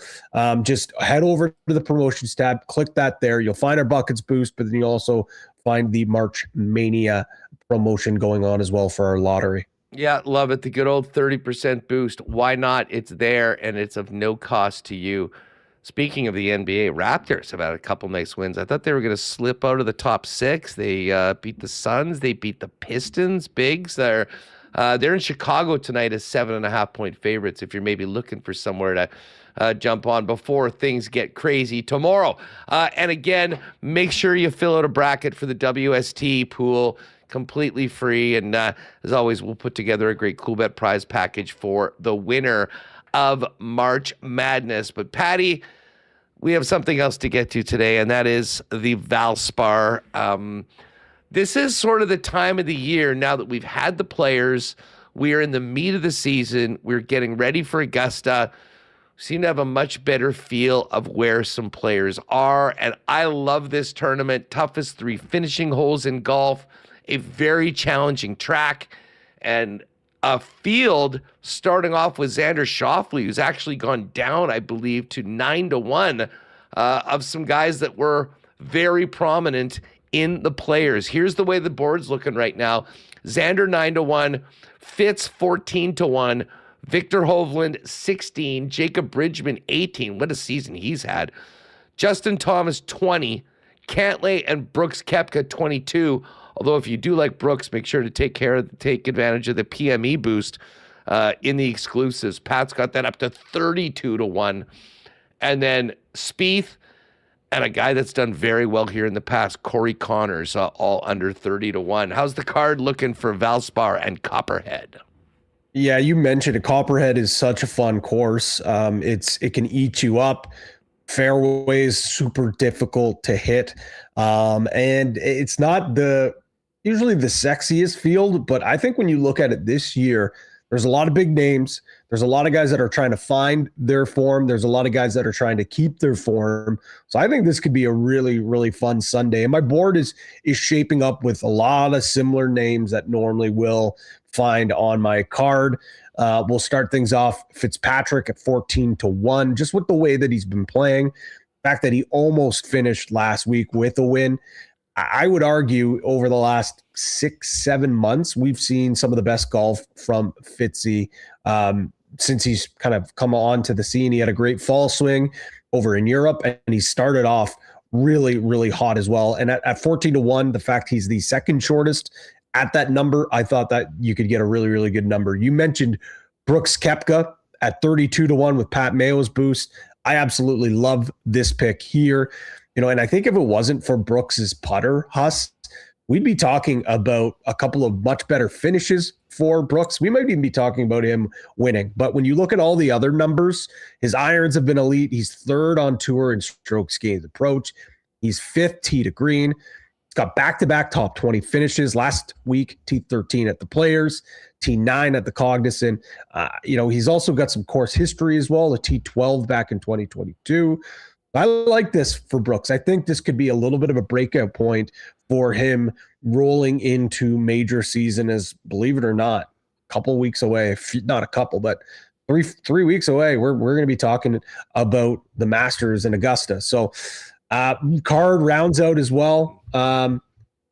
just head over to the promotions tab, click that there. You'll find our buckets boost, but then you'll also find the March Mania promotion going on as well for our lottery. Yeah, love it. The good old 30% boost. Why not? It's there, and it's of no cost to you. Speaking of the NBA, Raptors have had a couple nice wins. I thought they were going to slip out of the top 6. They beat the Suns. They beat the Pistons. Bigs. They're They're in Chicago tonight as 7.5-point favorites if you're maybe looking for somewhere to jump on before things get crazy tomorrow. And again, make sure you fill out a bracket for the WST pool, completely free. And as always, we'll put together a great Coolbet prize package for the winner of March Madness. But Patty, we have something else to get to today, and that is the Valspar. This is sort of the time of the year now that we've had the players. We are in the meat of the season. We're getting ready for Augusta. We seem to have a much better feel of where some players are. And I love this tournament. Toughest 3 finishing holes in golf, a very challenging track, and a field starting off with Xander Schauffele, who's actually gone down, I believe, to 9-1 of some guys that were very prominent in the players. Here's the way the board's looking right now. Xander 9-1, Fitz 14-1, Victor Hovland 16, Jacob Bridgman 18. What a season he's had. Justin Thomas 20, Cantlay and Brooks Koepka 22. Although if you do like Brooks, make sure to take advantage of the PME boost in the exclusives. Pat's got that up to 32-1. And then Spieth, and a guy that's done very well here in the past, Corey Connors, all under 30-1. How's the card looking for Valspar and Copperhead? Yeah, you mentioned it. Copperhead is such a fun course. It can eat you up. Fairways super difficult to hit, and it's not usually the sexiest field. But I think when you look at it this year, there's a lot of big names. There's a lot of guys that are trying to find their form. There's a lot of guys that are trying to keep their form. So I think this could be a really, really fun Sunday. And my board is shaping up with a lot of similar names that normally will find on my card. We'll start things off Fitzpatrick at 14-1, just with the way that he's been playing. The fact that he almost finished last week with a win. I would argue over the last 6-7 months, we've seen some of the best golf from Fitzy since he's kind of come on to the scene. He had a great fall swing over in Europe, and he started off really, really hot as well. And at 14-1, the fact he's the second shortest at that number, I thought that you could get a really, really good number. You mentioned Brooks Koepka at 32-1 with Pat Mayo's boost. I absolutely love this pick here. And I think if it wasn't for Brooks's putter, we'd be talking about a couple of much better finishes for Brooks. We might even be talking about him winning. But when you look at all the other numbers, his irons have been elite. He's third on tour in strokes gained approach. He's fifth tee to green. He's got back-to-back top 20 finishes. Last week, T13 at the Players, T9 at the Cognizant. He's also got some course history as well, a T12 back in 2022. I like this for Brooks. I think this could be a little bit of a breakout point for him rolling into major season, as, believe it or not, a couple weeks away, not a couple, but three weeks away, we're going to be talking about the Masters in Augusta. So card rounds out as well.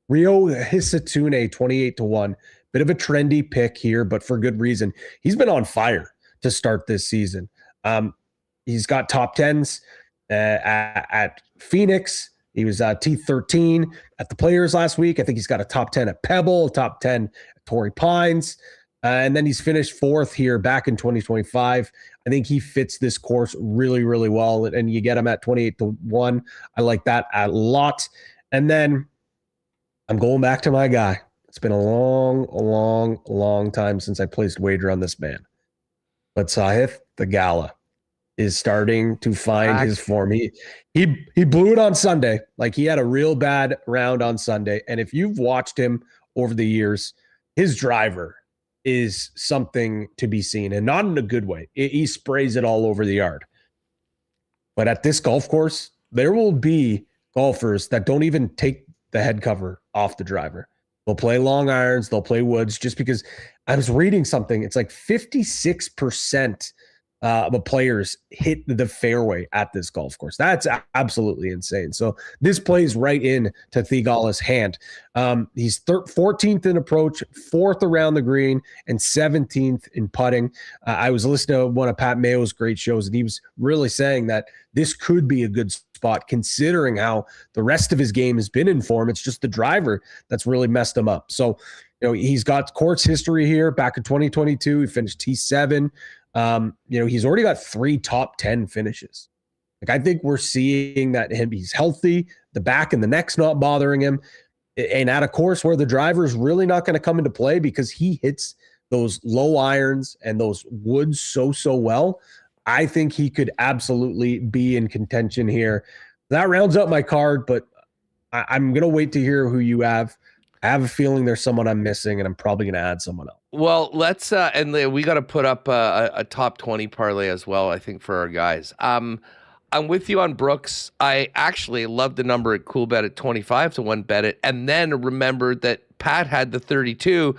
Rio Hisatune, 28-1. Bit of a trendy pick here, but for good reason. He's been on fire to start this season. He's got top 10s. At Phoenix, he was T13 at the Players last week. I think he's got a top 10 at Pebble, top 10 at Torrey Pines, and then he's finished fourth here back in 2025. I think he fits this course really, really well, and you get him at 28-1. I like that a lot. And then I'm going back to my guy. It's been a long time since I placed wager on this man, but Sahith Theegala is starting to find his form. He blew it on Sunday. Like, he had a real bad round on Sunday. And if you've watched him over the years, his driver is something to be seen, and not in a good way. He sprays it all over the yard. But at this golf course, there will be golfers that don't even take the head cover off the driver. They'll play long irons, they'll play woods, just because I was reading something. It's like 56% the players hit the fairway at this golf course. That's absolutely insane. So this plays right in to Theegala's hand. He's 14th in approach, 4th around the green, and 17th in putting. I was listening to one of Pat Mayo's great shows, and he was really saying that this could be a good spot considering how the rest of his game has been in form. It's just the driver that's really messed him up. So He's got course history here. Back in 2022, he finished T7. He's already got 3 top 10 finishes. Like, I think we're seeing that he's healthy, the back and the neck's not bothering him. And at a course where the driver's really not going to come into play because he hits those low irons and those woods so well, I think he could absolutely be in contention here. That rounds up my card, but I'm going to wait to hear who you have. I have a feeling there's someone I'm missing, and I'm probably going to add someone else. Well, let's and we got to put up a top 20 parlay as well, I think, for our guys. I'm with you on Brooks. I actually love the number at Coolbet at 25 to 1 bet it, and then remembered that Pat had the 32,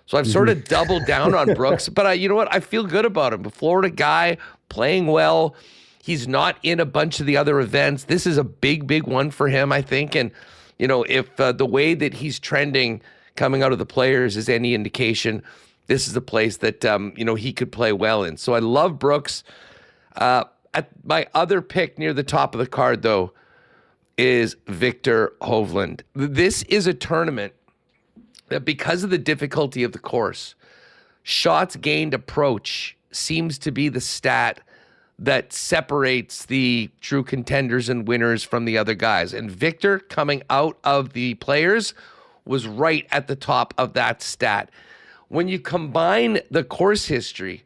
so I've sort of doubled down on Brooks. But you know what? I feel good about him. A Florida guy playing well. He's not in a bunch of the other events. This is a big one for him, I think. And if the way that he's trending coming out of the Players is any indication, this is a place that he could play well in. So I love Brooks. At my other pick near the top of the card, though, is Victor Hovland. This is a tournament that, because of the difficulty of the course, shots gained approach seems to be the stat that separates the true contenders and winners from the other guys. And Victor, coming out of the Players, was right at the top of that stat. When you combine the course history,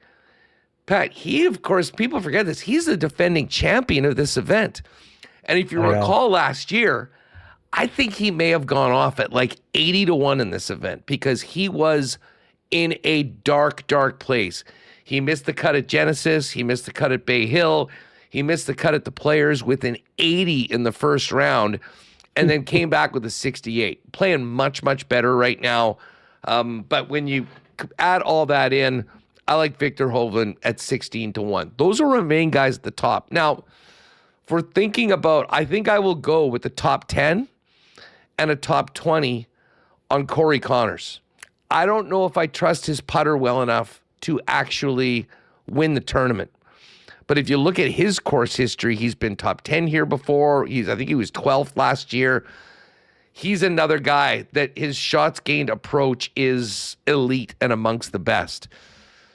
Pat, he, of course, people forget this, he's the defending champion of this event. And if you recall last year, I think he may have gone off at like 80 to 1 in this event because he was in a dark place. He missed the cut at Genesis. He missed the cut at Bay Hill. He missed the cut at the Players with an 80 in the first round and then came back with a 68. Playing much better right now. But when you add all that in, I like Victor Hovland at 16 to 1. Those are our main guys at the top. Now, for thinking about, I think I will go with the top 10 and a top 20 on Corey Connors. I don't know if I trust his putter well enough to actually win the tournament. But if you look at his course history, he's been top 10 here before. I think he was 12th last year. He's another guy that his shots gained approach is elite and amongst the best.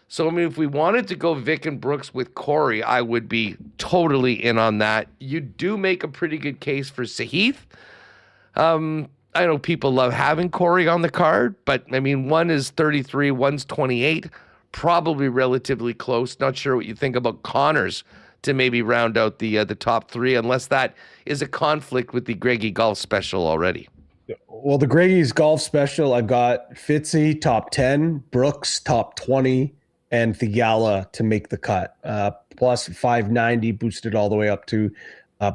So, I mean, if we wanted to go Vic and Brooks with Corey, I would be totally in on that. You do make a pretty good case for Sahith. I know people love having Corey on the card, but, I mean, one is 33, one's 28, probably relatively close. Not sure what you think about Connors to maybe round out the top 3, unless that is a conflict with the Greggy Golf Special already. Well, the Greggy's Golf Special, I've got Fitzy top 10, Brooks top 20, and Thigala to make the cut. Plus 590, boosted all the way up to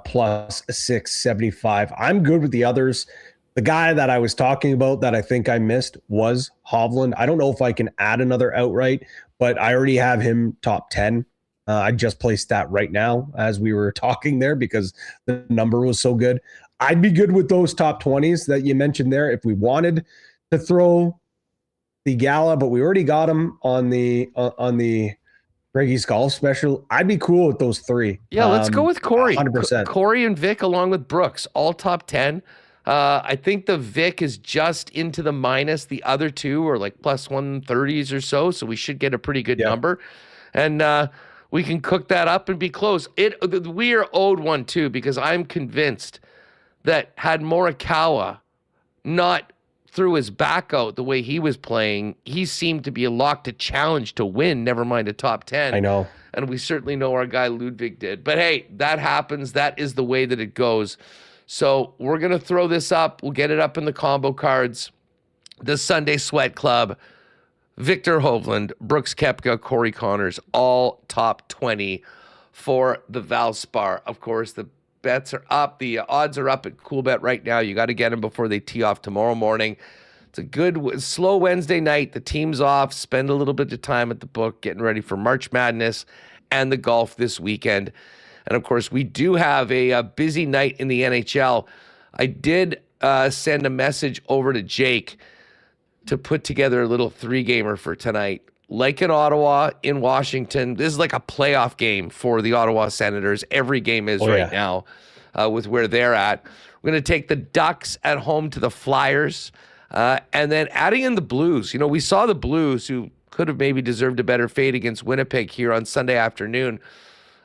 plus 675. I'm good with the others. The guy that I was talking about that I think I missed was Hovland. I don't know if I can add another outright, but I already have him top 10. I just placed that right now as we were talking there because the number was so good. I'd be good with those top 20s that you mentioned there if we wanted to throw the Gala, but we already got him on the Greggy's Golf Special. I'd be cool with those 3. Yeah, let's go with Corey. 100%. Corey and Vic along with Brooks, all top 10. I think the Vic is just into the minus. The other 2 are like plus 130s or so we should get a pretty good number. And we can cook that up and be close. We are owed one too because I'm convinced that had Morikawa not threw his back out the way he was playing, he seemed to be a lock to challenge to win, never mind a top 10. I know. And we certainly know our guy Ludwig did. But hey, that happens. That is the way that it goes. So we're going to throw this up. We'll get it up in the combo cards. The Sunday Sweat Club, Victor Hovland, Brooks Koepka, Corey Connors, all top 20 for the Valspar. Of course, the bets are up. The odds are up at Coolbet right now. You got to get them before they tee off tomorrow morning. It's a good, slow Wednesday night. The team's off. Spend a little bit of time at the book getting ready for March Madness and the golf this weekend. And, of course, we do have a busy night in the NHL. I did send a message over to Jake to put together a little 3-gamer for tonight. Like in Ottawa, in Washington, this is like a playoff game for the Ottawa Senators. Every game is now with where they're at. We're going to take the Ducks at home to the Flyers. And then adding in the Blues. You know, we saw the Blues, who could have maybe deserved a better fate against Winnipeg here on Sunday afternoon.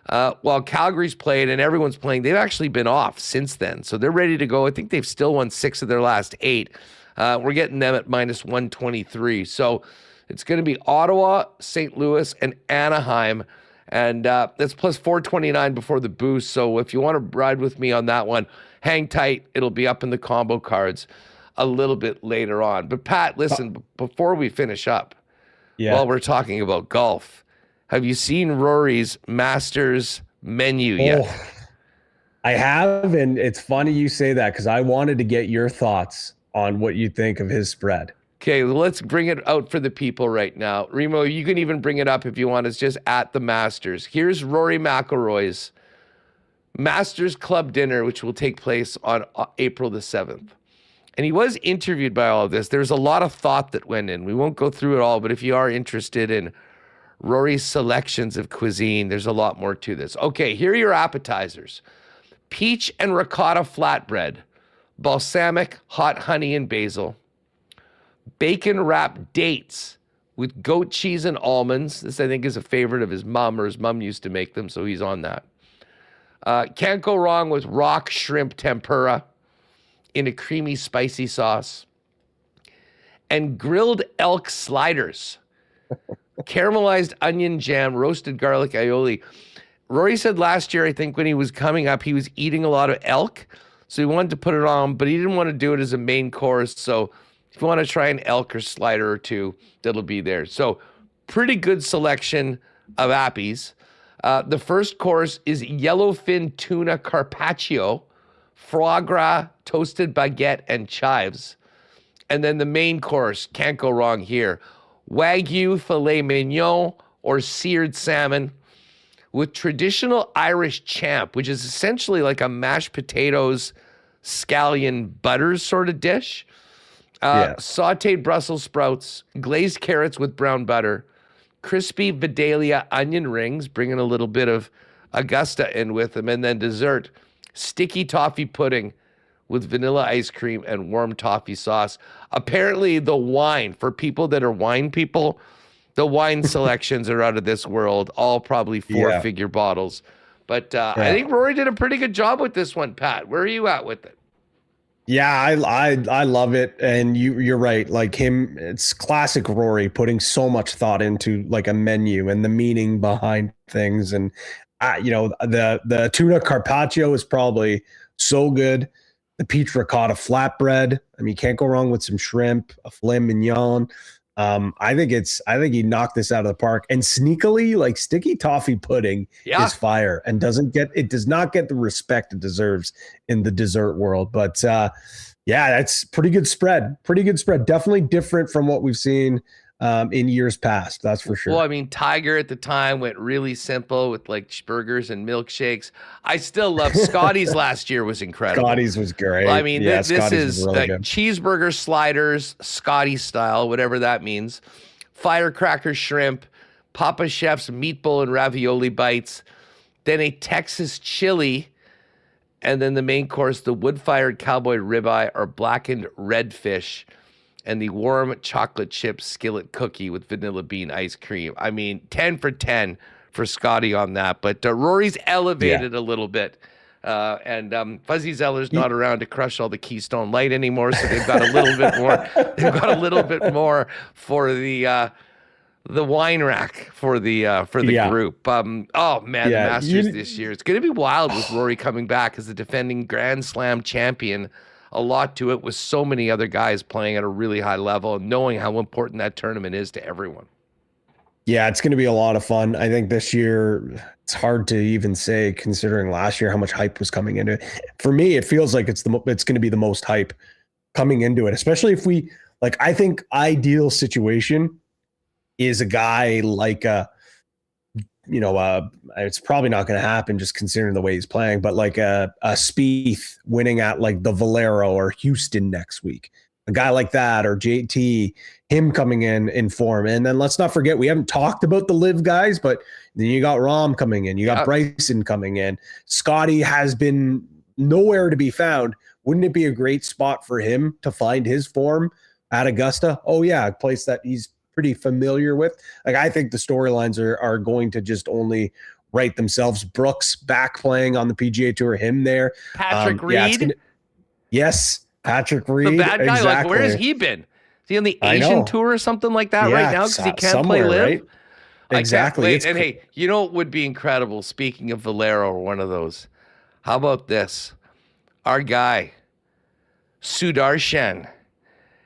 While Calgary's played and everyone's playing, they've actually been off since then. So they're ready to go. I think they've still won 6 of their last 8. We're getting them at minus 123. So it's going to be Ottawa, St. Louis, and Anaheim. And that's plus 429 before the boost. So if you want to ride with me on that one, hang tight. It'll be up in the combo cards a little bit later on. But Pat, listen, before we finish up, while we're talking about golf, have you seen Rory's Masters menu yet? I have, and it's funny you say that because I wanted to get your thoughts on what you think of his spread. Okay, well, let's bring it out for the people right now. Remo, you can even bring it up if you want. It's just at the Masters. Here's Rory McIlroy's Masters Club dinner, which will take place on April the 7th. And he was interviewed by all of this. There's a lot of thought that went in. We won't go through it all, but if you are interested in Rory's selections of cuisine, there's a lot more to this. Okay, here are your appetizers. Peach and ricotta flatbread, balsamic hot honey and basil, bacon-wrapped dates with goat cheese and almonds. This, I think, is a favorite of his mom, or his mom used to make them, so he's on that. Can't go wrong with rock shrimp tempura in a creamy, spicy sauce. And grilled elk sliders, caramelized onion jam, roasted garlic aioli. Rory said last year, I think, when he was coming up, he was eating a lot of elk, so he wanted to put it on, but he didn't want to do it as a main course, so if you want to try an elk or slider or two, that'll be there. So pretty good selection of appies. The first course is yellowfin tuna carpaccio, foie gras, toasted baguette, and chives. And then the main course, can't go wrong here, Wagyu filet mignon or seared salmon with traditional Irish champ, which is essentially like a mashed potatoes, scallion butters sort of dish. Sauteed Brussels sprouts, glazed carrots with brown butter, crispy Vidalia onion rings, bringing a little bit of Augusta in with them, and then dessert, sticky toffee pudding with vanilla ice cream and warm toffee sauce. Apparently the wine, for people that are wine people, the wine selections are out of this world, all probably 4-figure bottles. But I think Rory did a pretty good job with this one, Pat. Where are you at with it? Yeah, I love it, and you're right. Like him, it's classic Rory, putting so much thought into like a menu and the meaning behind things. And the tuna carpaccio is probably so good. The peach ricotta flatbread. I mean, you can't go wrong with some shrimp, a filet mignon. I think he knocked this out of the park. And sneakily, like sticky toffee pudding is fire and does not get the respect it deserves in the dessert world. But that's pretty good spread. Definitely different from what we've seen in years past. That's for sure. Well, I mean, Tiger at the time went really simple with like burgers and milkshakes. I still love Scotty's last year was incredible. Scotty's was great. Well, I mean, this is really cheeseburger sliders, Scotty style, whatever that means. Firecracker shrimp, Papa Chef's meatball and ravioli bites, then a Texas chili, and then the main course, the wood-fired cowboy ribeye or blackened redfish, and the warm chocolate chip skillet cookie with vanilla bean ice cream. I mean, 10 for 10 for Scotty on that. But Rory's elevated a little bit. And Fuzzy Zeller's not around to crush all the Keystone Light anymore, so they've got a little bit more. They've got a little bit more for the wine rack for the group. The Masters this year. It's going to be wild with Rory coming back as the defending Grand Slam champion. A lot to it with so many other guys playing at a really high level and knowing how important that tournament is to everyone. Yeah, it's going to be a lot of fun. I think this year, it's hard to even say, considering last year how much hype was coming into it. For me, it feels like it's going to be the most hype coming into it, especially if we, like, I think ideal situation is a guy like it's probably not going to happen just considering the way he's playing, but like a Spieth winning at like the Valero or Houston next week, a guy like that, or JT, him coming in form. And then let's not forget, we haven't talked about the live guys, but then you got Rahm coming in, you got Bryson coming in. Scotty has been nowhere to be found. Wouldn't it be a great spot for him to find his form at Augusta. Oh yeah, a place that he's pretty familiar with. Like, I think the storylines are going to just only write themselves. Brooks back playing on the PGA Tour, him there. Patrick Reed. Yes, Patrick Reed. The bad guy. Exactly. Like, where has he been? Is he on the Asian tour or something like that right now? Because he can't play live. Right? Exactly. And hey, you know what would be incredible? Speaking of Valero or one of those, how about this? Our guy, Sudarshan.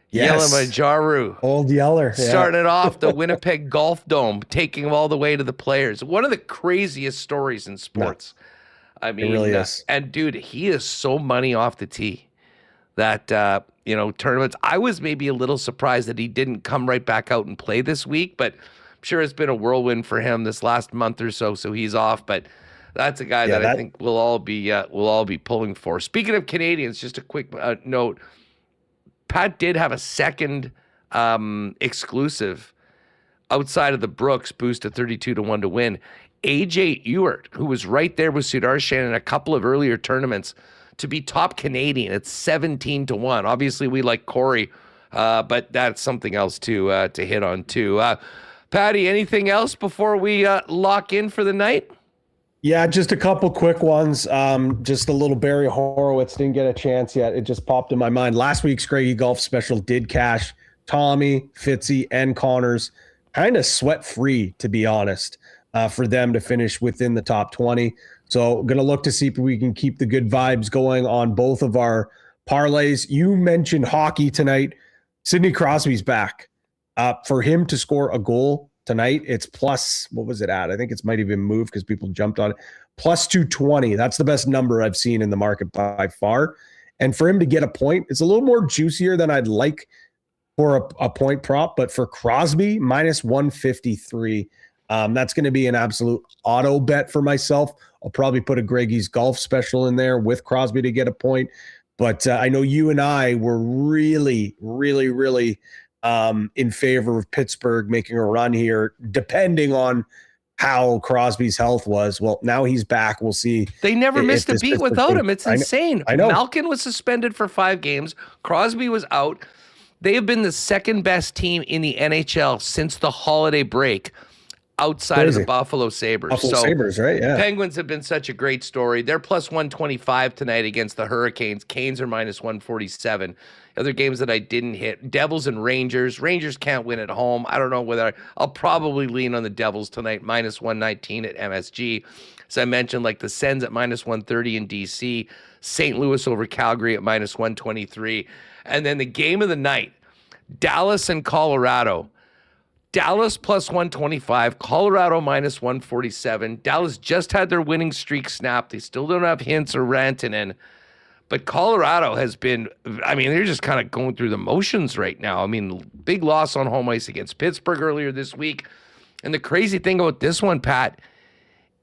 Yes. Yelamajaru. Old Yeller. Yeah. Starting it off the Winnipeg Golf Dome, taking him all the way to the players. One of the craziest stories in sports. I mean, it really is. And dude, he is so money off the tee that, tournaments. I was maybe a little surprised that he didn't come right back out and play this week, but I'm sure it's been a whirlwind for him this last month or so he's off. But that's a guy that I think we'll all be pulling for. Speaking of Canadians, just a quick note. Pat did have a second exclusive outside of the Brooks boost at 32-1 to win. AJ Ewart, who was right there with Sudarshan in a couple of earlier tournaments, to be top Canadian at 17-1. Obviously, we like Corey, but that's something else to hit on too. Patty, anything else before we lock in for the night? Yeah, just a couple quick ones. Just a little Barry Horowitz, didn't get a chance yet. It just popped in my mind. Last week's Craigie Golf Special did cash. Tommy, Fitzy, and Connors kind of sweat free, to be honest, for them to finish within the top 20. So going to look to see if we can keep the good vibes going on both of our parlays. You mentioned hockey tonight. Sidney Crosby's back. For him to score a goal tonight, it's plus, what was it at? I think it's might even moved because people jumped on it. Plus 220. That's the best number I've seen in the market by far. And for him to get a point, it's a little more juicier than I'd like for a point prop. But for Crosby, minus 153. That's going to be an absolute auto bet for myself. I'll probably put a Greggy's Golf Special in there with Crosby to get a point. But I know you and I were really, really, really in favor of Pittsburgh making a run here, depending on how Crosby's health was. Well, now he's back. We'll see. They never missed a beat without him. It's insane. I know. Malkin was suspended for 5 games. Crosby was out. They have been the second best team in the NHL since the holiday break, outside of the Buffalo Sabres. Sabres, right? Yeah. Penguins have been such a great story. They're plus 125 tonight against the Hurricanes. Canes are minus 147. Other games that I didn't hit, Devils and Rangers. Rangers can't win at home. I don't know whether I'll probably lean on the Devils tonight, minus 119 at MSG. As I mentioned, like the Sens at minus 130 in DC, St. Louis over Calgary at minus 123. And then the game of the night, Dallas and Colorado. Dallas plus 125, Colorado minus 147. Dallas just had their winning streak snapped. They still don't have Hintz or Rantanen. But Colorado has been, they're just kind of going through the motions right now. Big loss on home ice against Pittsburgh earlier this week. And the crazy thing about this one, Pat,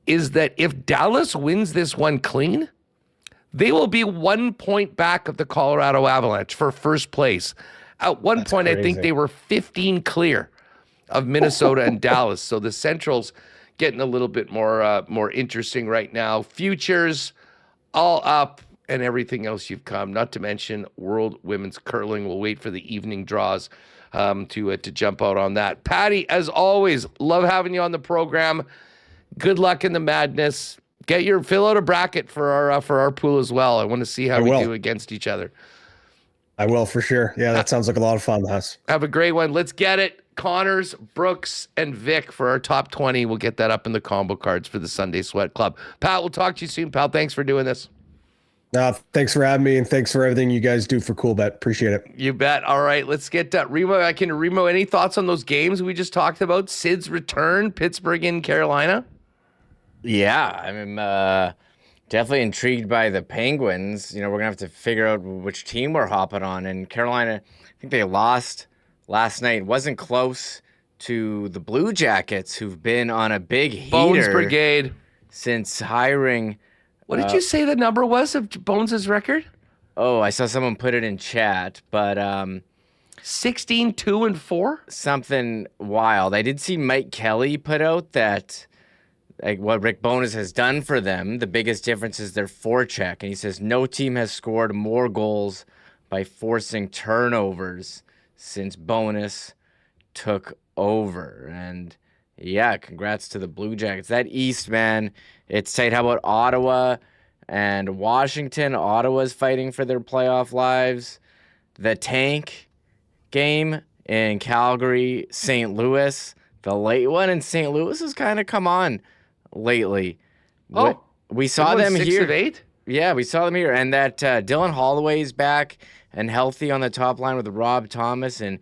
is that if Dallas wins this one clean, they will be 1 point back of the Colorado Avalanche for first place. At one point, crazy. I think they were 15 clear of Minnesota and Dallas. So the Central's getting a little bit more interesting right now. Futures all up and everything else you've come, not to mention World Women's Curling. We'll wait for the evening draws to jump out on that. Patty, as always, love having you on the program. Good luck in the madness. Fill out a bracket for our pool as well. I want to see how we do against each other. I will, for sure. Yeah, that sounds like a lot of fun, Huss. Have a great one. Let's get it. Connors, Brooks, and Vic for our top 20. We'll get that up in the combo cards for the Sunday Sweat Club. Pat, we'll talk to you soon, pal. Thanks for doing this. Thanks for having me, and thanks for everything you guys do for Cool Bet. Appreciate it. You bet. All right, let's get Remo. Remo, any thoughts on those games we just talked about? Sid's return, Pittsburgh and Carolina? Yeah, I'm definitely intrigued by the Penguins. We're going to have to figure out which team we're hopping on. And Carolina, I think they lost last night. It wasn't close to the Blue Jackets, who've been on a big heater. Bones Brigade. Since hiring. What did you say the number was of Bones' record? Oh, I saw someone put it in chat, but 16-2-4? Something wild. I did see Mike Kelly put out that what Rick Bowness has done for them, the biggest difference is their forecheck. And he says no team has scored more goals by forcing turnovers since Bonus took over. And yeah, congrats to the Blue Jackets. That East, man, it's tight. How about Ottawa and Washington? Ottawa's fighting for their playoff lives. The tank game in Calgary, St. Louis. The late one in St. Louis has kind of come on lately. Oh, we saw them 6 here. of 8? Yeah, we saw them here. And that Dylan Holloway's back and healthy on the top line with Rob Thomas and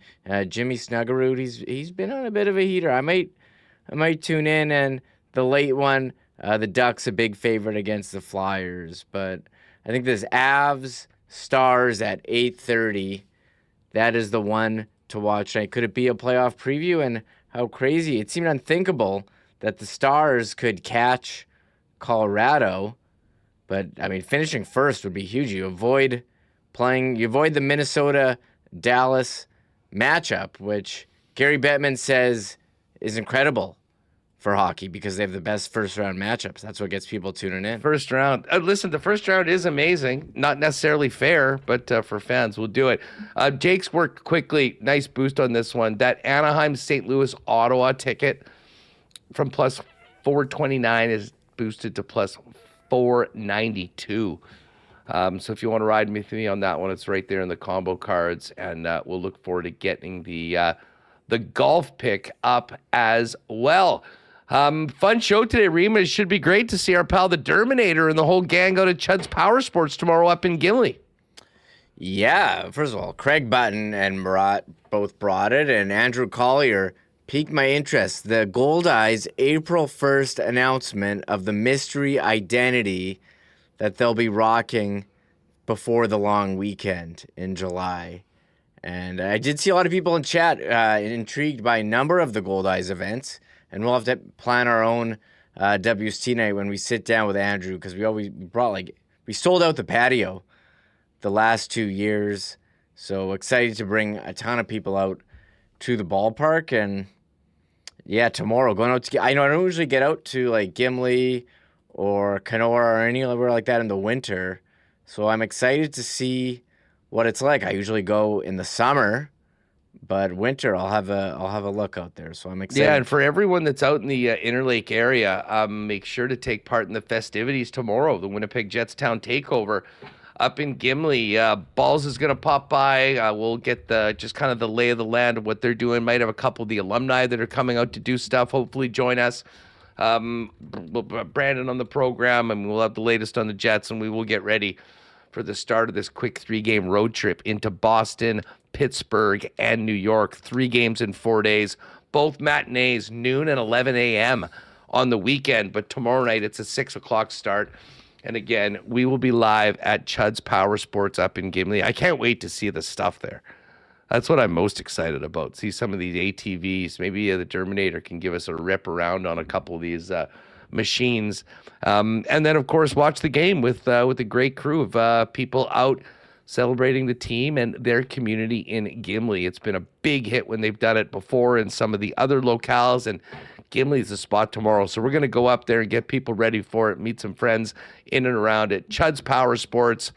Jimmy Snuggerud. He's been on a bit of a heater. I might tune in. And the late one, the Ducks a big favorite against the Flyers. But I think this Avs Stars at 8:30. That is the one to watch tonight. Could it be a playoff preview? And how crazy. It seemed unthinkable that the Stars could catch Colorado. But, I mean, finishing first would be huge. You avoid the Minnesota-Dallas matchup, which Gary Bettman says is incredible for hockey because they have the best first-round matchups. That's what gets people tuning in. First round. Listen, the first round is amazing. Not necessarily fair, but for fans, we'll do it. Jake's worked quickly. Nice boost on this one. That Anaheim, St. Louis, Ottawa ticket from plus 429 is boosted to plus 492. So if you want to ride with me on that one, it's right there in the combo cards, and we'll look forward to getting the golf pick up as well. Fun show today, Remis. Should be great to see our pal the Derminator and the whole gang out at Chud's Power Sports tomorrow up in Gimli. Yeah, first of all, Craig Button and Murat both brought it, and Andrew Collier piqued my interest. The Goldeyes April 1st announcement of the mystery identity that they'll be rocking before the long weekend in July. And I did see a lot of people in chat intrigued by a number of the Goldeyes events, and we'll have to plan our own WST night when we sit down with Andrew, because we sold out the patio the last 2 years. So excited to bring a ton of people out to the ballpark. And yeah, tomorrow going out to, I don't usually get out to like Gimli or Kenora or anywhere like that in the winter. So I'm excited to see what it's like. I usually go in the summer, but winter I'll have a look out there. So I'm excited. Yeah, and for everyone that's out in the Interlake area, make sure to take part in the festivities tomorrow. The Winnipeg Jets Town Takeover up in Gimli. Balls is going to pop by. We'll get just kind of the lay of the land of what they're doing. Might have a couple of the alumni that are coming out to do stuff. Hopefully join us. Brandon on the program, and we'll have the latest on the Jets, and we will get ready for the start of this quick 3-game road trip into Boston, Pittsburgh, and New York. 3 games in 4 days, both matinees, noon and 11 a.m. on the weekend. But tomorrow night, it's a 6 o'clock start. And again, we will be live at Chud's Power Sports up in Gimli. I can't wait to see the stuff there. That's what I'm most excited about. See some of these ATVs. Maybe the Terminator can give us a rip around on a couple of these machines. And then, of course, watch the game with a great crew of people out celebrating the team and their community in Gimli. It's been a big hit when they've done it before in some of the other locales, and Gimli's the spot tomorrow. So we're going to go up there and get people ready for it, meet some friends in and around it. Chud's Power Sports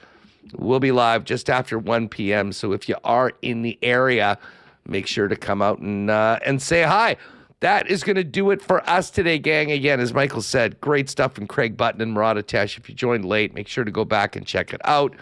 will be live just after 1 p.m. So if you are in the area, make sure to come out and say hi. That is going to do it for us today, gang. Again, as Michael said, great stuff from Craig Button and Murat Ates. If you joined late, make sure to go back and check it out.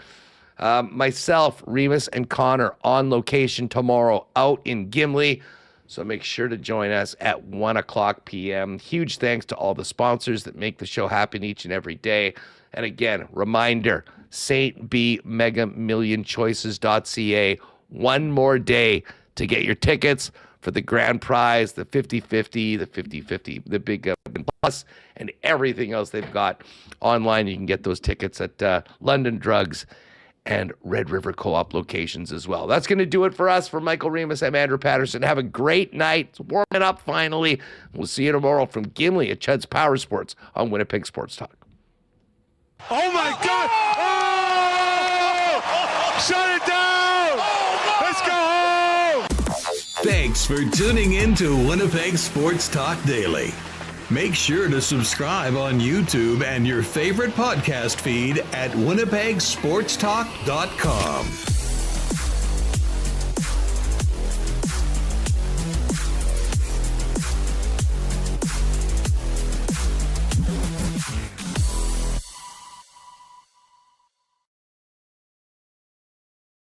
Myself, Remis, and Connor on location tomorrow out in Gimli. So make sure to join us at 1 o'clock p.m. Huge thanks to all the sponsors that make the show happen each and every day. And again, reminder, St. B Mega Million Choices.ca. One more day to get your tickets for the grand prize, the 50-50, the 50-50, the big plus, and everything else they've got online. You can get those tickets at London Drugs and Red River Co-op locations as well. That's going to do it for us. For Michael Remis, I'm Andrew Paterson. Have a great night. It's warming up finally. We'll see you tomorrow from Gimli at Chud's Power Sports on Winnipeg Sports Talk. Oh my God! Oh! Shut it down! Let's go home! Thanks for tuning in to Winnipeg Sports Talk Daily. Make sure to subscribe on YouTube and your favorite podcast feed at winnipegsportstalk.com.